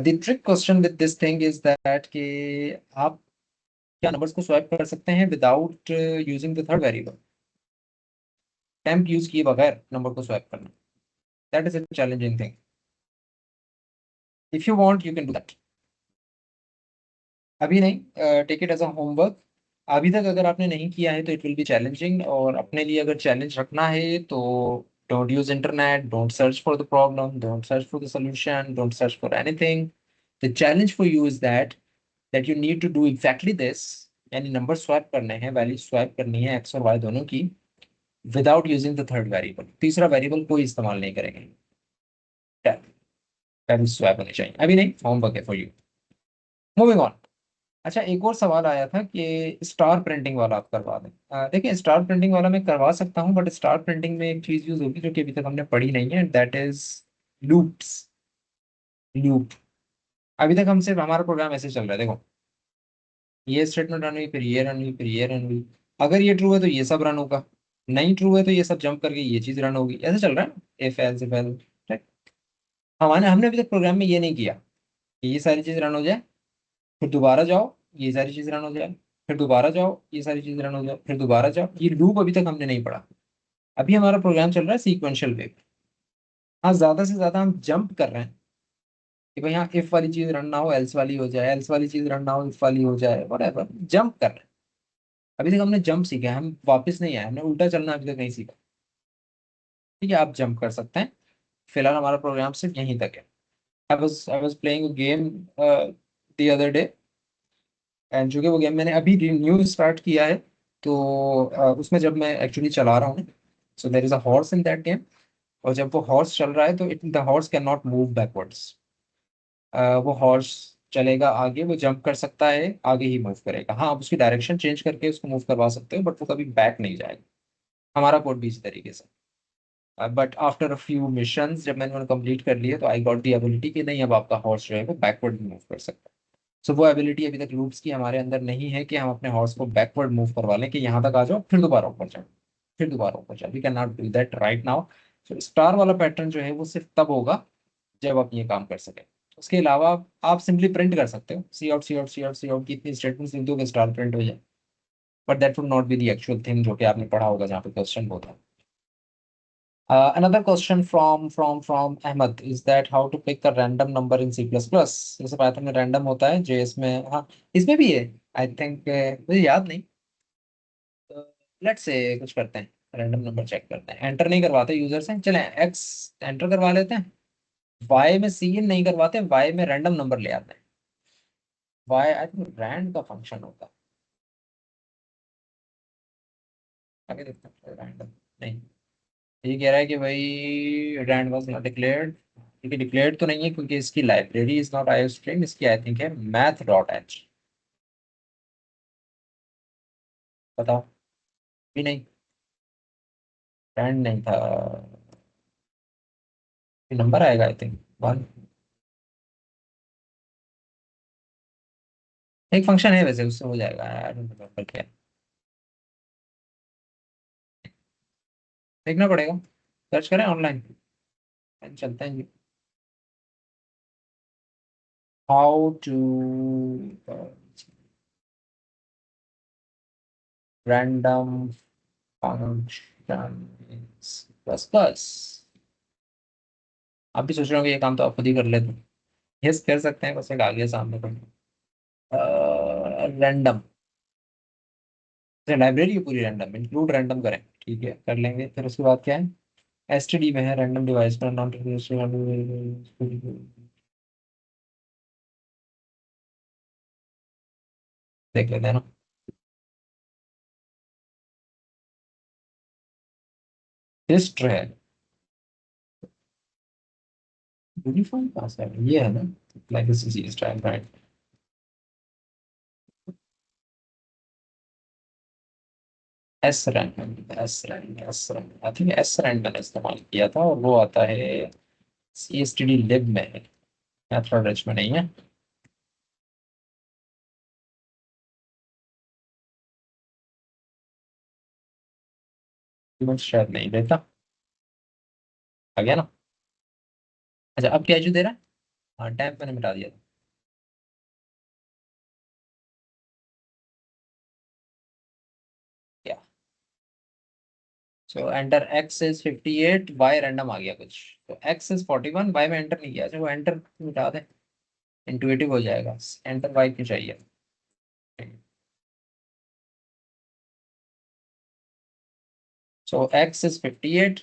The trick question with this thing is that कि आप क्या नंबर्स को स्वैप कर सकते हैं without using the third variable. Temp use किए बगैर नंबर को स्वैप करना, that is a challenging thing. If you want you can do that, अभी नहीं, take it as a homework. अभी तक अगर आपने नहीं किया है तो इट विल बी चैलेंजिंग, और अपने लिए अगर चैलेंज रखना है तो don't use internet, don't search for the problem, don't search for the solution, don't search for anything. The challenge for you is that you need to do exactly this, यानी number swap करने हैं, value swap करनी है x और Y दोनों की, without using the third variable. तीसरा variable कोई इस्तेमाल नहीं करेंगे, वैल्यू स्वैप होनी चाहिए। अभी नहीं, होमवर्क है फॉर यू। Moving on. अच्छा, एक और सवाल आया था कि स्टार प्रिंटिंग वाला आप करवा दें। देखिए, स्टार प्रिंटिंग वाला मैं करवा सकता हूँ, बट स्टार प्रिंटिंग में एक चीज यूज होगी जो कि अभी तक हमने पढ़ी नहीं है, दैट इज लूप्स। लूप, अभी तक हम सिर्फ हमारा प्रोग्राम ऐसे चल रहा है, देखो ये स्टेटमेंट रन हुई, फिर ये रन हुई, फिर ये रन हुई। अगर ये ट्रू है तो ये सब रन होगा, नहीं ट्रू है तो ये सब जंप करके ये चीज रन होगी, ऐसे चल रहा है ना, if else if else. Right, हमने अभी तक प्रोग्राम में ये नहीं किया कि ये सारी चीज रन हो जाए, फिर दोबारा जाओ ये सारी चीज रन हो जाए, फिर दोबारा जाओ ये सारी चीज रन हो जाए, फिर दोबारा जाओ। ये लूप अभी तक हमने नहीं पढ़ा। अभी हमारा प्रोग्राम चल रहा है सीक्वेंशियल वे। हाँ, ज्यादा से ज्यादा हम जंप कर रहे हैं कि भाई यहाँ इफ वाली चीज रन ना हो एल्स वाली हो जाए, एल्स वाली चीज रन ना हो इफ वाली हो जाए, व्हाटएवर, जंप कर रहे हैं। अभी तक हमने जंप सीखा है, हम वापस नहीं आए, हमने उल्टा चलना अभी तक नहीं सीखा। ठीक है, आप जंप कर सकते हैं। फिलहाल हमारा प्रोग्राम सिर्फ यहीं तक है। I was playing game the other day, and चूंकि वो गेम मैंने अभी न्यू स्टार्ट किया है, तो उसमें जब मैं एक्चुअली चला रहा हूँ, so there is a horse in that game, और जब वो हॉर्स चल रहा है तो the horse can not move backwards. वो हॉर्स चलेगा आगे, वो जंप कर सकता है, आगे ही मूव करेगा। हाँ, आप उसकी डायरेक्शन चेंज करके उसको मूव करवा सकते हो, बट वो कभी बैक नहीं जाएगा। हमारा कोड भी इसी तरीके से। But after a few missions जब मैंने उन्हें कंप्लीट कर लिए, तो आई गॉट दी एबिलिटी कि नहीं, अब आपका हॉर्स जो है वो बैकवर्ड मूव कर सकता है। सो वो एबिलिटी अभी तक लूप्स की हमारे अंदर नहीं है कि हम अपने हॉर्स को बैकवर्ड मूव करवा लें कि यहाँ तक आ जाओ फिर दोबारा ऊपर जाओ, फिर दोबारा ऊपर जाओ। We can not do that right now. So star वाला पैटर्न जो है वो सिर्फ तब होगा जब आप ये काम कर सकें। उसके अलावा आप सिंपली प्रिंट कर सकते हो, सी आउट सी आउट सी आउट सी आउट की इतनी स्टेटमेंट्स लिख दो कि स्टार प्रिंट हो जाए, but that would not be the actual thing जो कि आपने पढ़ा होगा जहाँ पे क्वेश्चन होता है। Another question from Ahmed is that how to pick a random number in C++? जैसे पाइथन में रैंडम होता है, जेएस में, हाँ इसमें भी है आई थिंक, मुझे याद नहीं। लेट्स से कुछ करते हैं, रैंडम नंबर चेक करते हैं। एंटर नहीं करवाते यूजर से, चलें एक्स एंटर करवा लेते हैं। वाई में सी नहीं करवाते, वाई में रैंडम नंबर ले आते हैं। वाई आई थिंक रैंड का फंक्शन होता है, आगे देखते हैं। रैंडम नहीं, ये कह रहा है कि भाई रैंड वाज नॉट डिक्लेयर्ड। क्योंकि डिक्लेयर्ड तो नहीं है, क्योंकि इसकी लाइब्रेरी इज नॉट आईओस्ट्रीम, इसकी आई थिंक है मैथ डॉट एच। बताओ, भी नहीं, रैंड नहीं था। नंबर आएगा आई थिंक 1। एक फंक्शन है वैसे, उससे हो जाएगा, आई डोंट रिमेंबर क्या है। देखना पड़ेगा, सर्च करें ऑनलाइन, चलते हैं। How to random function plus plus. आप भी सोच रहे होंगे ये काम तो आप खुद ही कर लेते हैं। यस, कर सकते हैं, बस एक आ गया सामने पर। रैंडम लाइब्रेरी है पूरी, रैंडम इंक्लूड रैंडम करें, ठीक है कर लेंगे। फिर उसके बाद क्या है, एसटीडी में है रैंडम डिवाइस पर नॉन देख लेते हैं ना। हिस्ट्री है, यूनिफॉर्म पासवर्ड ये है ना, like this is style right. S random S random S random I think S random मैंने इस्तेमाल किया था, और वो आता है सी एस टी डी लिब में है, मेथड रिच में नहीं है। शायद नहीं देता, आ गया ना। अच्छा, अब क्या इशू दे रहा है? हाँ, टैब मैंने मिटा दिया था। क्या, so enter x is 58, y random आ गया कुछ, तो एक्स इज 41, वाई में एंटर नहीं किया। अच्छा, वो एंटर मिटा दे, इंटुइटिव हो जाएगा। एंटर वाई क्यों चाहिए? सो एक्स इज 58,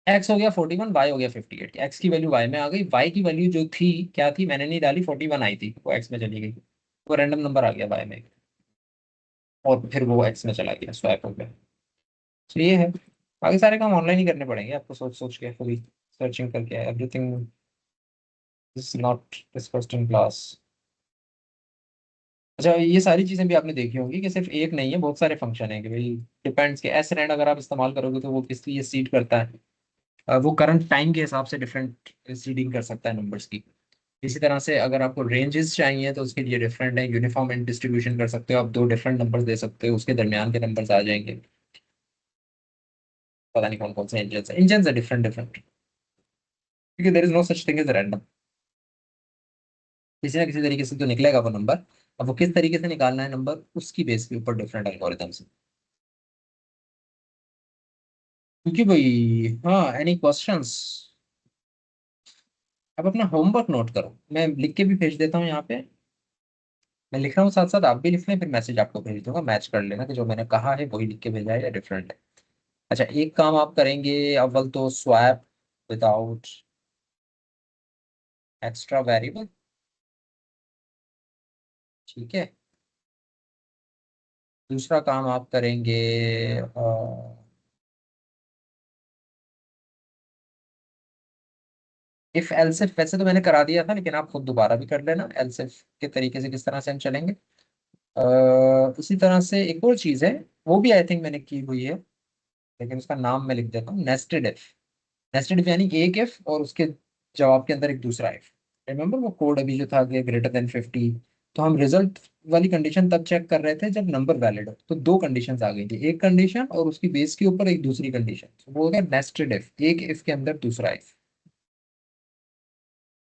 एक्स हो गया 41, वाई हो गया 58। एक्स की वैल्यू वाई में आ गई, वाई की वैल्यू जो थी क्या थी, मैंने नहीं डाली, 41 आई थी, वो एक्स में चली गई, वो रैंडम नंबर आ गया वाई में, और फिर वो एक्स में चला गया, स्वैप हो गया। तो ये है, बाकी सारे काम ऑनलाइन ही करने पड़ेंगे आपको, सोच सोच के खुद ही सर्चिंग करके, everything is not discussed in class. अच्छा, ये सारी चीजें भी आपने देखी होंगी कि सिर्फ एक नहीं है, बहुत सारे फंक्शन है कि भाई डिपेंड्स के एस रैंड अगर आप इस्तेमाल करोगे तो वो किस लिए सीड करता है, वो करंट टाइम के हिसाब से डिफरेंट सीडिंग कर सकता है नंबर्स की। इसी तरह से अगर आपको रेंजेस चाहिए तो उसके लिए डिफरेंट है, यूनिफॉर्म एंड डिस्ट्रीब्यूशन कर सकते हो आप, दो डिफरेंट नंबर्स दे सकते हो, उसके दरमियान के नंबर्स आ जाएंगे। पता नहीं कौन कौन से इंजन है डिफरेंट डिफरेंट, क्योंकि there is no such thing as random. किसी ना किसी तरीके से तो निकलेगा वो नंबर, अब वो किस तरीके से निकालना है नंबर, उसकी बेस के ऊपर डिफरेंट एल्गोरिथम्स है। क्योंकि भाई हाँ, एनी क्वेश्चंस? अब अपना होमवर्क नोट करो, मैं लिख के भी भेज देता हूँ यहाँ पे, मैं लिख रहा हूँ साथ साथ आप भी लिख लें, फिर मैसेज आपको भेज दूंगा, मैच कर लेना कि जो मैंने कहा है वही लिख के भेजा है या डिफरेंट है। अच्छा, एक काम आप करेंगे, अव्वल तो स्वैप विदाउट एक्स्ट्रा वेरिएबल, ठीक है। दूसरा काम आप करेंगे इफ एल्सिफ, वैसे तो मैंने करा दिया था लेकिन आप खुद दोबारा भी कर लेना, एल्सिफ के तरीके से किस तरह से हम चलेंगे। उसी तरह से एक और चीज है, वो भी आई थिंक मैंने की हुई है, लेकिन उसका नाम मैं लिख देता हूँ, नेस्टेड इफ। नेस्टेड इफ यानी एक इफ और उसके जवाब के अंदर एक दूसरा इफ। रिमेंबर वो कोड अभी जो था कि ग्रेटर देन 50, तो हम रिजल्ट वाली कंडीशन तब चेक कर रहे थे जब नंबर वैलिड हो, तो दो कंडीशंस आ गई थी, एक कंडीशन और उसकी बेस के ऊपर एक दूसरी कंडीशन, तो वो हो गया नेस्टेड इफ, एक इफ के अंदर दूसरा इफ।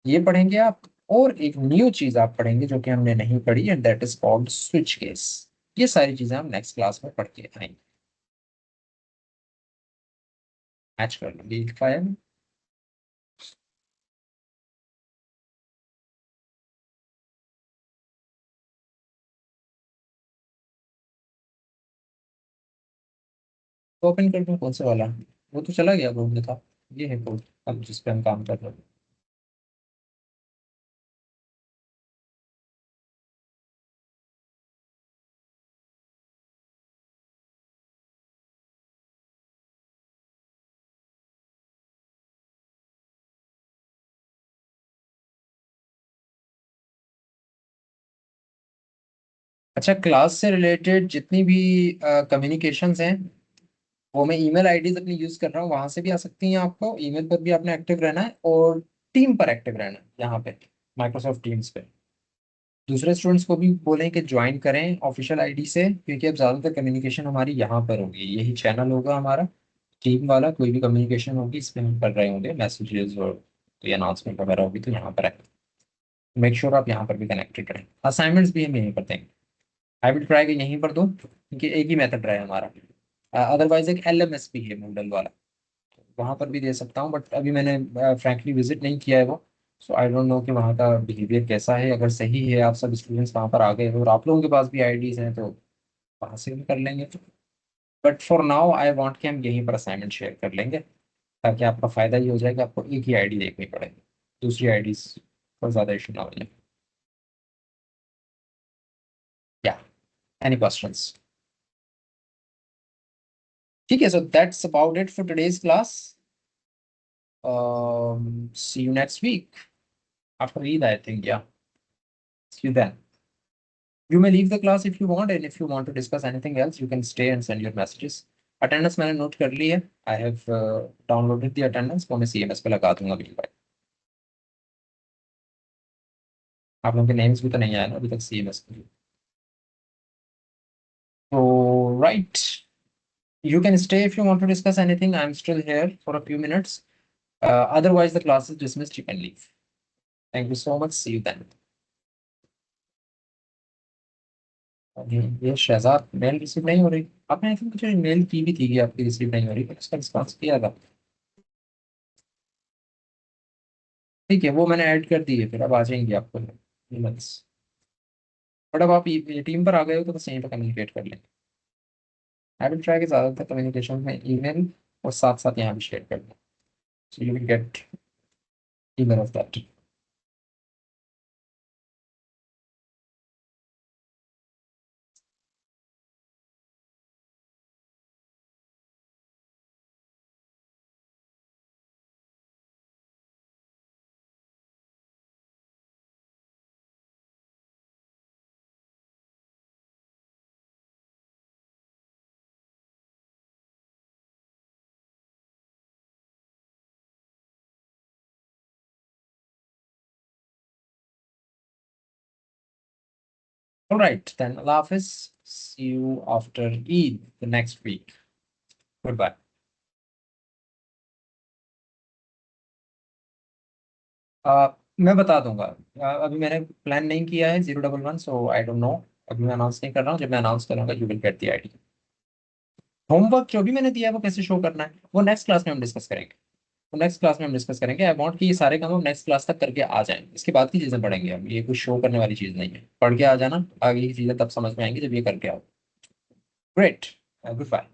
ये पढ़ेंगे आप, और एक न्यू चीज आप पढ़ेंगे जो कि हमने नहीं पढ़ी, and that is called switch case. ये सारी चीजें हम नेक्स्ट क्लास में पढ़ के आएंगे। मैच कर लो, लिख पाया ना? तो ओपन कर दूं, कौन सा वाला? वो तो चला गया कोड में था, ये है कोड अब जिस पे हम काम कर रहे हैं। अच्छा, क्लास से रिलेटेड जितनी भी कम्युनिकेशंस हैं, वो मैं ईमेल आईडीज अपनी यूज कर रहा हूँ, वहां से भी आ सकती हैं आपको, ईमेल पर भी आपने एक्टिव रहना है और टीम पर एक्टिव रहना है, यहाँ पे माइक्रोसॉफ्ट टीम्स पे। दूसरे स्टूडेंट्स को भी बोलें कि ज्वाइन करें ऑफिशियल आईडी से, क्योंकि अब ज़्यादातर कम्युनिकेशन हमारी यहाँ पर होगी, यही चैनल होगा हमारा टीम वाला, कोई भी कम्युनिकेशन होगी इसमें हम कर रहे होंगे, मैसेजेस और कोई अनाउंसमेंट वगैरह होगी तो यहाँ पर है। मेक श्योर आप यहाँ पर भी कनेक्टेड रहें। असाइनमेंट्स भी हम यहीं पर देंगे, आई विल ट्राई कि यहीं पर दूँ, क्योंकि एक ही मेथड रहे हमारा। अदरवाइज एक LMS भी है मूडल वाला, वहाँ पर भी दे सकता हूँ, बट अभी मैंने फ्रैंकली विजिट नहीं किया है वो, सो आई डोंट नो कि वहाँ का बिहेवियर कैसा है। अगर सही है, आप सब स्टूडेंट्स वहाँ पर आ गए और आप लोगों के पास भी आईडीज हैं, तो वहाँ से भी कर लेंगे। But for now I want कि हम यहीं पर असाइनमेंट शेयर कर लेंगे, ताकि आपका फ़ायदा ये हो जाए कि आपको एक ही आईडी देखनी पड़ेगी, दूसरी आईडीज पर ज़्यादा इशू ना हो जाए। या एनी क्वेश्चंस? ठीक है, so that's about it for today's class. See you next week after Eid, I think. Yeah, see you then. You may leave the class if you want, and if you want to discuss anything else, you can stay and send your messages. Attendance मैंने note कर ली है, I have downloaded the attendance, वो मैं CMS पे लगा दूंगा अभी भाई। आप लोगों के नेम्स भी तो नहीं आए ना अभी तक CMS पे। So right, you can stay if you want to discuss anything. I'm still here for a few minutes. Otherwise, the class is dismissed. You can leave. Thank you so much. See you then. ये Shahzad mail receive नहीं हो रही, आपने I think कुछ mail की भी थी कि आपकी रिसीव नहीं हो रही, पर उसका रिस्पॉन्स किया था। ठीक है, वो मैंने ऐड कर दी है, फिर अब आ जाएंगी आपको ईमेल्स। बट अब आप टीम पर आ गए हो तो बस यहीं पर कम्युनिकेट कर लेंगे। आई विल ट्राई कि ज़्यादातर कम्युनिकेशन में ईमेल और साथ साथ यहाँ भी शेयर कर दें, so you will get email of that. All right, then Allah Hafiz. See you after Eid the next week. Goodbye. मैं बता दूंगा, अभी मैंने प्लान नहीं किया है 011, सो आई डोंट नो, अभी मैं अनाउंस नहीं कर रहा हूँ, जब मैं अनाउंस करूंगा you will get the ID. Homework जो भी मैंने दिया है वो कैसे शो करना है वो नेक्स्ट क्लास में हम डिस्कस करेंगे। तो नेक्स्ट क्लास में हम डिस्कस करेंगे। आई वांट कि ये सारे काम हम नेक्स्ट क्लास तक करके आ जाएं, इसके बाद की चीजें पढ़ेंगे हम, ये कुछ शो करने वाली चीज नहीं है। पढ़ के आ जाना, आगे की चीजें तब समझ में आएंगी जब ये करके आओ। Great, good bye.